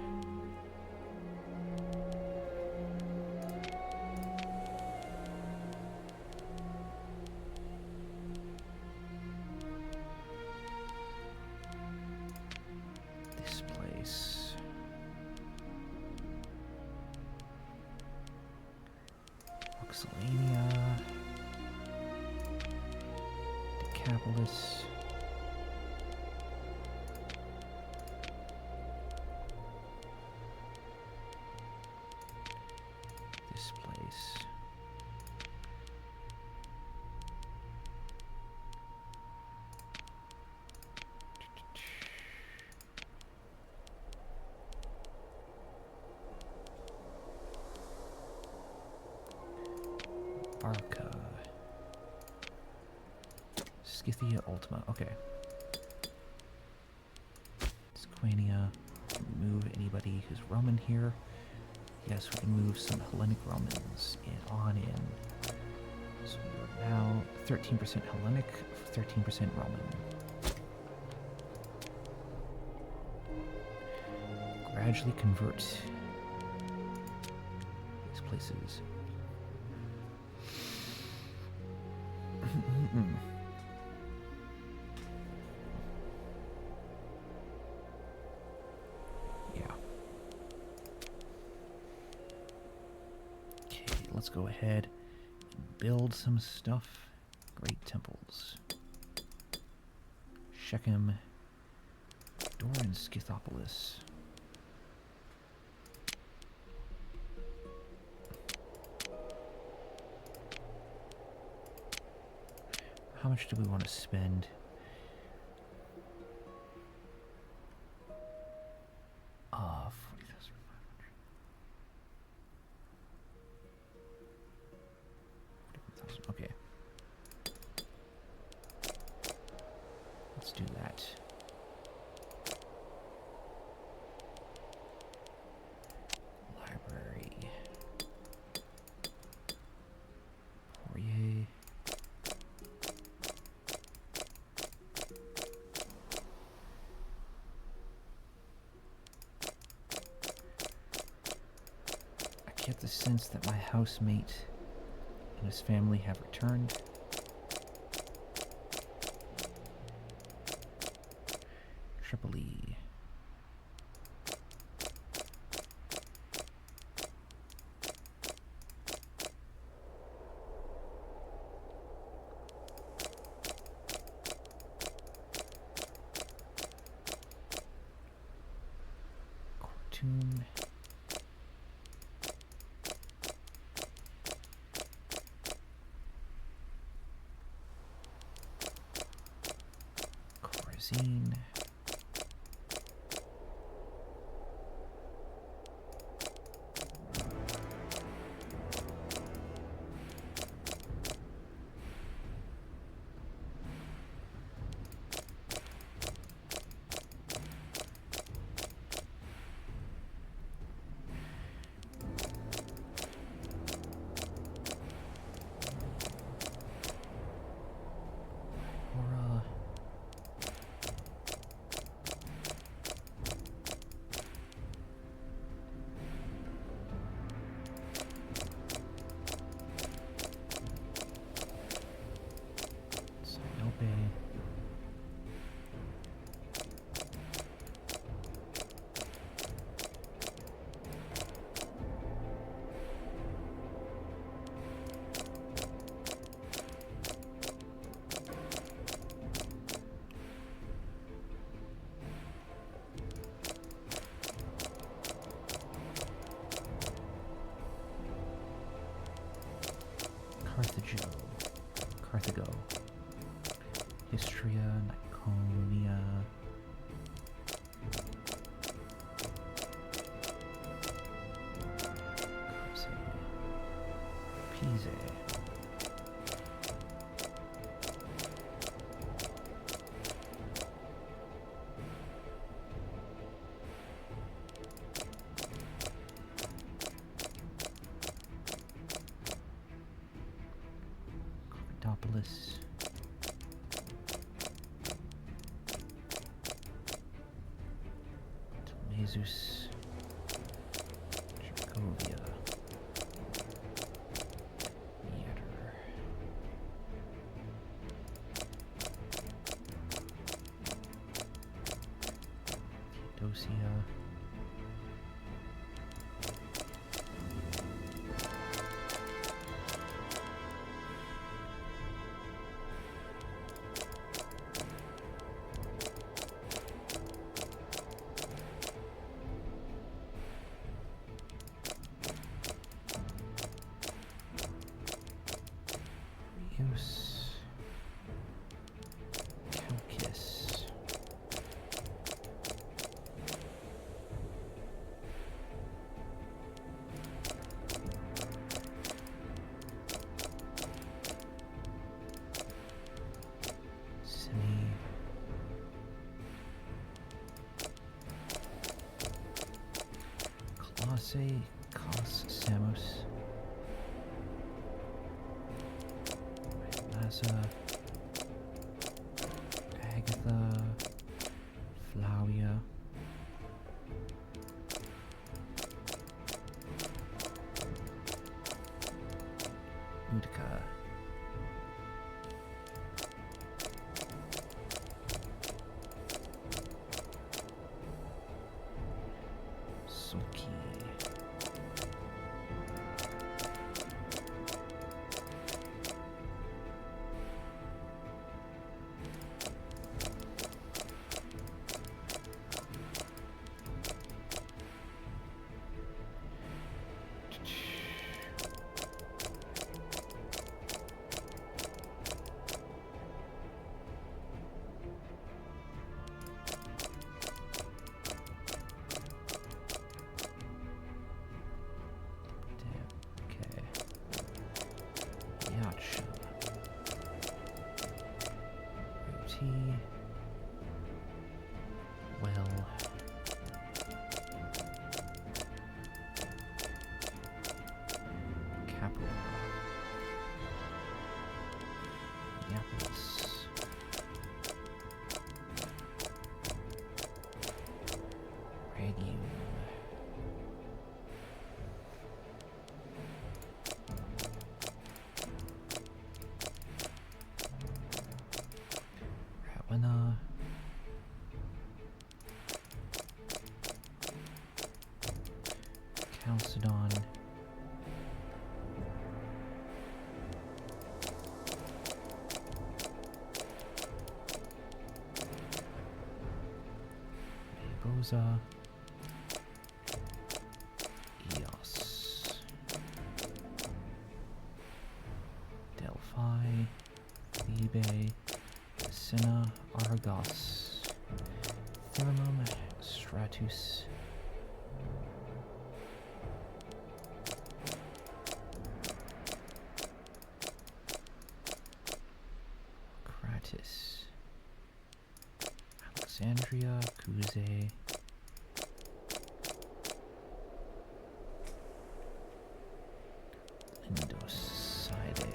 Oxalania, Decapolis, this place, Barca, Scythia Ultima, okay. Sequania, move anybody who's Roman here. Yes, we can move some Hellenic Romans on in. So we are now 13% Hellenic, 13% Roman. Gradually convert these places. Yeah. Okay, let's go ahead and build some stuff. Great temples. Shechem, Doran, Scythopolis. How much do we want to spend? $40,500. Okay. Let's do that. Library. Poirier. I get the sense that my housemate and his family have returned. Tripoli. Khartoum. scene. Carthago, Histria, Niconia, Pise, Cordopolis, Tmezus, Jagovia, Meader, Theodosia, Calcus, Simi, Colossae, Cos Samos, Laza, Agatha, Flavia, Utica, Sulki, Yacha, Ruti, Well, Capua, Yapus, Regium, Ravenna, Chalcedon, Megoza, Eos, Delphi, Thebe, Sina, Argos, Serenum, Stratus. Kratis. Alexandria, Kuze. Indocide.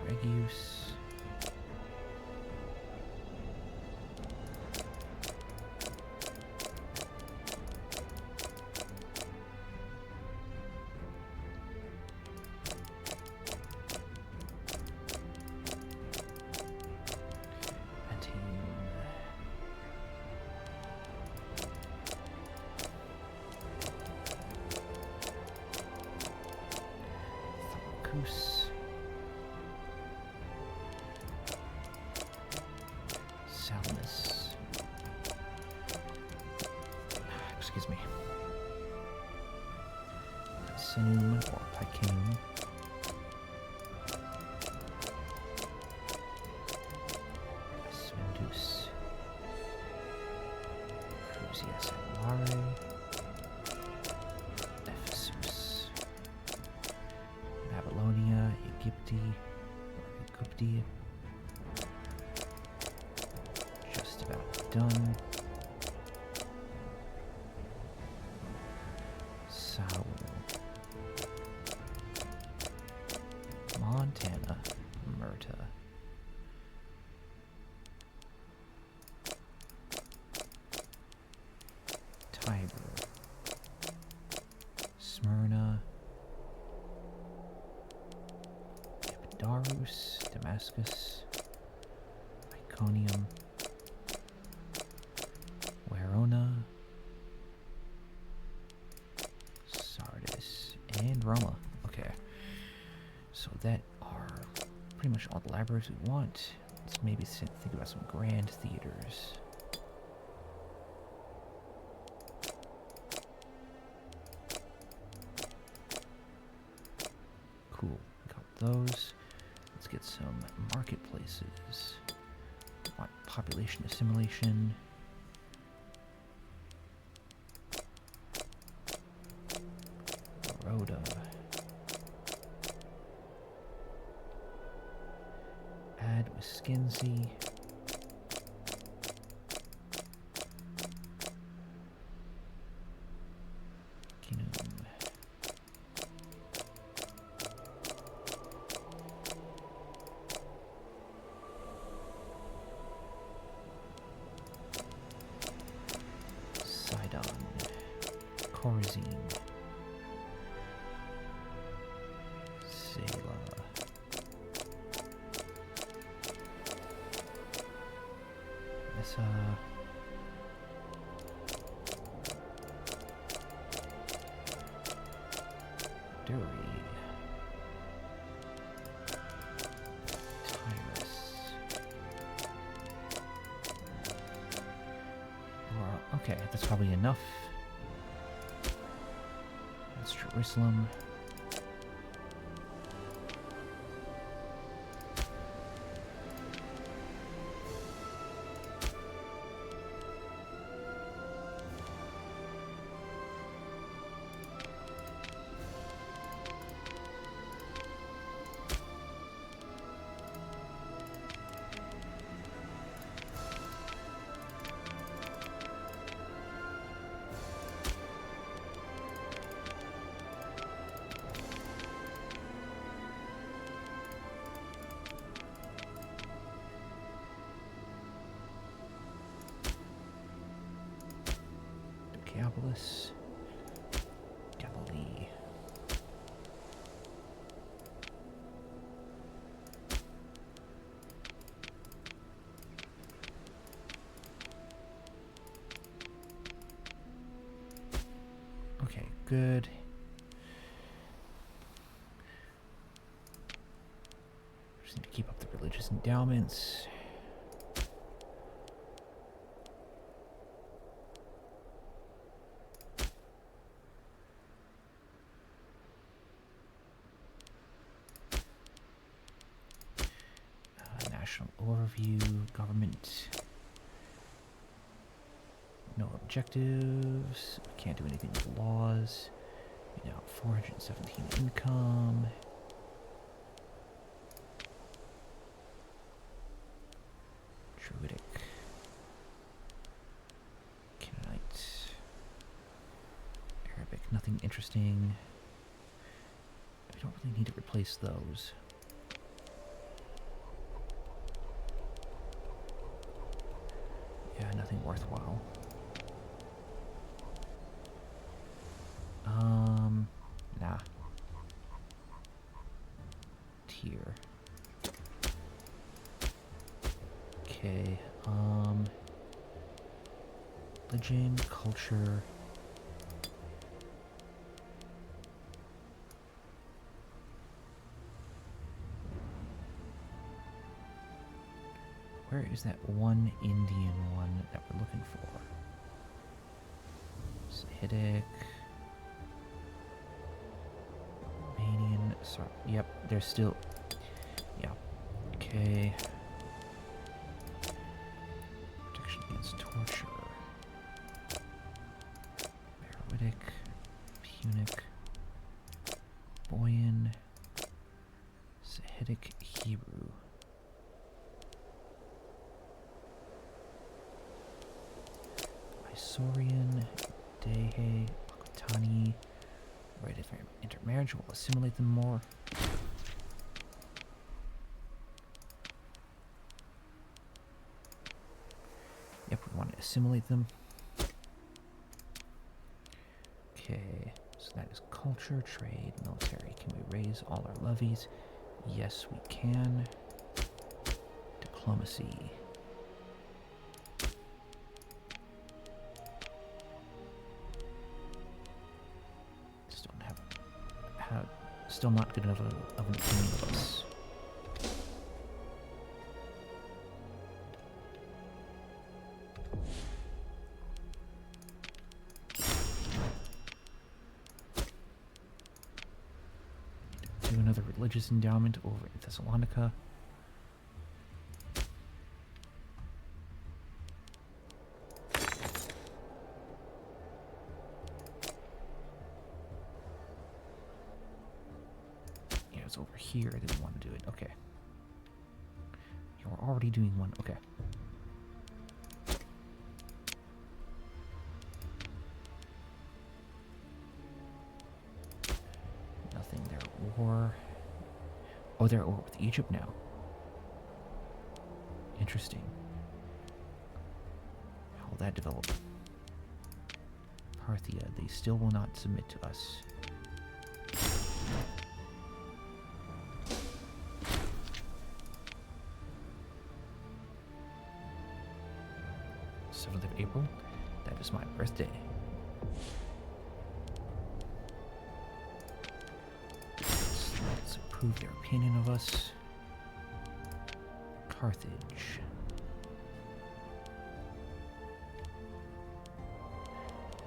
Regius. Salamis. Excuse me. Sinum or Picanum. Svendus. Cruzias Alare. Ephesus. Babylonia, Egypti. Just about done. Saul. Montana, Murta. Tiber. Smyrna. Epidaurus, Damascus. Iconium. Verona. Sardis. And Roma. Okay. So that are pretty much all the libraries we want. Let's maybe think about some grand theaters. Cool. Got those. Let's get some marketplaces. Want population assimilation. Rhoda. Add Wisconsin. Kinum. Sidon. Chorazin. Messa. Dury. Tyrus. Okay, that's probably enough. That's Jerusalem. Diabolus. Galilee. Okay, good. Just need to keep up the religious endowments. overview, government. No objectives. Can't do anything with laws. You know, 417 income. Druidic. Canaanite. Arabic. Nothing interesting. We don't really need to replace those. Yeah, nothing worthwhile. Nah. Tier. Okay, religion, culture. Where is that one Indian one that we're looking for? Sahidic. Romanian. Sorry. Yep, there's still. Yeah. Okay. Protection against torture. Meroitic. Punic. Boyan. Sahidic Hebrew. Isaurian, Dehe, Akutani. Right, if I intermarriage, we'll assimilate them more. Yep, we want to assimilate them. Okay, so that is culture, trade, military. Can we raise all our levies? Yes, we can. Diplomacy. Still not good enough of an opinion of us. Do another religious endowment over in Thessalonica. Over here, I didn't want to do it. Okay. You're already doing one. Okay. Nothing. They're at war. Oh, they're at war with Egypt now. Interesting. How will that develop? Parthia. They still will not submit to us. 7th of April. That is my birthday. Let's approve their opinion of us. Carthage.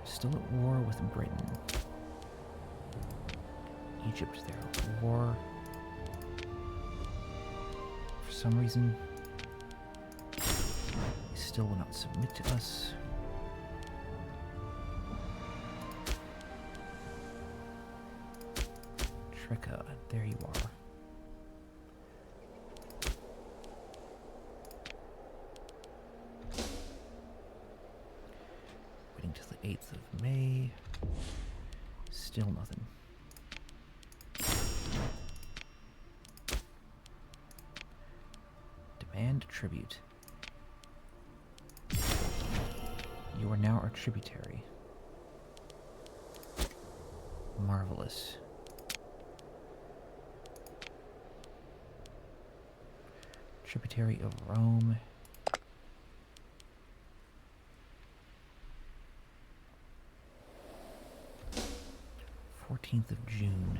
Still at war with Britain. Egypt, they're at war. For some reason, still will not submit to us. Treka, there you are. Waiting till the 8th of May. Still nothing. Demand tribute. You are now our tributary. Marvelous. Tributary of Rome. Fourteenth of June.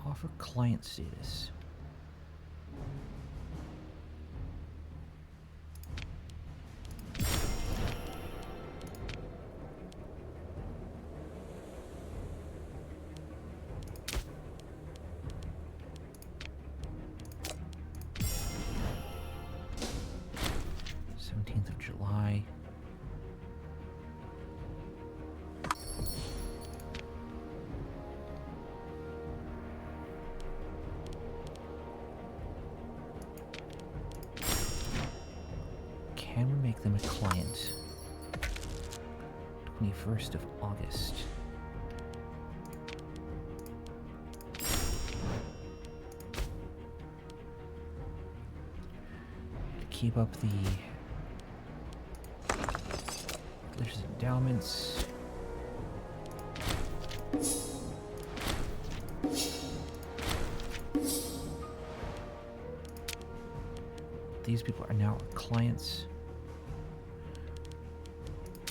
Offer client status. make them a client. 21st of August. To keep up the religious endowments. These people are now our clients.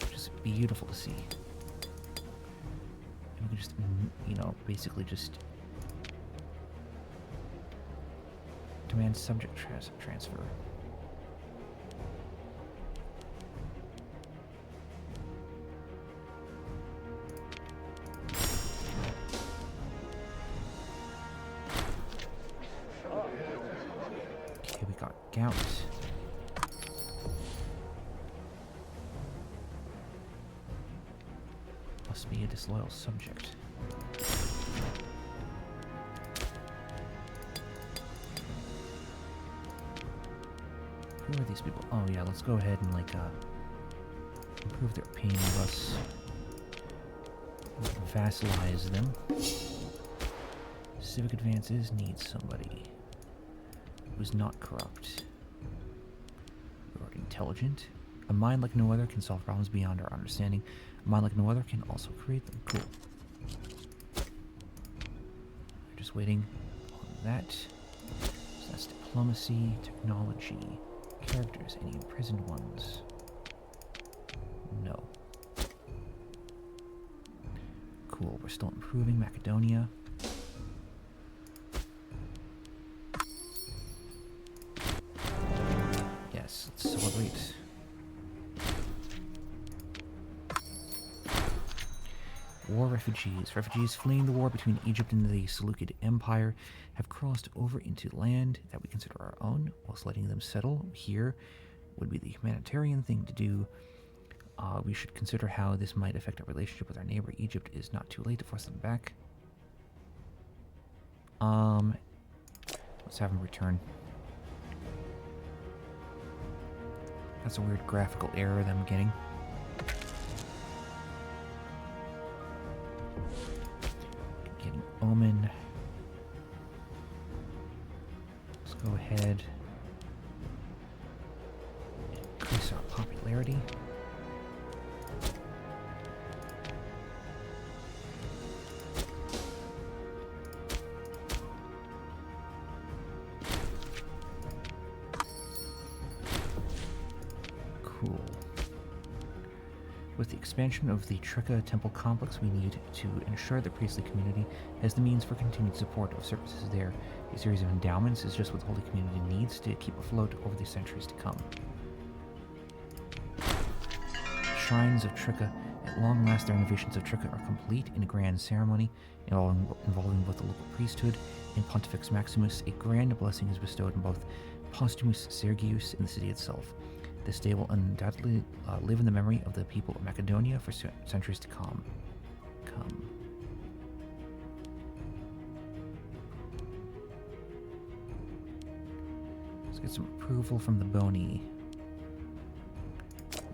Which is beautiful to see. And we can just, you know, basically just demand subject transfer. Okay, we got gout. Must be a disloyal subject. Who are these people? Oh yeah, let's go ahead and like improve their opinion of us. Vassalize them. Civic advances need somebody who's not corrupt. You're intelligent. A mind like no other can solve problems beyond our understanding. A mind like no other can also create them. Cool. We're just waiting on that. So that's diplomacy, technology, characters, any imprisoned ones. No. Cool, we're still improving Macedonia. Yes, let's celebrate. War refugees. Refugees fleeing the war between Egypt and the Seleucid Empire have crossed over into land that we consider our own, whilst letting them settle here would be the humanitarian thing to do. We should consider how this might affect our relationship with our neighbor. Egypt is not too late to force them back. Let's have them return. That's a weird graphical error that I'm getting. Get an omen. Let's go ahead. Increase our popularity. Cool. With the expansion of the Tricca temple complex, we need to ensure the priestly community has the means for continued support of services there. A series of endowments is just what the holy community needs to keep afloat over the centuries to come. Shrines of Tricca. At long last, the renovations of Tricca are complete in a grand ceremony involving both the local priesthood and Pontifex Maximus. A grand blessing is bestowed on both Postumus Sergius and the city itself. This day will undoubtedly live in the memory of the people of Macedonia for centuries to come. Let's get some approval from the Boni.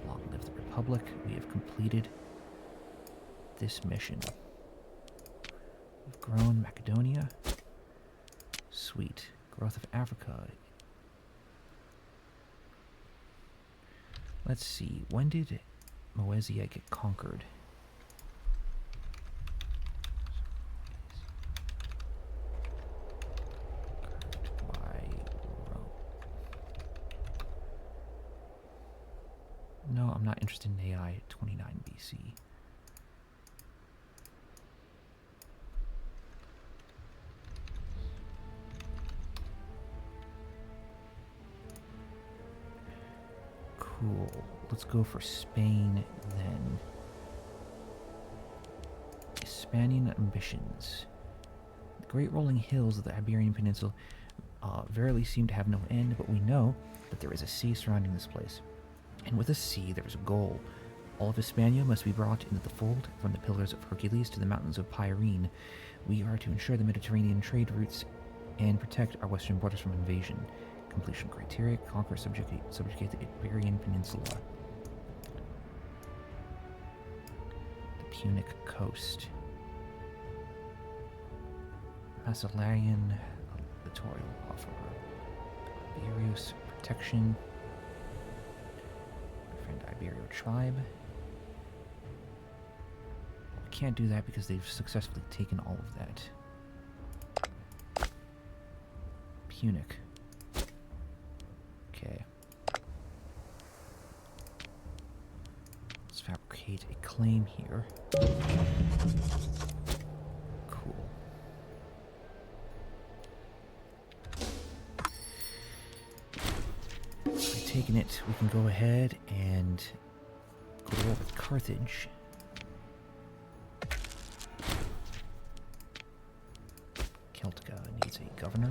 Long live the Republic. We have completed this mission. We've grown Macedonia. Sweet. Growth of Africa. Let's see, when did Moesia get conquered? By Rome. No, I'm not interested in AI. 29 BC. Cool. Let's go for Spain then. Hispanian ambitions. The great rolling hills of the Iberian Peninsula verily seem to have no end, but we know that there is a sea surrounding this place. And with a sea, there is a goal. All of Hispania must be brought into the fold, from the Pillars of Hercules to the mountains of Pyrene. We are to ensure the Mediterranean trade routes and protect our western borders from invasion. Completion criteria: conquer, subjugate the Iberian Peninsula. The Punic Coast. Macedonian littoral offer. Iberius protection. Friend Iberio tribe. We can't do that because they've successfully taken all of that. Punic. Okay. Let's fabricate a claim here. Cool. By taking it, we can go ahead and go to war with Carthage. Celtica needs a governor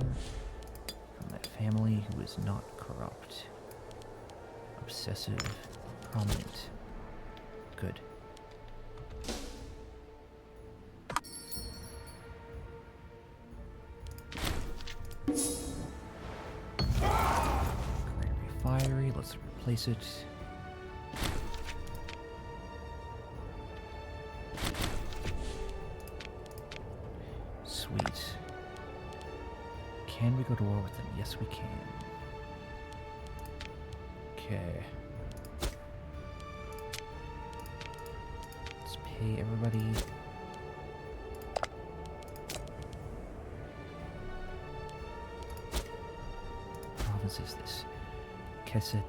from that family who is not corrupt. Obsessive, prominent. Good. Granary fiery, let's replace it. Sweet. Can we go to war with them? Yes, we can. Okay. Let's pay everybody. What province is this? Kesitania.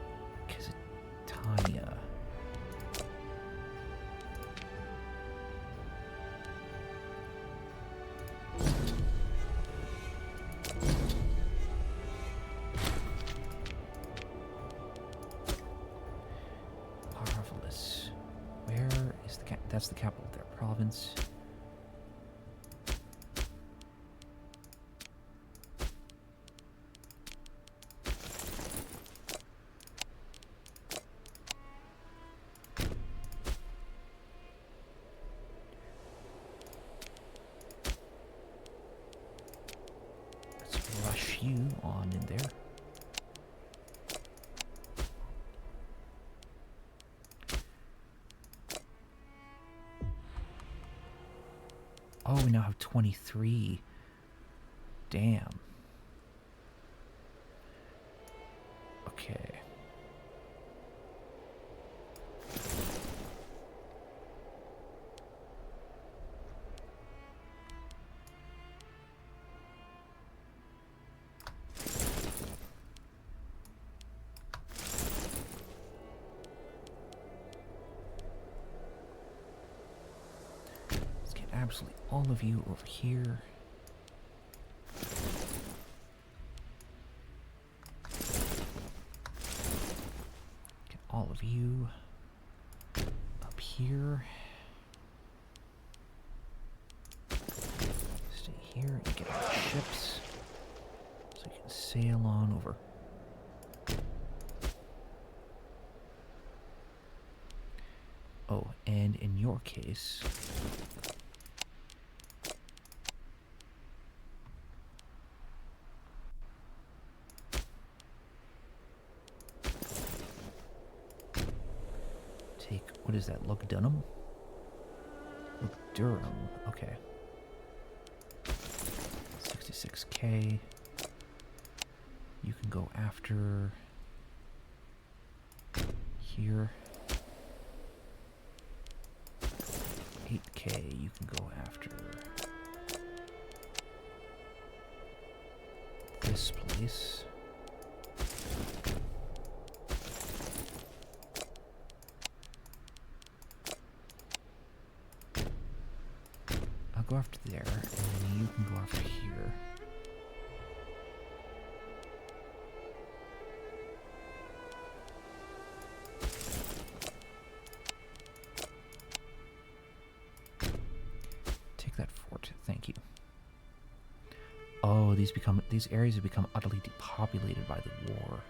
That's the capital of their province. Let's rush you on in there. Oh, we now have 23. Damn. Okay. Absolutely all of you over here. Get all of you up here. Stay here and get our ships so you can sail on over. Oh, and in your case, what is that? Lugdunum? Durham. Okay. 66k. You can go after here. 8k. You can go after this place. Go after there, and then you can go after here. Take that fort, thank you. Oh, these areas have become utterly depopulated by the war.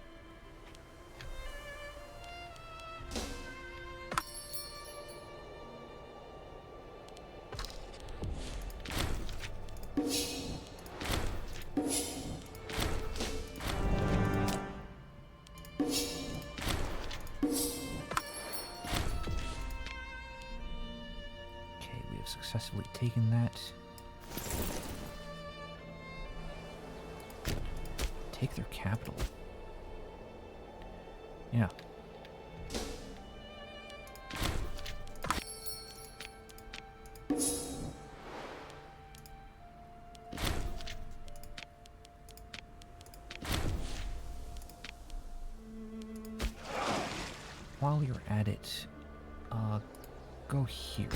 successfully taken that. Take their capital. Yeah. While you're at it, go here.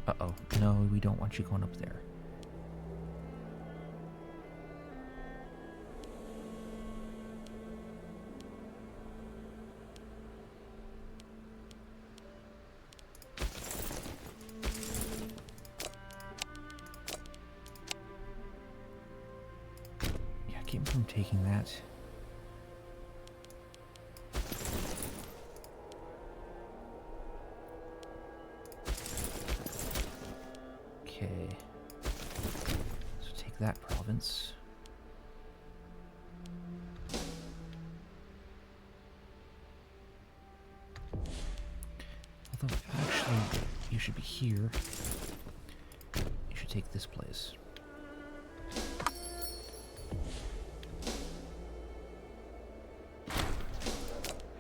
Uh-oh. No, we don't want you going up there. Yeah, keep him from taking that. Okay. So take that province. Although, actually, you should be here. You should take this place.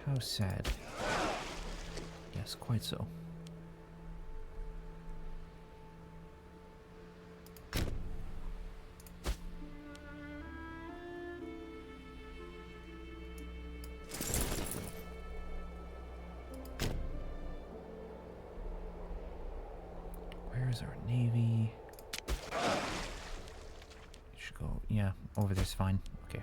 How sad. Yes, quite so. Where's our navy? It should go, yeah, over there's fine. Okay.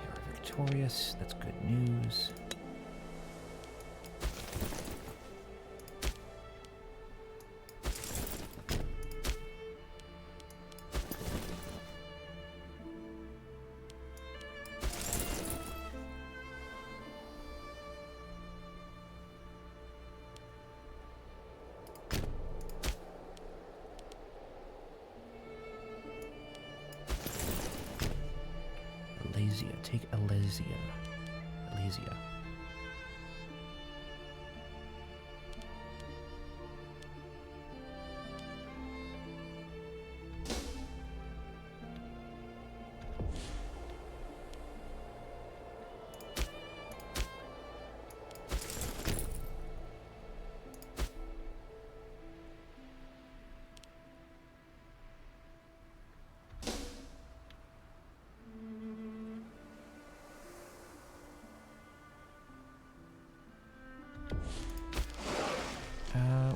You're victorious, that's good news. Alesia, take Alesia. Alesia.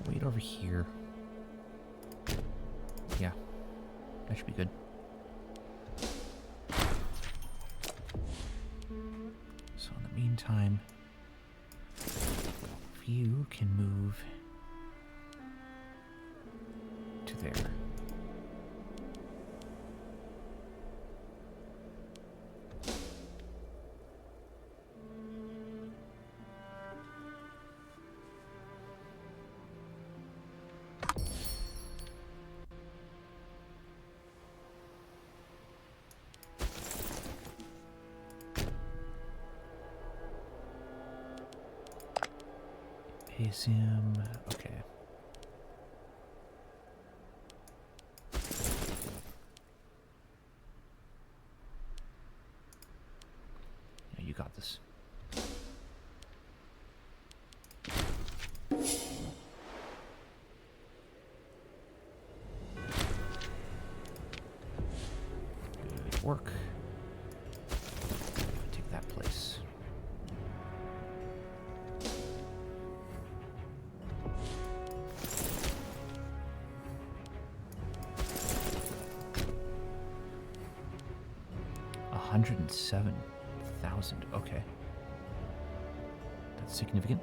Wait over here. Yeah, that should be good. So in the meantime, if you can move to there. Pace him. Okay. Yeah, you got this. Good work. Take that place. $107,000. Okay. That's significant.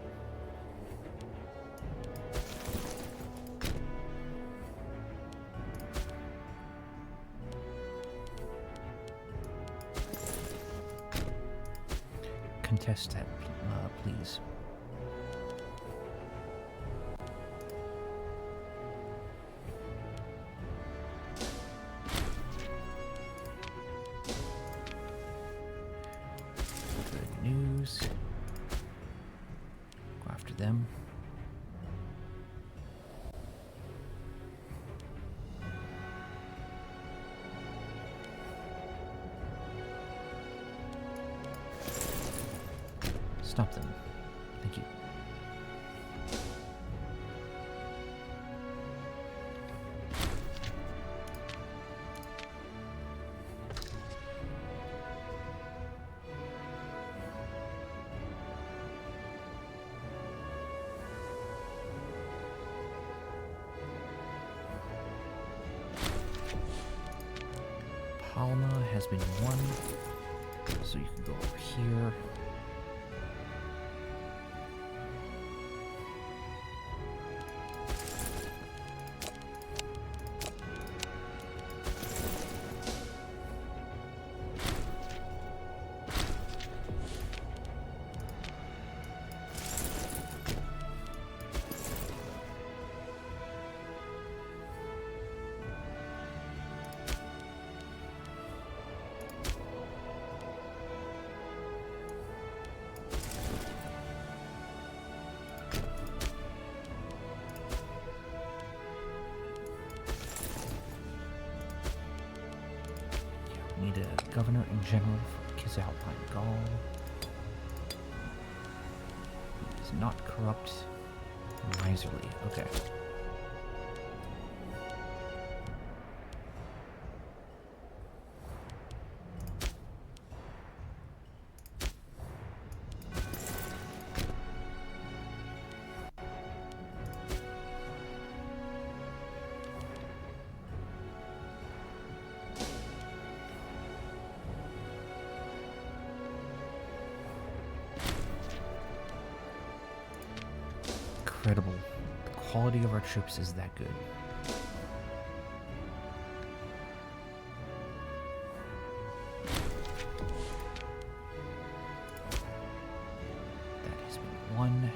Contest that, please. stop them. Thank you. Palma has been won, so you can go over here. Need a governor in general for Cisalpine Gaul. Who is not corrupt, miserly. Okay. Incredible. The quality of our troops is that good. That has been won.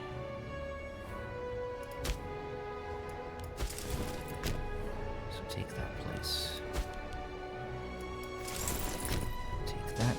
So take that place. Take that.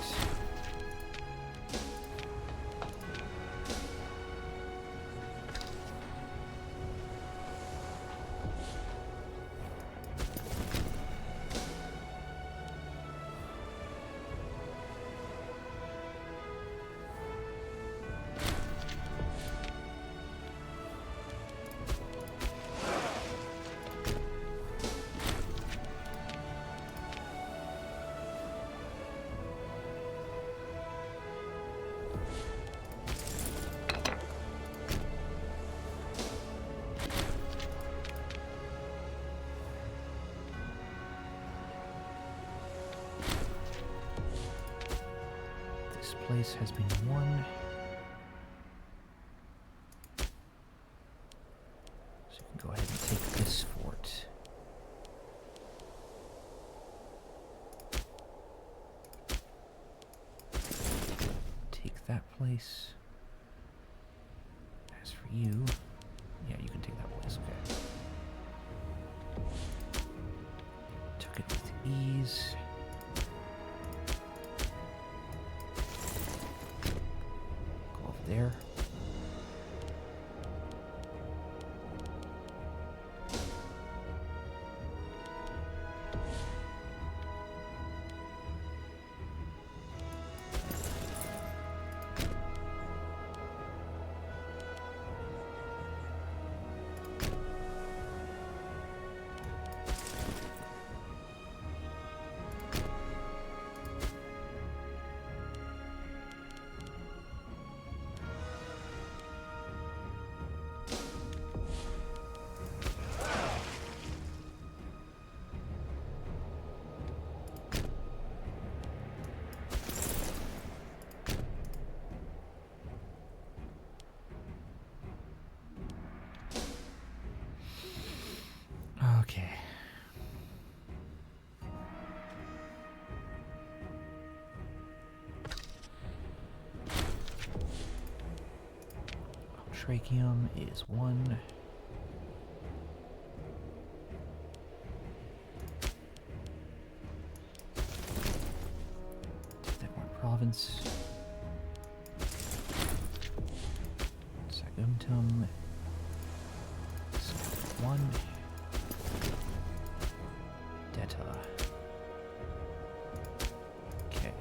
This place has been won. So you can go ahead and take this fort. Take that place. As for you, yeah, you can take that place, okay. Took it with ease. There. Okay. Tracheum is one. Take that one province. Saguntum. One. Deta. Okay.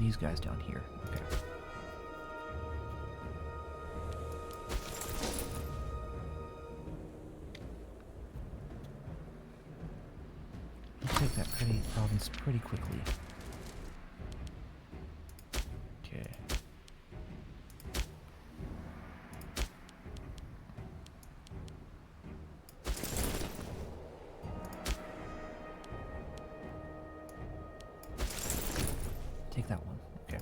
these guys down here. Okay. We'll take that province pretty quickly. Okay. Take that one. Okay.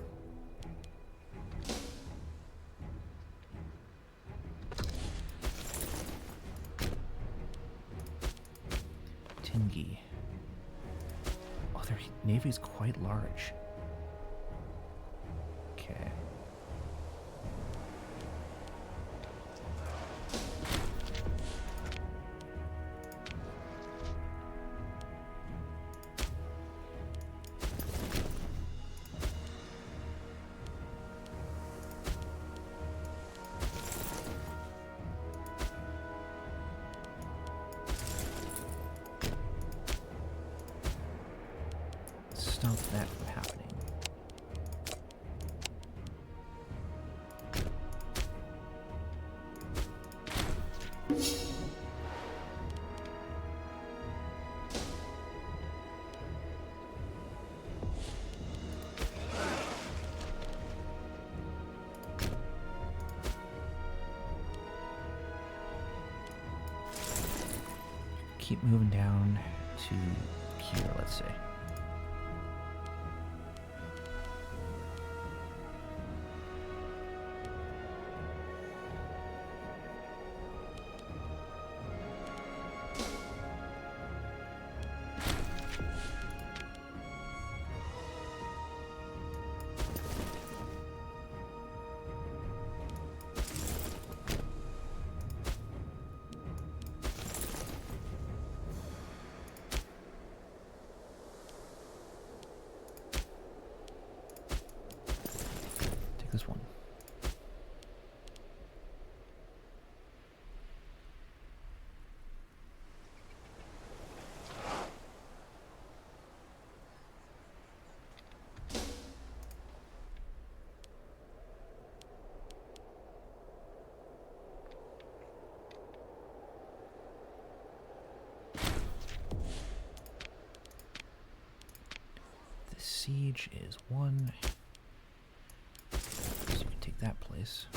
Tingi. Oh, their navy's quite large. Okay. Stop that from happening. Keep moving down to here, let's say. This one. The siege is one. That place.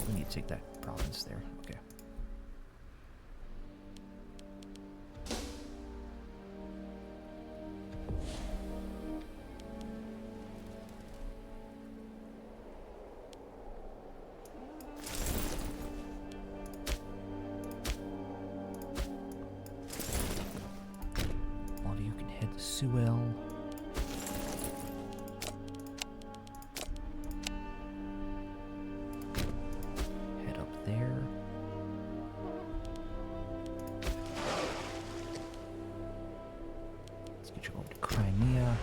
We need to take that province there. Okay. Suel. Head up there. Let's get you over to Crimea.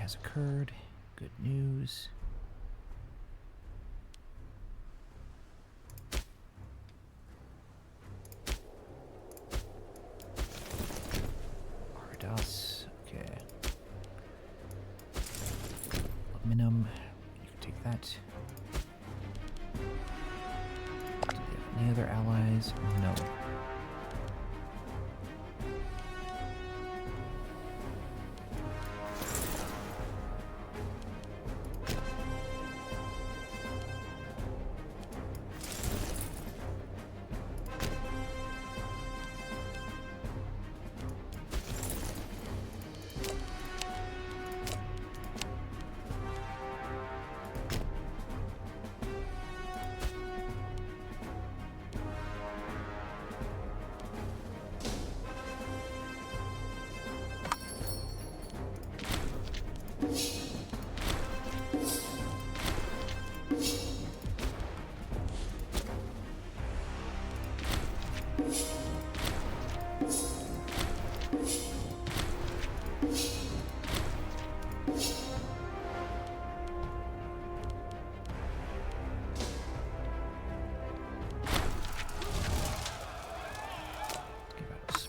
Has occurred. Good news. Ardas. Okay. Aluminum. You can take that. Do they have any other allies? No.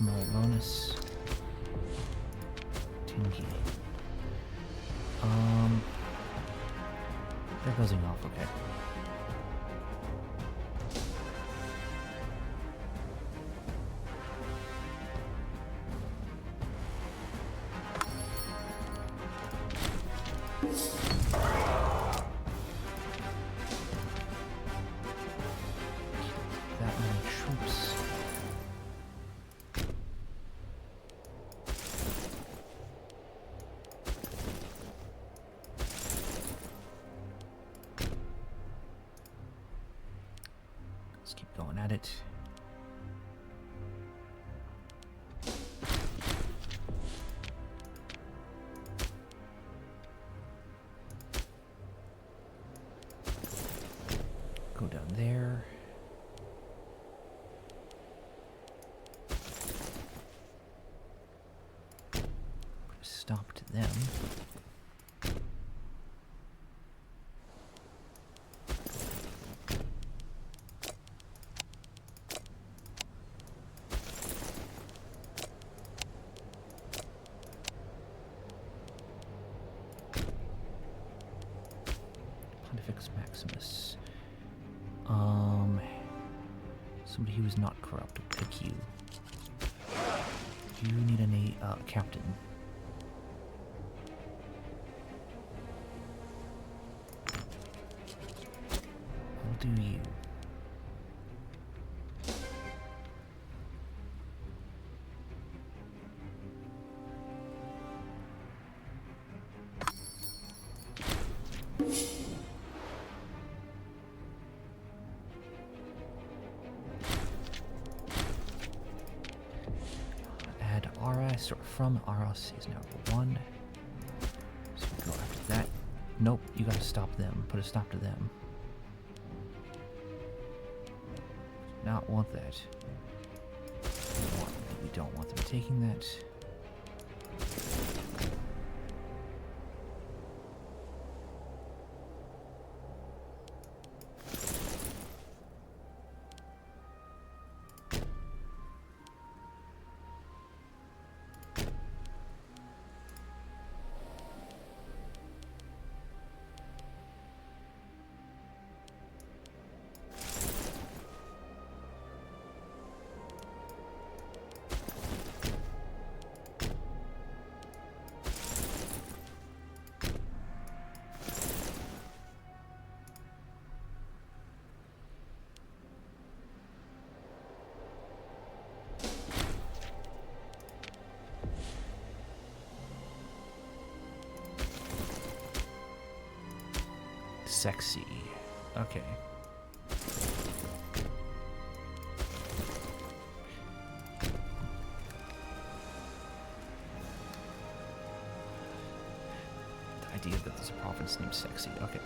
small bonus. 10K. They're buzzing off, okay. That many troops. Let's keep going at it. Go down there. Put a stop to them. Pontifex Maximus. Somebody who is not corrupt will pick you. You need a captain. I'll do you. RS, or from RS is now 1. So we go after that. Nope, you gotta stop them. Put a stop to them. Not want that. We don't want them taking that. Sexy. Okay. The idea that there's a province named Sexy. Okay.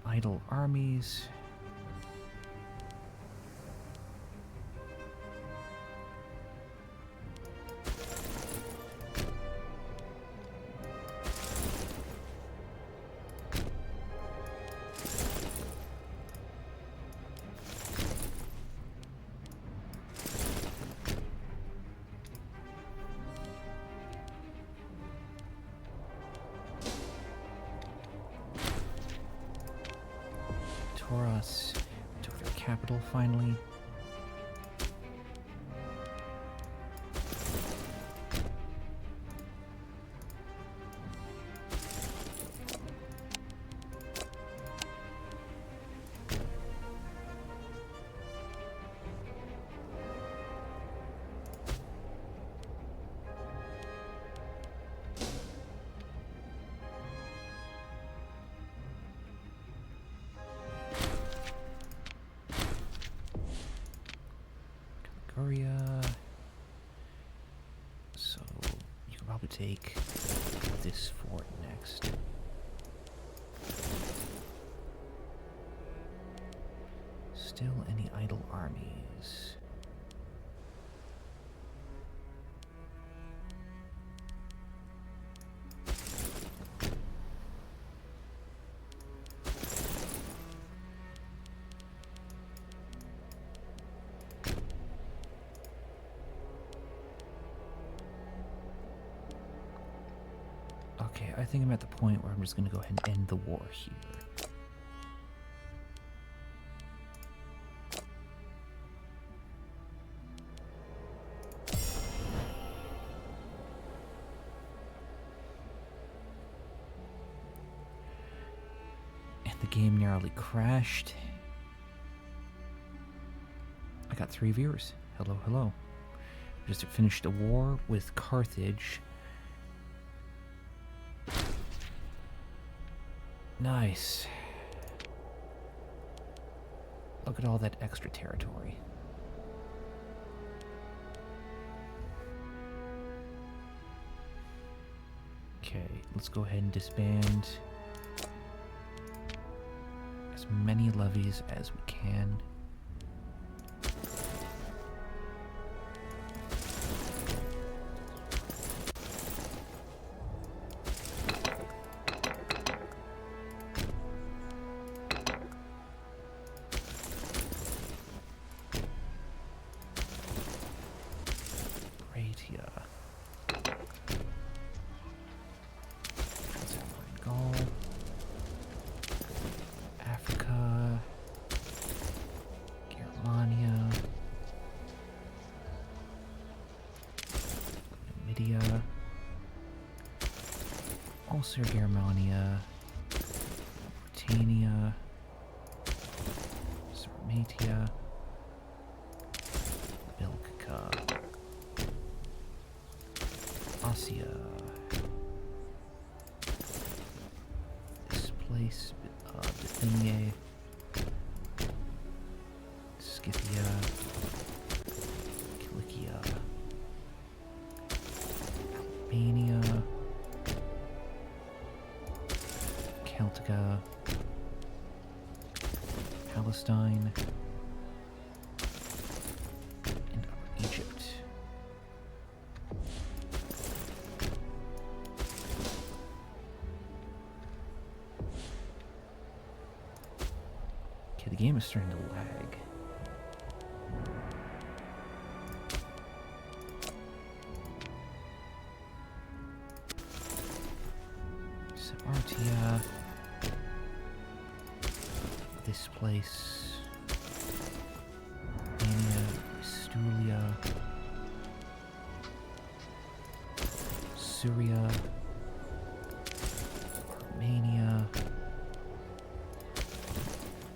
Idle armies. Taurus took their capital finally. take this fort next. Still any idle armies? Okay, I think I'm at the point where I'm just going to go ahead and end the war here. And the game narrowly crashed. I got 3 viewers. Hello, hello. Just finished a war with Carthage. Nice. Look at all that extra territory. Okay, let's go ahead and disband as many levies as we can. Also Germania, Britannia, Sarmatia, Belgica, Ossia, this place, Bithynia, Scythia, Cilicia, Albania, Celtica, Palestine, and Upper Egypt. Okay, the game is starting to lag. Samartia. This place, Albania, Astulia, Syria, Armenia,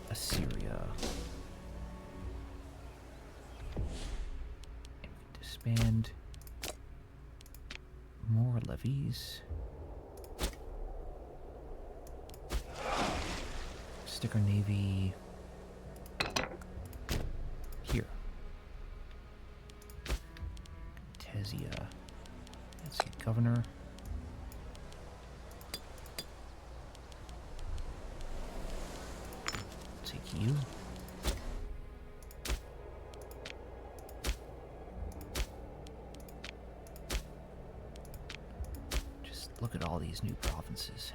Assyria. And we disband more levies. Stick our navy here. Tezia. Let's get governor. Take you. Just look at all these new provinces.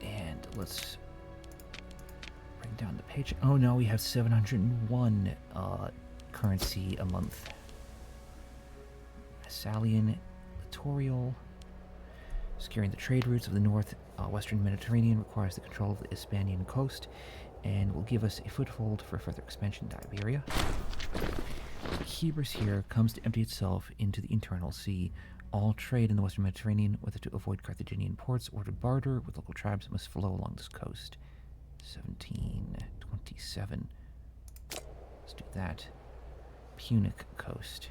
And let's bring down the page. Oh no, we have 701 currency a month. Thessalian, Littorial. Securing the trade routes of the northwestern Mediterranean requires the control of the Hispanian coast and will give us a foothold for further expansion to Iberia. Hebrus here comes to empty itself into the internal sea. All trade in the western Mediterranean, whether to avoid Carthaginian ports or to barter with local tribes, must flow along this coast. 1727. do that. Punic Coast.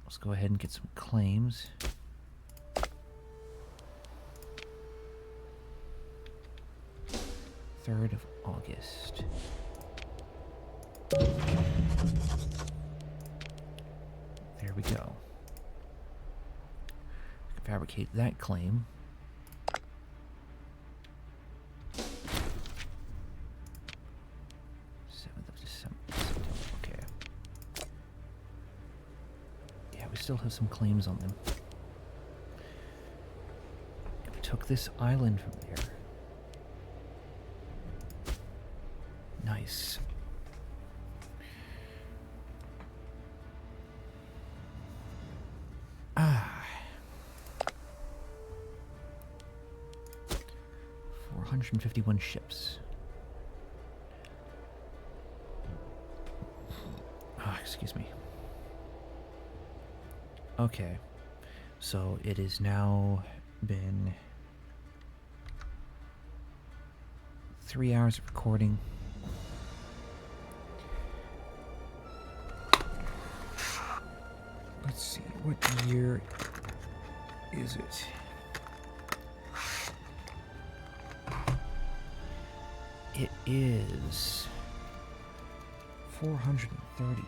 Let's go ahead and get some claims. Third of August. There we go. We can fabricate that claim. 7th of September. Okay. Yeah, we still have some claims on them. If we took this island from there. Nice. Ah. 451 ships. Ah, excuse me. Okay. So it has now been 3 hours of recording. Let's see, what year is it? It is 430.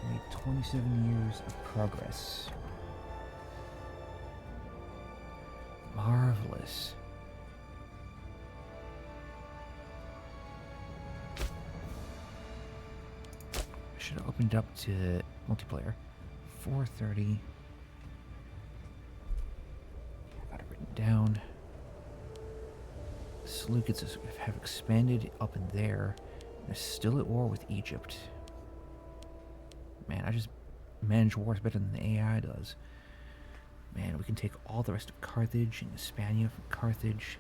Made 27 years of progress. Marvelous. Should have opened up to multiplayer. 430. Got it written down. Seleucids have expanded up in there. They're still at war with Egypt. Man, I just manage wars better than the AI does. Man, we can take all the rest of Carthage and Hispania from Carthage.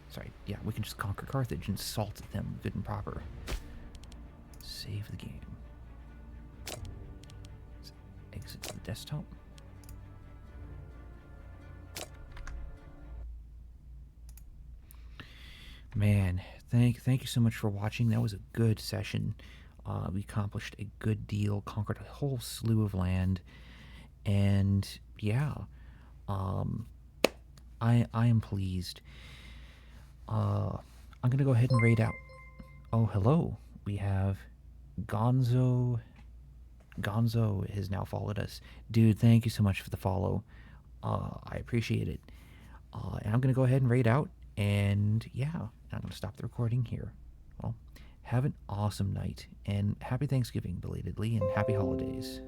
Sorry, yeah, we can just conquer Carthage and salt them good and proper. Save the game. Let's exit to the desktop. Man, thank you so much for watching. That was a good session. We accomplished a good deal, conquered a whole slew of land, and yeah, I am pleased. I'm gonna go ahead and raid out. Oh, hello. We have Gonzo. Gonzo has now followed us. Dude, thank you so much for the follow. I appreciate it. And I'm gonna go ahead and raid out. And yeah, I'm gonna stop the recording here. Well, have an awesome night, and happy Thanksgiving belatedly, and happy holidays.